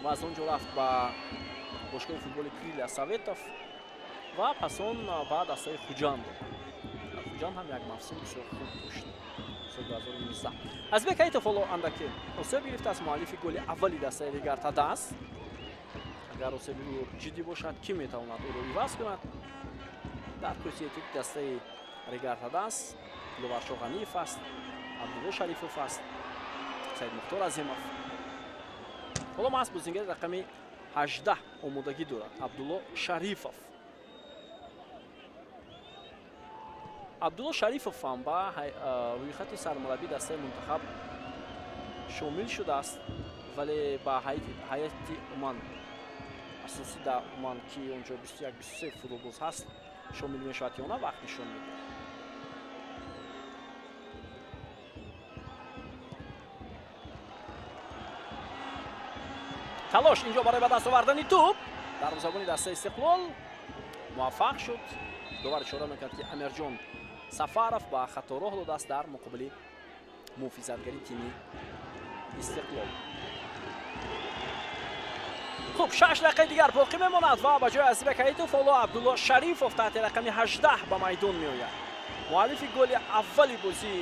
و از اونجا رفت به باشگاه فوتبال کریلیا سویتوف و پس اون بعد دسته خوجاند. خوجاند هم یک موسم بسیار خوب داشت سال 2019. ازبек айтофолло андаки осеб гирифта аз муаллифи голи аввали дастаи регартадас. агар осеби ӯ ҷиддӣ бошад ки метавонад ӯро иваз кунад? дар курсияти дастаи регартадас луваршо ғаниев аст, абдулло шарифов аст, саидмухтор азимов. ҳоло ман аз бозингари рақами 18 омодагӣ дорад абдулло шарифов. абдулло шарифов ҳам ба рӯйхати сармураббии дастаи мунтахаб шомил шудааст, вале ба ҳайати уман асосӣ дар уман ки онҷо 21-23 футболбоз ҳаст шомил мешавад ё на вақт нишон медиҳад. талош инҷо барои ба даст овардани туп дарвозабони дастаи истиқлол муваффақ шуд. довар ишора мекард ки амирҷон сафаров ба хато роҳ додааст дар муқобили муҳофизатгари тими истиқлол. хуб 6 дақиқаи дигар боқӣ мемонад ва ба ҷои азибек айтофолло абдулло шарифов таҳти рақами 18 ба майдон меояд. муаллифи голи аввали бозӣ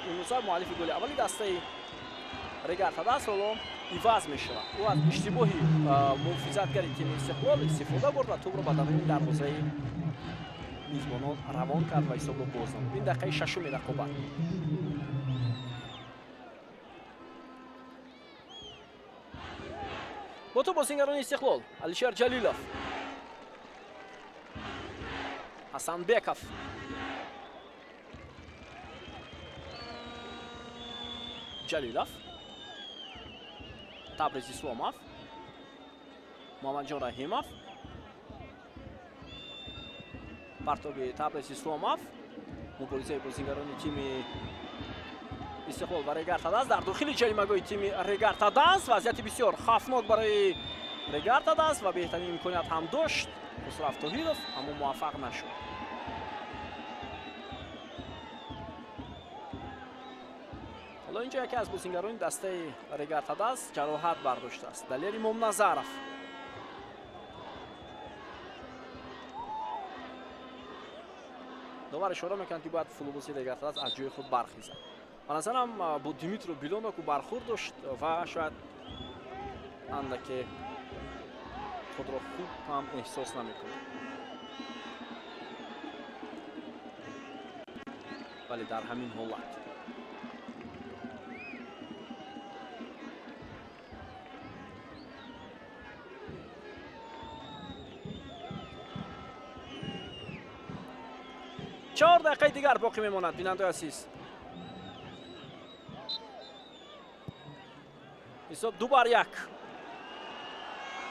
имрӯза муаллифи голи аввали дастаи регартадас ҳоло иваз мешавад. ӯ аз иштибоҳи муҳофизатгари тими истиқлол истифода бурд ва тӯбро ба даруни дарвозаи мизбонон равон кард ва ҳисобро боз намуд. ин дақиқаи шашуми рақобат. бо ту бозингарони истиқлол алишер ҷалилов, ҳасанбеков, ҷалилов Табриз Исломов, Муҳаммаҷон Раҳимов, партоби Табриз Исломов, муборизаи бозингарони тими Истиқлол ва Регар Таданс дар дохили ҷаримагоҳи тими Регар Таданс. Вазъияти бисёр хавфнок барои Регар Таданс ва беҳтарин имконият ҳам дошт Хусраф Тоҳиров, аммо муваффақ нашуд. ҳоло инҷо яке аз бозингарони дастаи Регар Таданс ҷароҳат бардоштааст. Далер Имомназаров. довар ишора мекунад ки бояд футболбози Регар Таданс аз ҷои худ бархезад. ба назарам бо Димитро Билоноку бархӯрд дошт ва шояд андаке худро хуб ҳам эҳсос намекунад. вале дар ҳамин ҳолат چهار دقیقه دیگر باقی میماند. بیننده عزیز حساب 2-1.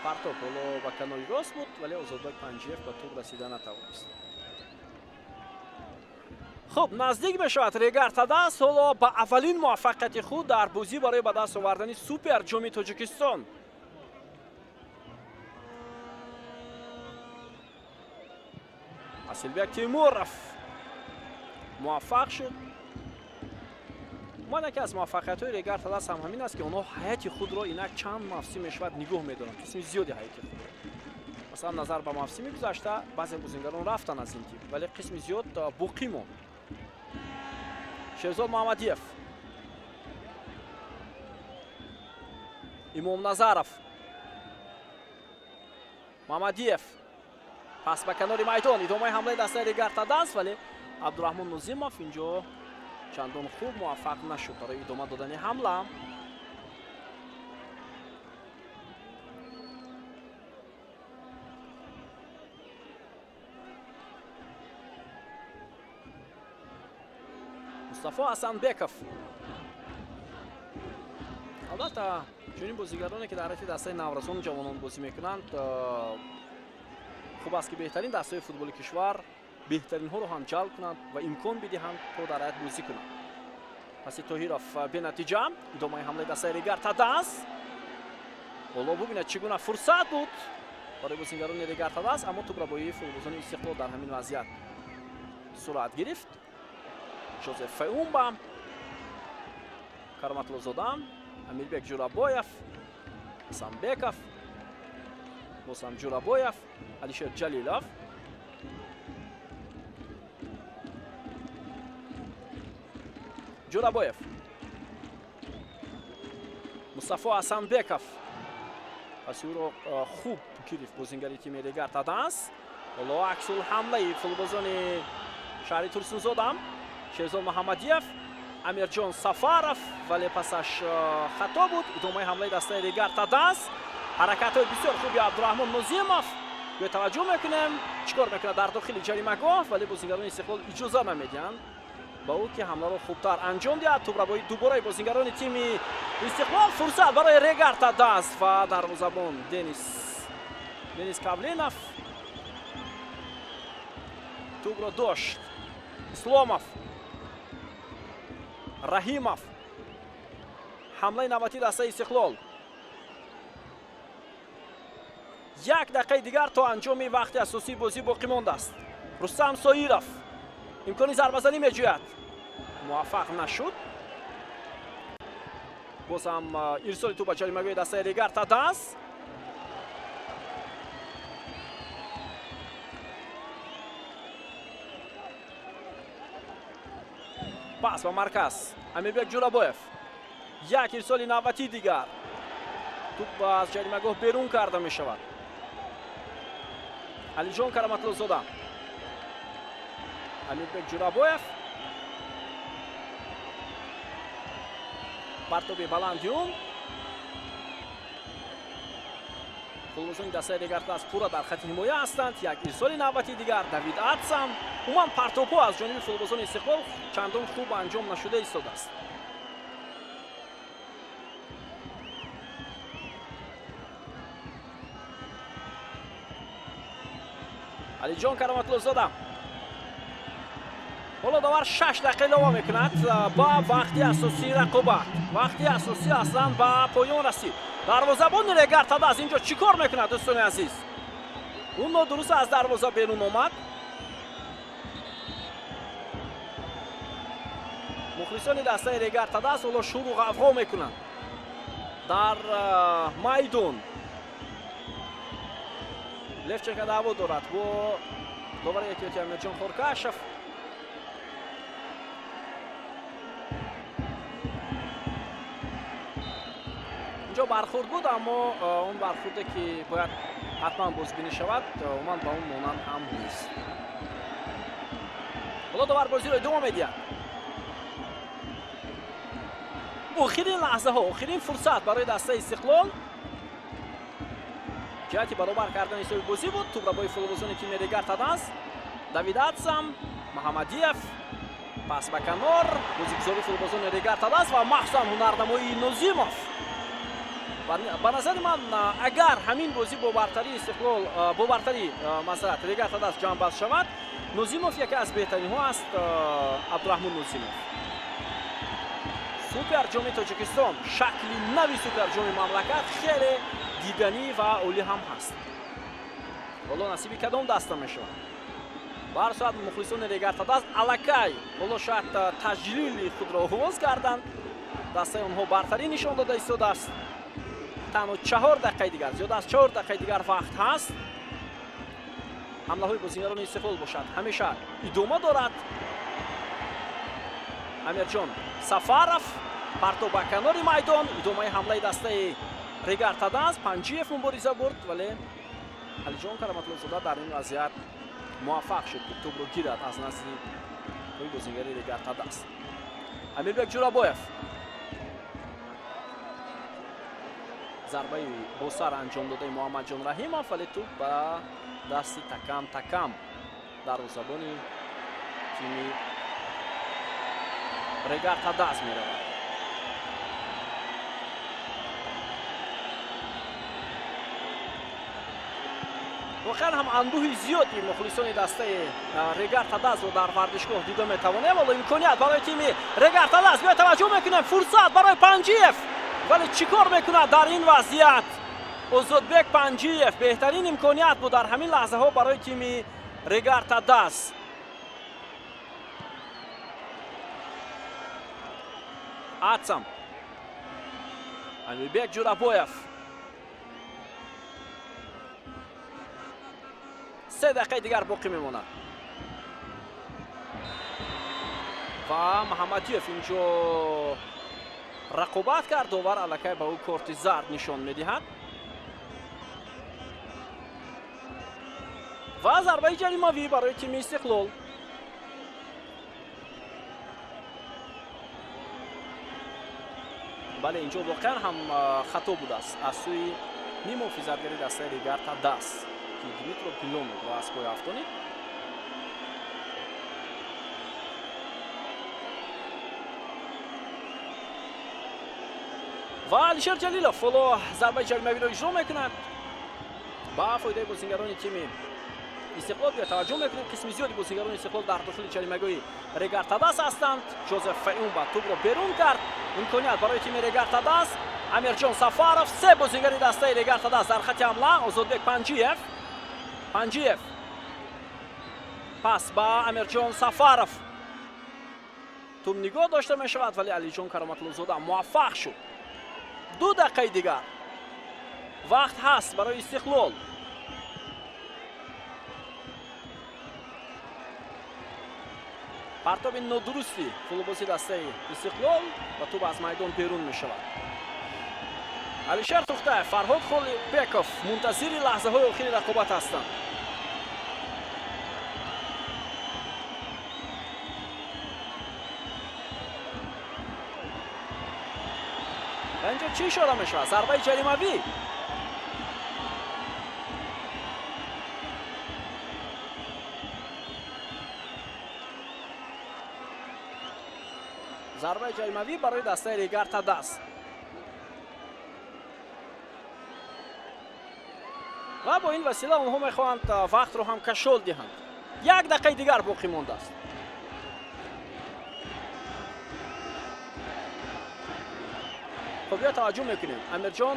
партоп ҳоло ба канори рост буд, вале Озодбек Панҷиев ба туп расида натавонист. хуб, наздик мешавад Регар Таданс ҳоло ба аввалин муваффақияти худ дар бозӣ барои ба даст овардани супер ҷоми Тоҷикистон. Асилбек Теймуров муваффақ шуд. ман яке аз муваффақиятҳои Регар Таданс ҳам ҳамин аст ки онҳо ҳайати худро инак чанд мавсим мешавад нигоҳ медоранд, қисми зиёди ҳайати худро. масалан назар ба мавсими гузашта баъзе бозингарон рафтанд аз ин тип, вале қисми зиёд боқӣ монд. Шерзод Муҳаммадиев, Имомназаров, Муҳаммадиев пас ба канори майдон, идомаи ҳамлаи дастаи Регар Таданс, вале Абдурахмон Нозимов инҷо чандон хуб муваффақ нашуд барои идома додани ҳамла. Мустафо Асанбеков. албатта чунин бозигароне ки дар ҳайати дастаи наврасон ҷавонон бозӣ мекунанд, хуб аст ки беҳтарин дастаҳои футболи кишвар беҳтаринҳоро ҳам ҷалб кунанд ва имкон бидиҳанд то дар ҳайат бозӣ кунанд. паси Тоҳиров бенатиҷа, идомаи ҳамлаи дастаи Регар Таданс. ҳоло бубинед чӣ гуна фурсат буд барои бозингарони Регар Таданс, аммо тӯбрабоии футболбозони Истиқлол дар ҳамин вазъият сурат гирифт. Жозеф Феумба, Караматлозода, Амирбек Ҷурабоев, Асанбеков, бозам Ҷурабоев, Алишер Ҷалилов, Ҷурабоев, Мустафо Асанбеков. паси ӯро хуб гирифт бозингари тими Регар Таданс. ҳоло аксул ҳамлаи футболбозони шаҳри Турсунзодам, Шерзод Муҳаммадиев, Амирҷон Сафаров, вале пасаш хато буд. идомаи ҳамлаи дастаи Регар Таданс, ҳаракатҳои бисёр хуби Абдурахмон Нозимов. гӯё таваҷҷӯҳ мекунем чӣ кор мекунад дар дохили ҷаримагоҳ, вале бозингарони Истиқлол иҷоза намедиҳанд ба ӯ ки ҳамларо хубтар анҷом диҳад. тӯбрабои дубораи бозингарони тими Истиқлол, фурсат барои Регар Таданс ва дарвозабон Денис Кавленов тӯбро дошт. Исломов, Раҳимов, ҳамлаи навбатии дастаи Истиқлол. 1 дақиқаи дигар то анҷоми вақти асосии бозӣ боқӣ мондааст. Рустам Соиров имкони зарбазанӣ меҷӯяд, муваффақ нашуд. боз ҳам ирсоли тӯб ба ҷаримагоҳи дастаи Регар Таданс. пас ба марказ Амирбек Ҷурабоев, як ирсоли навбатии дигар. тӯб аз ҷаримагоҳ берун карда мешавад. Алиҷон Караматлозода, Амирбек Ҷурабоев, партоби баландиюн. футболбозони дастаи Регар Таданс пурра дар хати ҳимоя ҳастанд. як ирсоли навбатии дигар. Давид Атсам. умуман партопҳо аз ҷониби футболбозони Истиқлол чандон хуб анҷом нашуда истодааст. علیجان کرامت‌الله‌زاده. حالا داور 6 دقیقه لوا میکند با وقتی اساسی رقابت. وقتی اساسی اصلا با پایان رسید. دروازه‌بان رگارتادا از اینجا چیکار میکند دوستان عزیز؟ اون نادرست از دروازه بیرون آمد. مخلصان دسته رگارتادا حالا شروع غوغا میکنند در میدان. لفچنکا دعوا دارد با داور یکی امیرجان خورکاشف. اینجا برخورد بود اما اون برخورده که باید حتما بازبینی شود اومد با اون مانند هم نیست. حالا داور بازی رو ادامه میدهد. آخرین لحظه ها، آخرین فرصت برای دسته استقلال. جهتی برابر کردن حساب بازی بود. توپ را با فولوبازون تیم رگارتادا است. دوید اتسم، محمدیف، پاس به کنار، بازیگزاری فولوبازون رگارتادا است و محسن هنرنمایی نوزیموف. به نظر من اگر همین بازی با برتری استقلال با برتری مسرت رگارتادا جام باز شود، نوزیموف یکی از بهترین ها است. عبدالرحمن نوزیموف سوپر جام تاجیکستان، شکلی نوی سوپر جام مملکت خیلی دیدنی و عالی هم هست. حالا نصیبی کدام دسته میشود؟ بر صورت مخلصان رگارتادا الکی حالا شاید تجلیل خود را آغاز کردند. دسته آنها برتری نشان داده ایستاده است. تنها 4 دقیقه دیگر، زیاد از 4 دقیقه دیگر وقت هست. حمله های بازیکنان استقلال باشد همیشه ادامه دارد. امیرجان سفارف پرتو به کنار میدان، ادامه حمله دسته رگارتادا است. پنجیف مبارزه برد ولی علیجان کرامت‌الله‌زاده در این وضعیت موفق شد که توپ رو گیرد از نزد بازیگری رگارتادا است. امیربک جورابویف ضربه با سر انجام داده محمد جان رحیمов ولی توپ به دست تکم دروازه‌بان تیم رگارتادا میرود. واقعا هم اندوه زیادی مخلصان دسته رگارتادا رو در ورزشگاه دیده میتوانیم. ولی امکانیت برای تیم رگارتادا به توجه میکنیم. فرصت برای پنجیف ولی چیکار میکنه در این وضعیت؟ ازودبک پنجیف بهترین امکانیت بود در همین لحظه ها برای تیم رگارتادا. اتسم، امیربک جورابویف 3 دقیقه دیگر باقی میماند و محمدیف اینجا رقابت کرد. داور الکی به او کارت زرد نشان میدهد و ضربه جریمه‌ای برای تیم استقلال. بله اینجا واقعا هم خطا بوده است از سوی نیمو فیزرگری دسته رگارتادا که دیمیترو پیلون را از پای افتانید. و علیشر جلیلوف حالا ضربه جریمه‌ای را اجرا میکند. با فایده بازیکنان تیم استقلال به توجه میکنیم قسم زیادی بازیکنان استقلال در داخل جریمه‌گاه رگارتادا هستند. جوزف فیوم با توپ را بیرون کرد. امکانیت برای تیم رگارتادا. امیرجان سفارف 3 بازیگر دسته رگارتادا در خط حمله. ازودبک پنجیف پس با امیرجان سفارف توپ نگاه داشته می شود ولی علیجان کرامت‌الله‌زاده موفق شد. 2 دقیقه دیگر وقت هست برای استقلال. پرتاب نادرستی فولوبازی دسته استقلال و توپ از میدان بیرون می شود. علیشر توخته، فرهاد خالبکوف منتظر لحظه های آخری رقابت هستند. اینجا چی اشاره می شود؟ ضربه جریمه‌ای. ضربه جریمه‌ای برای دسته رگارتادا است. و با این وسیله اونها میخواهند وقت رو هم کشال دهند. 1 دقیقه دیگر باقی مانده است. خب بیا توجه میکنیم امیرجان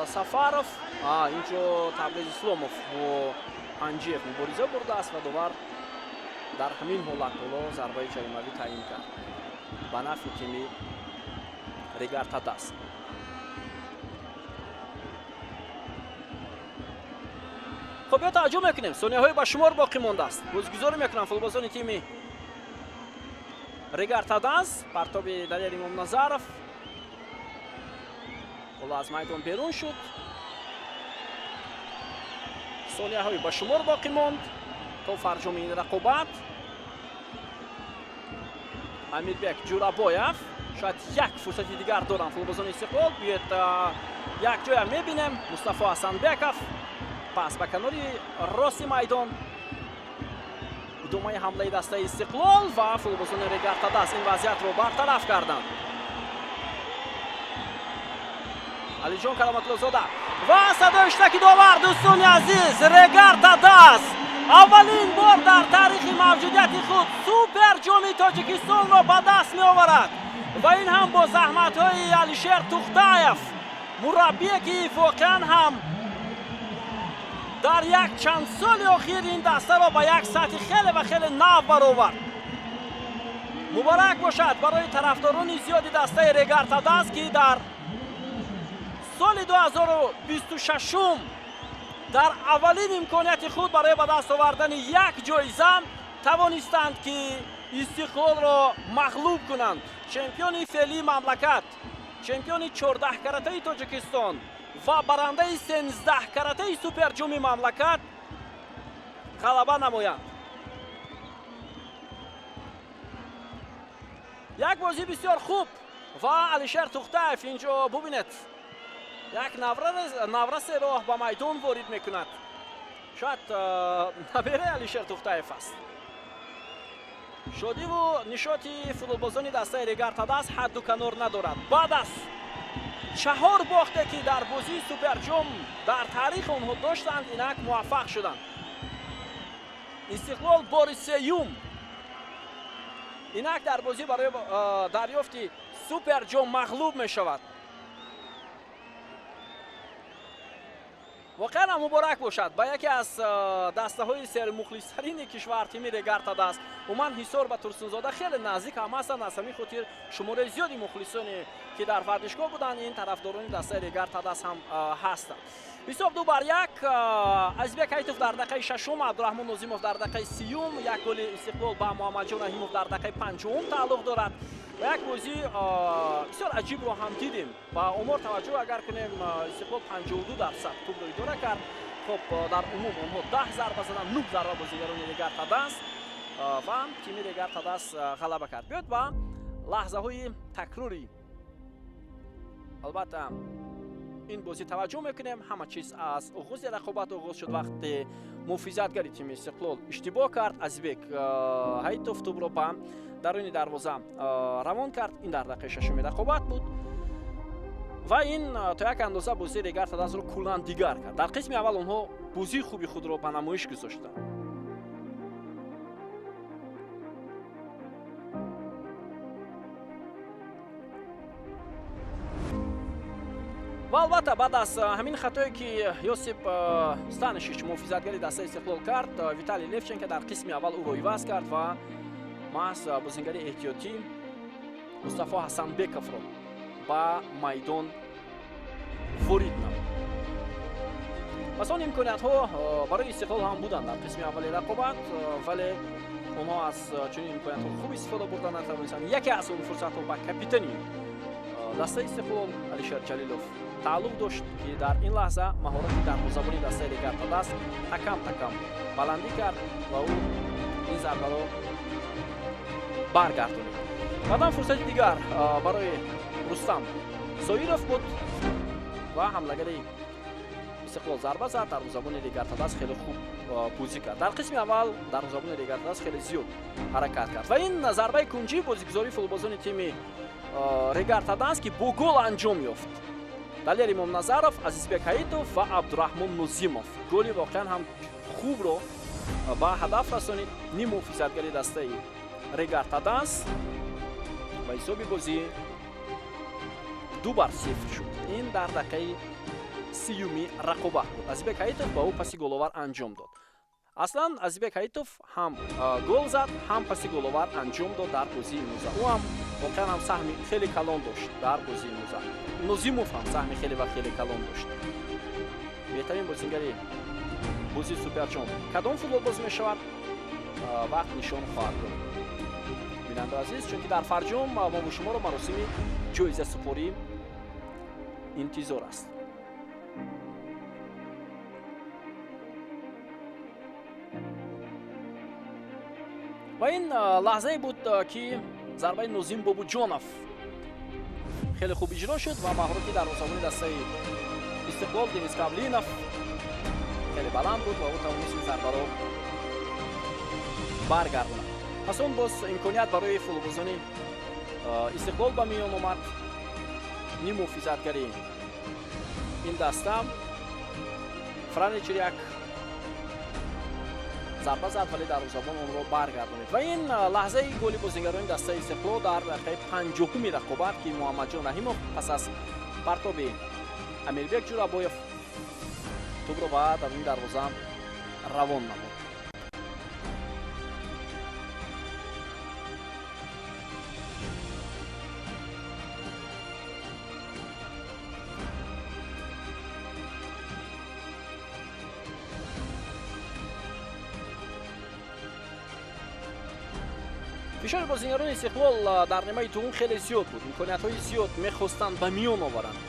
سفاروف اینجا تبریز اسلاموف و انجیف مبارزه برده است و دوباره در همین حالت بالا ضربه جریمه‌ای تعیین کرد به نفع تیم ریگارتا داس. خب بیا توجه میکنیم ثانیه های با شمار باقی مانده است. بازگذاری میکنم فوتبالبازان تیم ریگارتا داس. پرتاب دلیل امام نظرов بالا از میدان بیرون شد. ثانیه های با شمار باقی ماند تا فرجام این رقابت. امیربек جورابویف شاید یک فرصتی دیگر دارن فوتبالبازان استقلال. بیاید یک جای میبینیم مصطفی حسنبеков پس به کناری راست میدان ادامه حمله دسته استقلال و فوتبالبازان ریگارتا داس این وضعیت رو برطرف کردند. علی جان کلامت‌الله و صدای اشتراکی داور دوستان عزیز ریگارتا داس اولین بار در تاریخ موجودیت خود سوپر جام تاجیکستان را به دست می آورد و این هم با زحمت های علیشیر توختایف مربی که واقعا هم در یک چند سال اخیر این دسته را به یک سطح خیلی و خیلی نو برآورد. مبارک باشد برای طرفداران زیادی دسته ریگارتا داس که در سال 2026 در اولین امکانیت خود برای به دست آوردن یک جایزه توانستند که استقلال را مغلوب کنند. چمپیون فعلی مملکت، چمپیون 14 کراته تاجیکستان و برنده 13 کراته سوپر جام مملکت غلبه نمایند. یک بازی بسیار خوب و علیشیر توختایف اینجا ببینید یک نورس راه به میدان وارد میکند. شاید نبیره علیشیر توختایف است. شادی و نشاطی فوتبالبازان دسته ریگارتا داس حد و کنار ندارد. بعد از 4 باخته که در بازی سوپر جام در تاریخ آنها داشتند اینک موفق شدند. استقلال بار سیوم اینک در بازی برای دریافت سوپر جام مغلوب می شود. واقعا مبارک باشد به یکی از دسته های سر مخلصترین کشور تیم ریگارتا داس. عموما حصار به ترسونزاده خیلی نزدیک هم هستند. از همین خاطر شماره زیادی مخلصانی که در ورزشگاه بودند این طرفداران دسته ریگارتا داس هم هستند. حساب 2-1 ازبک ایتوف در دقیقه 6، عبدالرحمن ناظیموف در دقیقه 30، یک گل استقلال به محمد جان رحیموف در دقیقه 50 تعلق دارد. و یک بازی بسیار عجیب رو هم دیدیم. با آمار توجه اگر کنیم استقلال 52% توپ رو اداره کرد. خب در عموم اونها 10 ضربه زدن، 9 ضربه بازیگران ریگارتا داس و تیم ریگارتا داس غلبه کرد. بیاید با لحظه های تکراری البته این بازی توجه میکنیم. همه چیز از آغاز رقابت آغاز شد وقتی محافظتگری تیم استقلال اشتباه کرد. ازبک ایتوف توپ رو به درون دروازه روان کرد. این در دقیقه 6 رقابت بود و این تا یک اندازه بازی ریگارتا داس رو کلا دیگر کرد. در قسم اول اونها بازی خوبی خود رو به نمایش گذاشتند و البته بعد از همین خطایی که یوسف ستانیشیچ محافظتگری دسته استقلال کرد، ویتالی لفچنکو در قسم اول او را عوض کرد و محض بازیگری احتیاطی مصطفی حسنبеков را به میدان وارد نمود. پس آن امکانیت ها برای استقلال هم بودند در قسم اول رقابت، ولی اونها از چنین امکانیت ها خوب استفاده بردن نتوانستند. یکی از اون فرصت ها به کاپیتانی دسته استقلال علیشیر جلیلوف تعلق داشت که در این لحظه مهارت دروازه‌بانی دسته ریگارتا داس تکم بلندی کرد و او این ضربه را برگرداند. بعدم فرصت دیگر برای رستم سایروف بود و حمله‌گری استقلال ضربه زد. دروازه‌بان ریگارتا داس خیلی خوب بازی کرد. در قسم اول دروازه‌بان ریگارتا داس خیلی زیاد حرکت کرد و این ضربه کنجی بازیگزاری فوتبالبازان تیم ریگارتا داس که با گل انجام یافت. Далер Имомназаров, Азизбек Хаитов ва Абдурахмон Нузимов. Голи воқеан ҳам хубро ба ҳадаф расонид. Ним муҳофизатгари дастаи Регартаданс ва ҳисоби бозӣ 2-0 шуд. Ин дар дақиқаи 30-юми рақобат буд. Азизбек Хаитов ба ӯ паси головар анҷом дод. Аслан Азизбек Хаитов ҳам гол зад, ҳам паси головар анҷом дод дар бозии имрӯза. Ӯ ҳам воқеан ҳам саҳми хеле калон дошт дар бозии имрӯза. Нозимов ҳам саҳми хеле ва хеле калон дошт. беҳтарин бозингари бозии Суперҷом кадом футболбоз мешавад? Вақт нишон хоҳад дод. бинандаи азиз, чунки дар Фарҷом мо бо шуморо маросими ҷоизасупорӣ интизор аст. ва ин лаҳзае буд ки зарбаи Нозим Бобуҷонов хеле хуб иҷро шуд ва маҳороти дарвозабони дастаи Истиқлол Денис Кавлинов хеле баланд буд ва ӯ тавонист ин зарбаро баргардонад. пас он боз имконият барои футболбозони Истиқлол ба миён омад. ним муҳофизатгари ин даста Франичеряк зарба зад, вале дарвозабон онро баргардонид. Ва ин лаҳзаи голи бозингарони дастаи Истиқлол дар дақиқаи 50-уми рақобат ки Муҳаммадҷон Раҳимов пас аз партоби Амирбек Ҷурабоев тӯбро ба даруни дарвоза равон намуд. фишори бозингарони Истиқлол дар нимаи дуюм хеле зиёд буд. имкониятҳои зиёд мехостанд ба миён оваранд,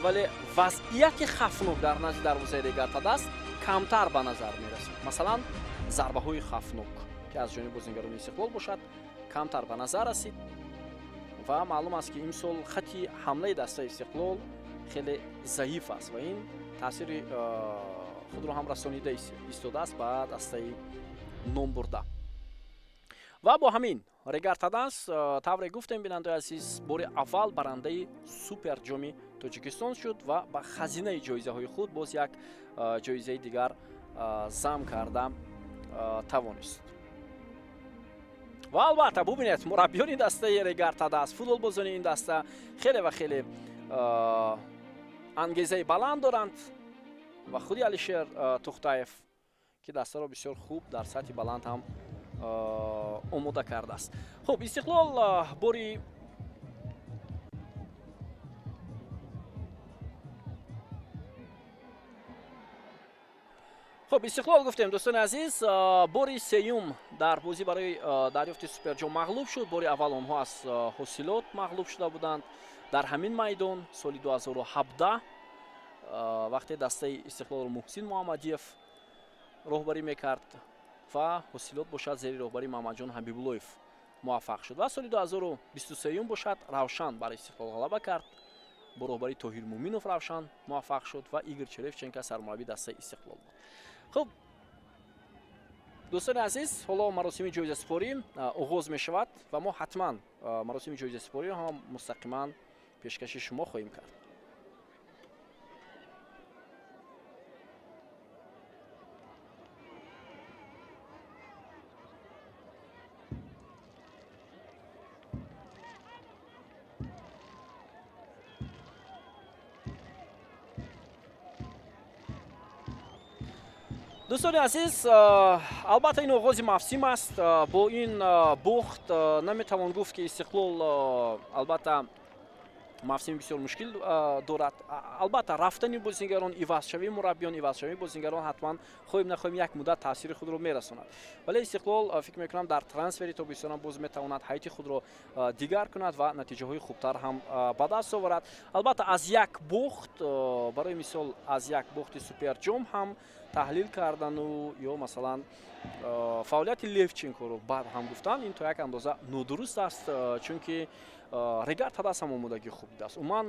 вале вазъияти хафнок дар назди дарвозаи Регартадаст камтар ба назар мерасид. масалан зарбаҳои хафнок ки аз ҷониби бозингарони Истиқлол бошад камтар ба назар расид ва маълум аст ки имсол хати ҳамлаи дастаи Истиқлол хеле заиф аст ва ин таъсири худро ҳам расонида истодааст ба дастаи номбурда. ва бо ҳамин Регартаданс тавре гуфтем бинандаи азиз бори аввал барандаи Суперҷоми Тоҷикистон шуд ва ба хазинаи ҷоизаҳои худ боз як ҷоизаи дигар зам карда тавонист. ва албатта бубинед мураббиёни дастаи Регартаданс, футболбозони ин даста хеле ва хеле ангезаи баланд доранд ва худи Алишер Тухтаев ки дастаро бисёр хуб дар сатҳи баланд ҳам омода кардааст. хуб, Истиқлол бори Истиқлол гуфтем дӯстони азиз, бори сеюм дар бозӣ барои дарёфти Суперҷом мағлуб шуд. бори аввал онҳо аз ҳосилот мағлуб шуда буданд дар ҳамин майдон соли 2017 вақте дастаи Истиқлолро Муҳсин Муҳаммадиев роҳбарӣ мекард ва ҳосилот бошад зери роҳбари Маҳмадҷон Ҳабибуллоев муваффақ шуд. ва соли 2023 бошад Равшан бар Истиқлол ғалаба кард, бо роҳбари Тоҳир Муминов Равшан муваффақ шуд ва Игор Черевченко сармураббии дастаи Истиқлол буд. хуб, дӯстони азиз, ҳоло маросими ҷоизасупорӣ оғоз мешавад ва мо ҳатман маросими ҷоизасупориро ҳам мустақиман пешкаши шумо хоҳем кард. дӯстони азиз, албатта ин оғози мавсим аст. бо ин бохт наметавон гуфт ки Истиқлол албатта мавсими бисёр мушкил дорад. албатта рафтани бозингарон, ивазшавии мураббиён, ивазшавии бозингарон ҳатман хоҳем нахоҳем як муддат таъсири худро мерасонад. вале Истиқлол фикр мекунам дар трансфери тобистона боз метавонад ҳайти худро дигар кунад ва натиҷаҳои хубтар ҳам ба даст оварад. албатта аз як бохт, барои мисол аз як бохти Суперҷом ҳам таҳлил кардану ё масалан фаъолияти Левченкоро баъд ҳам гуфтан, ин то як андоза нодуруст аст, чунки Регартадаст ҳам омодагӣ хуб дааст. умуман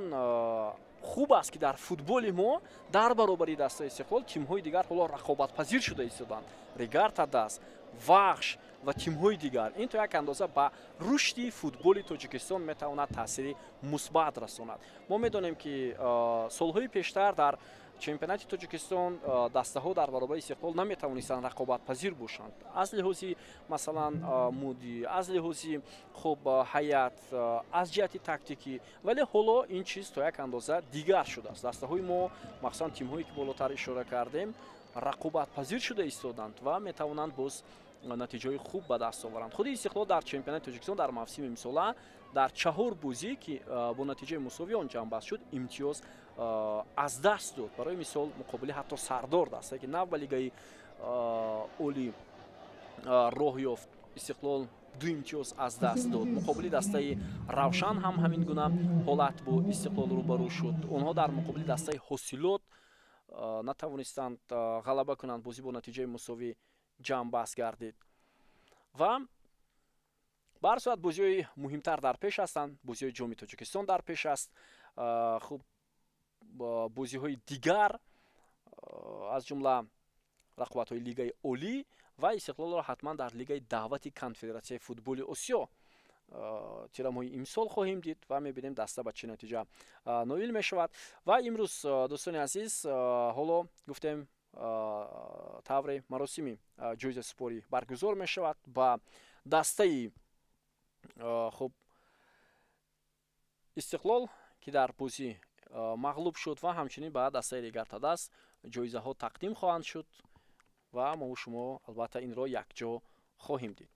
хуб аст ки дар футболи мо дар баробари дастаи Истиқлол тимҳои дигар ҳоло рақобатпазир шуда истоданд. Регартадаст, вахш ва тимҳои дигар. ин то як андоза ба рушди футболи Тоҷикистон метавонад таъсири мусбат расонад. мо медонем ки солҳои пештар дар чемпионати Тоҷикистон дастаҳо дар баробари Истиқлол наметавонистанд рақобатпазир бошанд. Аз лиҳози масалан муди, аз лиҳози хуб ҳайат, аз ҷиҳати тактикӣ, вале ҳоло ин чиз то як андоза дигар шудааст. Дастаҳои мо махсусан тимҳое ки болотар ишора кардем рақобатпазир шуда истоданд ва метавонанд боз натиҷаи хуб ба даст оваранд. худи Истиқлол дар чемпионати Тоҷикистон дар мавсими имсола дар 4 бозӣ ки бо натиҷаи мусовӣ он ҷамъбаст шуд имтиёз аз даст дод. барои мисол муқобили ҳатто Сардор дастае ки нав ба лигаи олӣ роҳ ёфт, Истиқлол 2 имтиёз аз даст дод. муқобили дастаи Равшан ҳам ҳамин гуна ҳолат бо Истиқлол рӯбарӯ шуд. онҳо дар муқобили дастаи Ҳосилот натавонистанд ғалаба кунанд, бозӣ бо натиҷаи мусовӣ ҷамъбаст гардид. ва ба ҳар сурат бозиҳои муҳимтар дар пеш ҳастанд. бозиҳои ҷоми Тоҷикистон дар пеш аст. хуб бозиҳои дигар аз ҷумла рақобатҳои лигаи олӣ ва Истиқлолро ҳатман дар лигаи даъвати конфедератсияи футболи Осиё тирамҳои имсол хоҳем дид ва мебинем даста ба чӣ натиҷа ноил мешавад. ва имрӯз дӯстони азиз, ҳоло гуфтем тавре маросими ҷоизасупорӣ баргузор мешавад ба дастаи хуб Истиқлол ки дар бозӣ мағлуб шуд ва ҳамчунин ба дастаи Регартадаст ҷоизаҳо тақдим хоҳанд шуд ва мо шумо албатта инро якҷо хоҳем дид.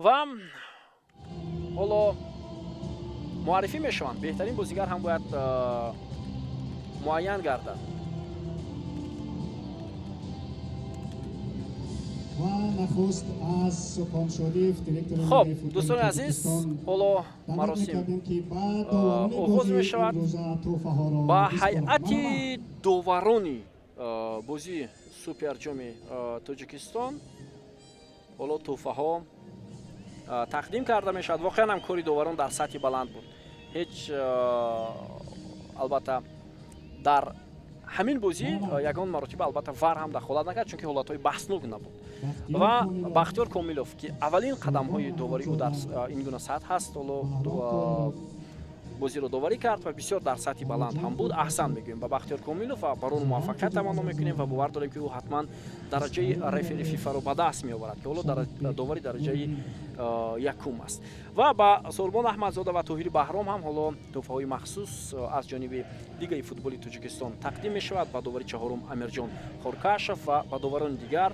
ва ҳоло муаррифӣ мешаванд. беҳтарин бозигар ҳам бояд муайян гардад. хуб дӯстони азиз, ҳоло маросим оғоз мешавад. ба ҳайати доварони бозии суперҷоми Тоҷикистон ҳоло тӯҳфаҳо тақдим карда мешавад. воқеан ҳам кори доварон дар сатҳи баланд буд. ҳеҷ албатта дар ҳамин бозӣ ягон маротиба албатта вар ҳам дахолат накард, чунки ҳолатҳои баҳснок набуд. ва Бахтиёр Комилов ки аввалин қадамҳои доварии ӯ дар ин гуна сатҳ ҳаст, ҳоло бозиро доварӣ кард ва бисёр дар сатҳи баланд ҳам буд. аҳсан мегӯем ба Бахтиёр Комилов ва барои муваффақият таманно мекунем ва бовар дорем ки ӯ ҳатман дараҷаи рефери фифаро ба даст меоварад ки ҳоло довари дараҷаи якум аст. ва ба Сурбон Аҳмадзода ва Тоҳири Баҳром ҳам ҳоло тӯҳфаҳои махсус аз ҷониби лигаи футболи Тоҷикистон тақдим мешавад. ба довари чаҳорум Амирҷон Хоркашев ва ба доварони дигар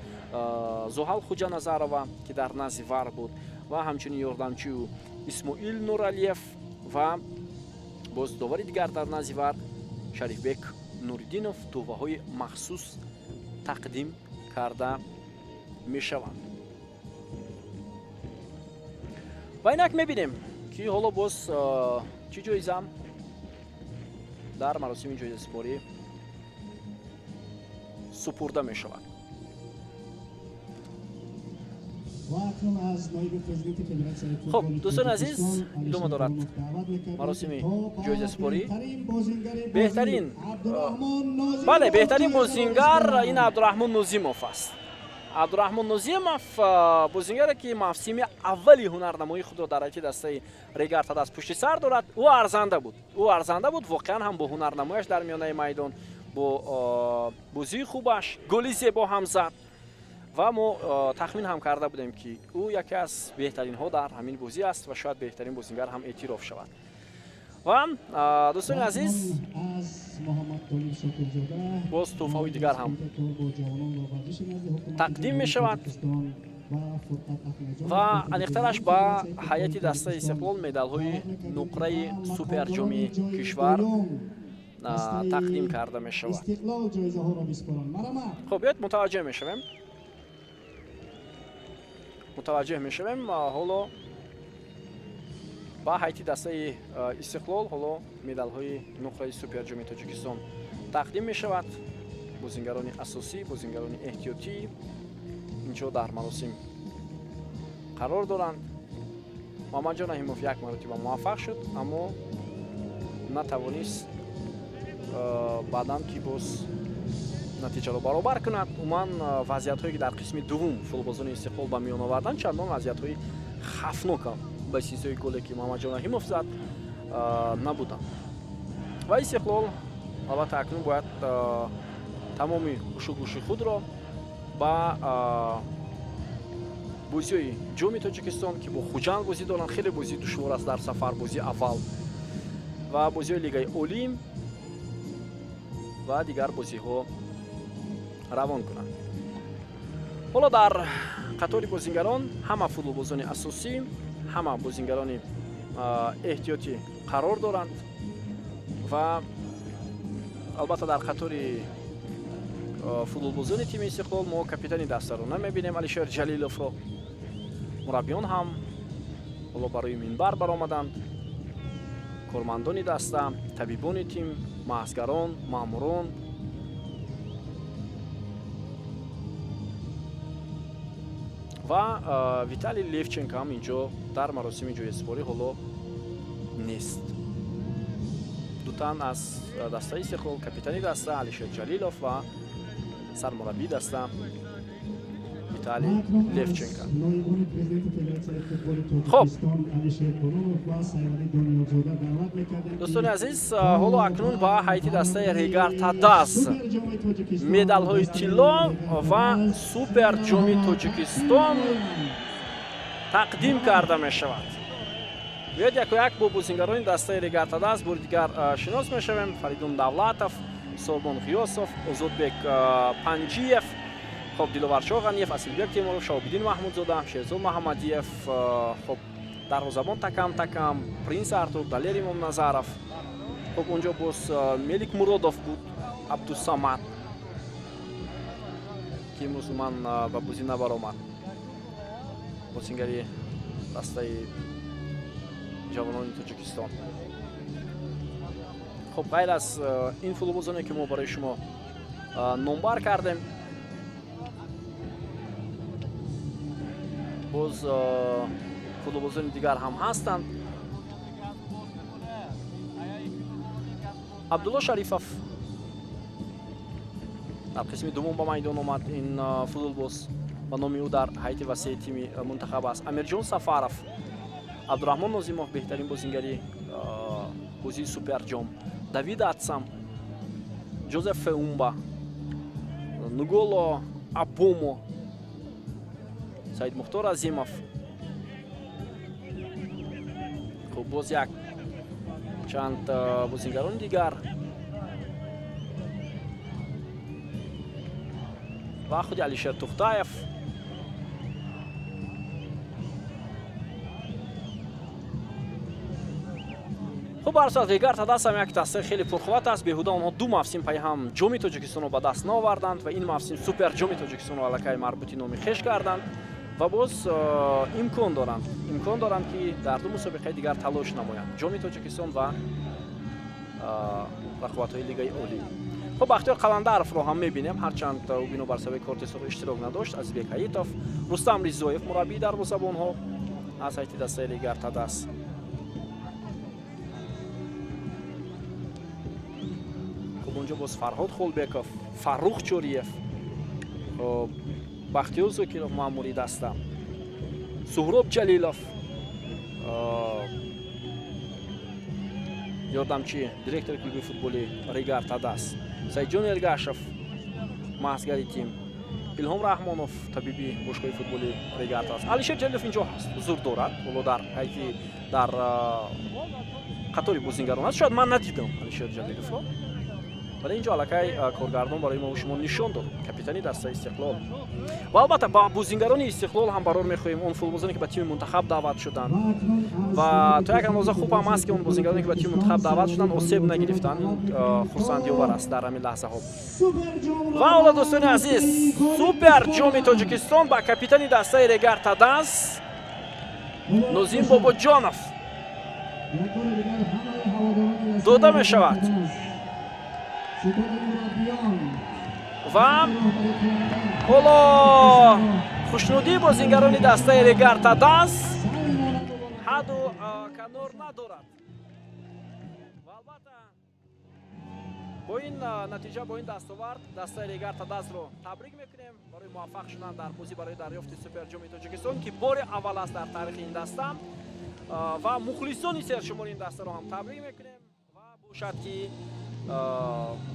Зуҳал Хуҷаназарова ки дар назди вар буд ва ҳамчунин ёрдамчиу Исмоил Нуралиев ва боз довари дигар дар назди вар Шарифбек Нуриддинов тӯҳфаҳои махсус тақдим карда мешаванд. ва инак мебинем ки ҳоло боз чӣ ҷоиза дар маросими ҷоизасупорӣ супурда мешавад. خب دوستان عزیز، ادامه دارد مراسم ҷоизасупорӣ. بهترین بله بهترین بازیگر این عبدالرحمن نوزیمов است. عبدالرحمن نوزیمов بازیگری که موسم اولی هنرنمایی خود را در حیطه دسته ریگارتاداست پشت سر دارد. او ارزنده بود واقعا هم با هنرنماییش در میانه میدان، با بازی خوبش گلی زیبا هم زد و ما تخمین هم کرده بودیم که او یکی از بهترین ها در همین بازی است و شاید بهترین بازیگر هم اعتراف شود. و دوستان عزیز، باز تحفه‌های دیگر هم تقدیم می شود و انیخترش با هیئت دسته استقلال مدال های نقره سوپر جامی کشور تقدیم کرده می شود. خب بیاید متوجه می شویم. حالا با هیئت دسته استقلال حالا مدال های نقره سوپر جامی تاجیکستان تقدیم می شود. بازیگران اساسی، بازیگران احتیاطی اینجا در مراسم قرار دارند. محمد جان رحیموف یک مرتبه موفق شد اما نتوانست بعداً که باز натиҷаро баробар кунад. умуман вазъиятҳое ки дар қисми дуввум футболбозони Истиқлол ба миён оварданд чандон вазъиятҳои хафнокам ба сизои голе ки Мамаҷон Раҳимов зад набуданд. ва Истиқлол албатта акнун бояд тамоми ҳушу худро ба бозиҳои ҷоми Тоҷикистон ки бо Хуҷанд бозӣ доранд, хеле бозии душвор аст дар сафар, бозии аввал ва бозиҳои Лигаи Олӣ ва дигар бозиҳо равон кунанд. ҳоло дар қатори бозингарон ҳама футболбозони асосӣ, ҳама бозингарони эҳтиётӣ қарор доранд ва албатта дар қатори футболбозони тими Истиқлол мо капитани дастаро намебинем Алишер Ҷалиловро. мураббиён ҳам ҳоло барои минбар баромаданд. кормандони даста, табибони тим, маҳзгарон, маъмурон ва Виталий Левченко ҳам инҷо дар маросими ҷоизасупорӣ ҳоло нест. ду тан аз дастаи Истиқлол, капитани даста Алишер Ҷалилов ва сармураббии даста Виталий Левченко. خب دوستان عزیز، حالا اکنون با هیئت دسته ریگارتا داز مدال‌های طلا و سوپر جام تاجیکستان تقدیم کرده می‌شود. بیاید یک با بازیگران دسته ریگارتا داز بار دیگر شناس می‌شویم. فریدون давлатов، سلمان غیاسов، озодбек پنجیев، خب دلوار شاغنیف، اسیلبек تیمورов، شهاب‌الدین محمودزاده، شیرزاد محمدیев، خب дарвозабон такам, принц Артур, Далер Имомназаров. خب اونجا باز ملیک مرادов بود، عبدالصمد که امروز من به بازی نبرآمد. بازیگری دسته جوانان تاجیکستان. خب غیر از این فوتبالبازانی که ما برای شما نامبر کردیم، باز فوتبالبازان دیگر هم هستند. عبدالله شریفов در قسم دوم با میدان آمد. این فوتبالباز با نام او در هیئت وسیع تیم منتخب است. امیرجان سفرов، عبدالرحمن نازیمов بهترین بازیگری بازی سوپر جام، давид атсам، جوزف فئومبا، نگولو ابومو، سعید مختار عظیمов. خب باز یک چند بازیگران دیگر و خود علیشر توختایف. خب برصورت ریگارتا داز هم یک دسته خیلی پرقوت است. بیهوده آنها دو موسم پای هم جام تاجیکستان رو به دست نآوردند و این موسم سوپر جام تاجیکستان رو علاقه مربوطی نامی خویش کردند و باز امکان دارند که در دو مسابقه دیگر تلاش نمایند، جام تاجیکستان و رقابت‌های لیگای عالی. خب بختیار قلندرов رو هم می‌بینیم، هرچند او بنا بر سبب کارت سرخ اشتراک نداشت. ازبек حییتов، رستم ریزایف مربی دروازه‌بان‌ها از هیئت دسته ریگارتا داز. خب اونجا باز فرهاد خولبکov، فروخ چوریف، بختیار زاکیرов مأموری دسته، سهراب جلیلov یاردمچی دиректор клуби футболи ریگارتا داز، سعیدجان ارگاشов محضگری تیم، илҳом раҳмонов табиби бошгоҳи футболи ریگارتا است. алишер ҷалилов اینجا هست، حضور دارد. ولو در هیئت در қатори бозигаron аст. شاید من ندیدم алишер ҷалилов رو، ولی اینجا علاقه کارگردان برای ما و شما نشان داد. کاپیتانی دسته استقلال و البته با بازیگران استقلال هم قرار می‌خواهیم اون فوتبالبازانی که به تیم منتخب دعوت شدند و تا یک اندازه خوب هم است که اون بازیگرانی که به تیم منتخب دعوت شدند آسیب نگرفتند. خرسندی آور است در همین لحظه ها. و حالا دوستان عزیز، سوپر جام تاجیکستان با کاپیتانی دسته ریگارتا داز نازیم باباجانов داده می شود و حالا خوشنودی بازیگران دسته ریگارتا داز حد و کنار ندارد و البته با این نتیجه با این دستاورد دسته ریگارتا داز رو تبریک میکنیم برای موفق شدن در بازی برای دریافت سوپر جام تاجیکستان که بار اول است در تاریخ این دسته و مخلصان سرشمار این دسته رو هم تبریک میکنیم و باشد که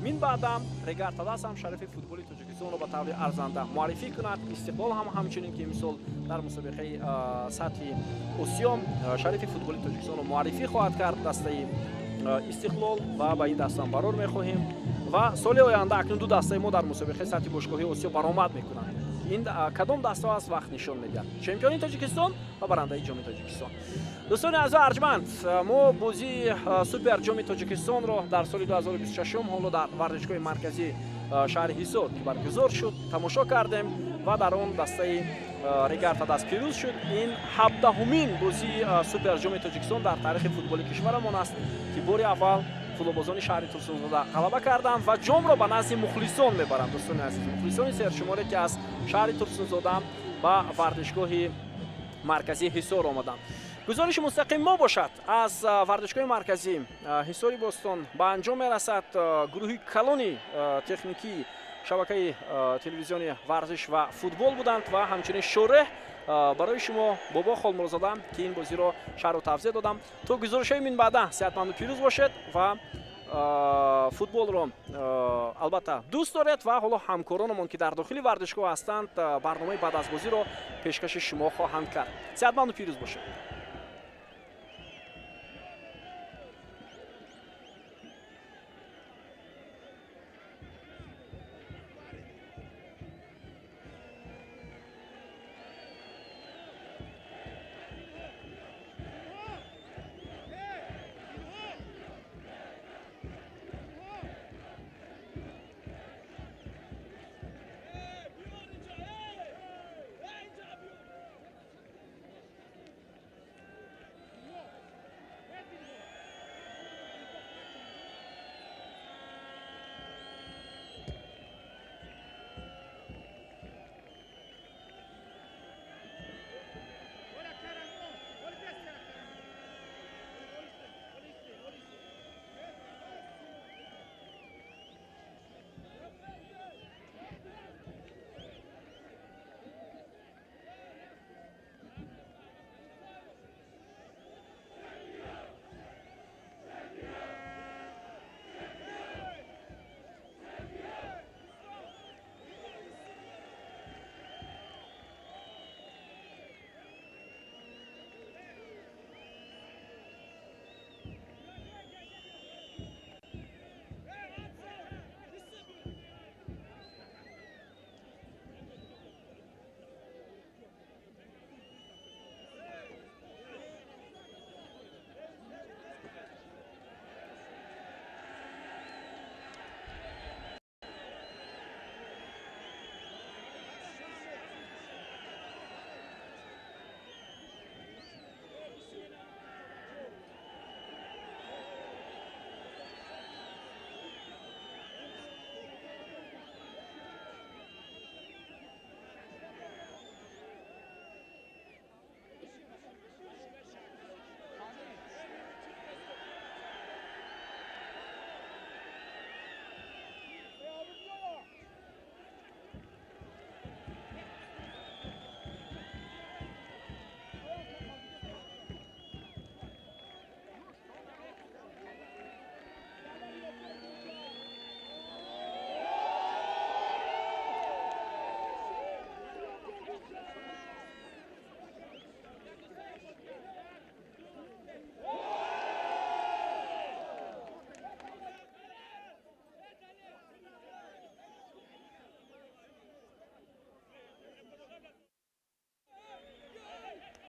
من بعدم ریگارتا داز هم شرف فوتبال تاجیکستان رو به طور ارزنده معرفی کند. استقلال هم همچنین که مثال در مسابقه سطح اسیا شرف فوتبال تاجیکستان رو معرفی خواهد کرد. دسته استقلال و با این دسته قرار می‌خواهیم و سال آینده اکنون دو دسته ما در مسابقه سطح باشگاهی آسیا برآمد می‌کنند. این کدام دسته است وقت نشان می‌دهد. چمپیون تاجیکستان و برنده جام تاجیکستان. دوستان عزیز ارجمند، ما بازی سوپر جام تاجیکستان را در سال 2026 حالا در ورزشگاه مرکزی شهر حصار که برگزار شد تماشا کردیم و در آن دسته ریگارتا داز پیروز شد. این 17مین بازی سوپر جام تاجیکستان در تاریخ فوتبال کشورمان است که بار اول فوتبالبازان شهر ترسونزاده غلبه کردند و جام را به نزد مخلصان میبرند. دوستان عزیز، مخلصان سرشماری که از شهر ترسونزاده به ورزشگاه مرکزی حصار آمدند. گزارش مستقیم ما باشد از ورزشگاه مرکزی حصار باستان به انجام میرسد. گروه کلانی تکنیکی شبکه تلویزیونی ورزش و فوتبال بودند و همچنین شورح برای شما بابا خالمرزاده که این بازی را شرح و توضیح دادم. تو گزارش های من بعدا صحتمند و پیروز باشد و فوتبال رو البته دوست دارید و حالا همکارانمون که در داخل ورزشگاه هستند برنامه بعد از بازی رو پیشکش شما خواهند کرد. صحتمند و پیروز باشد.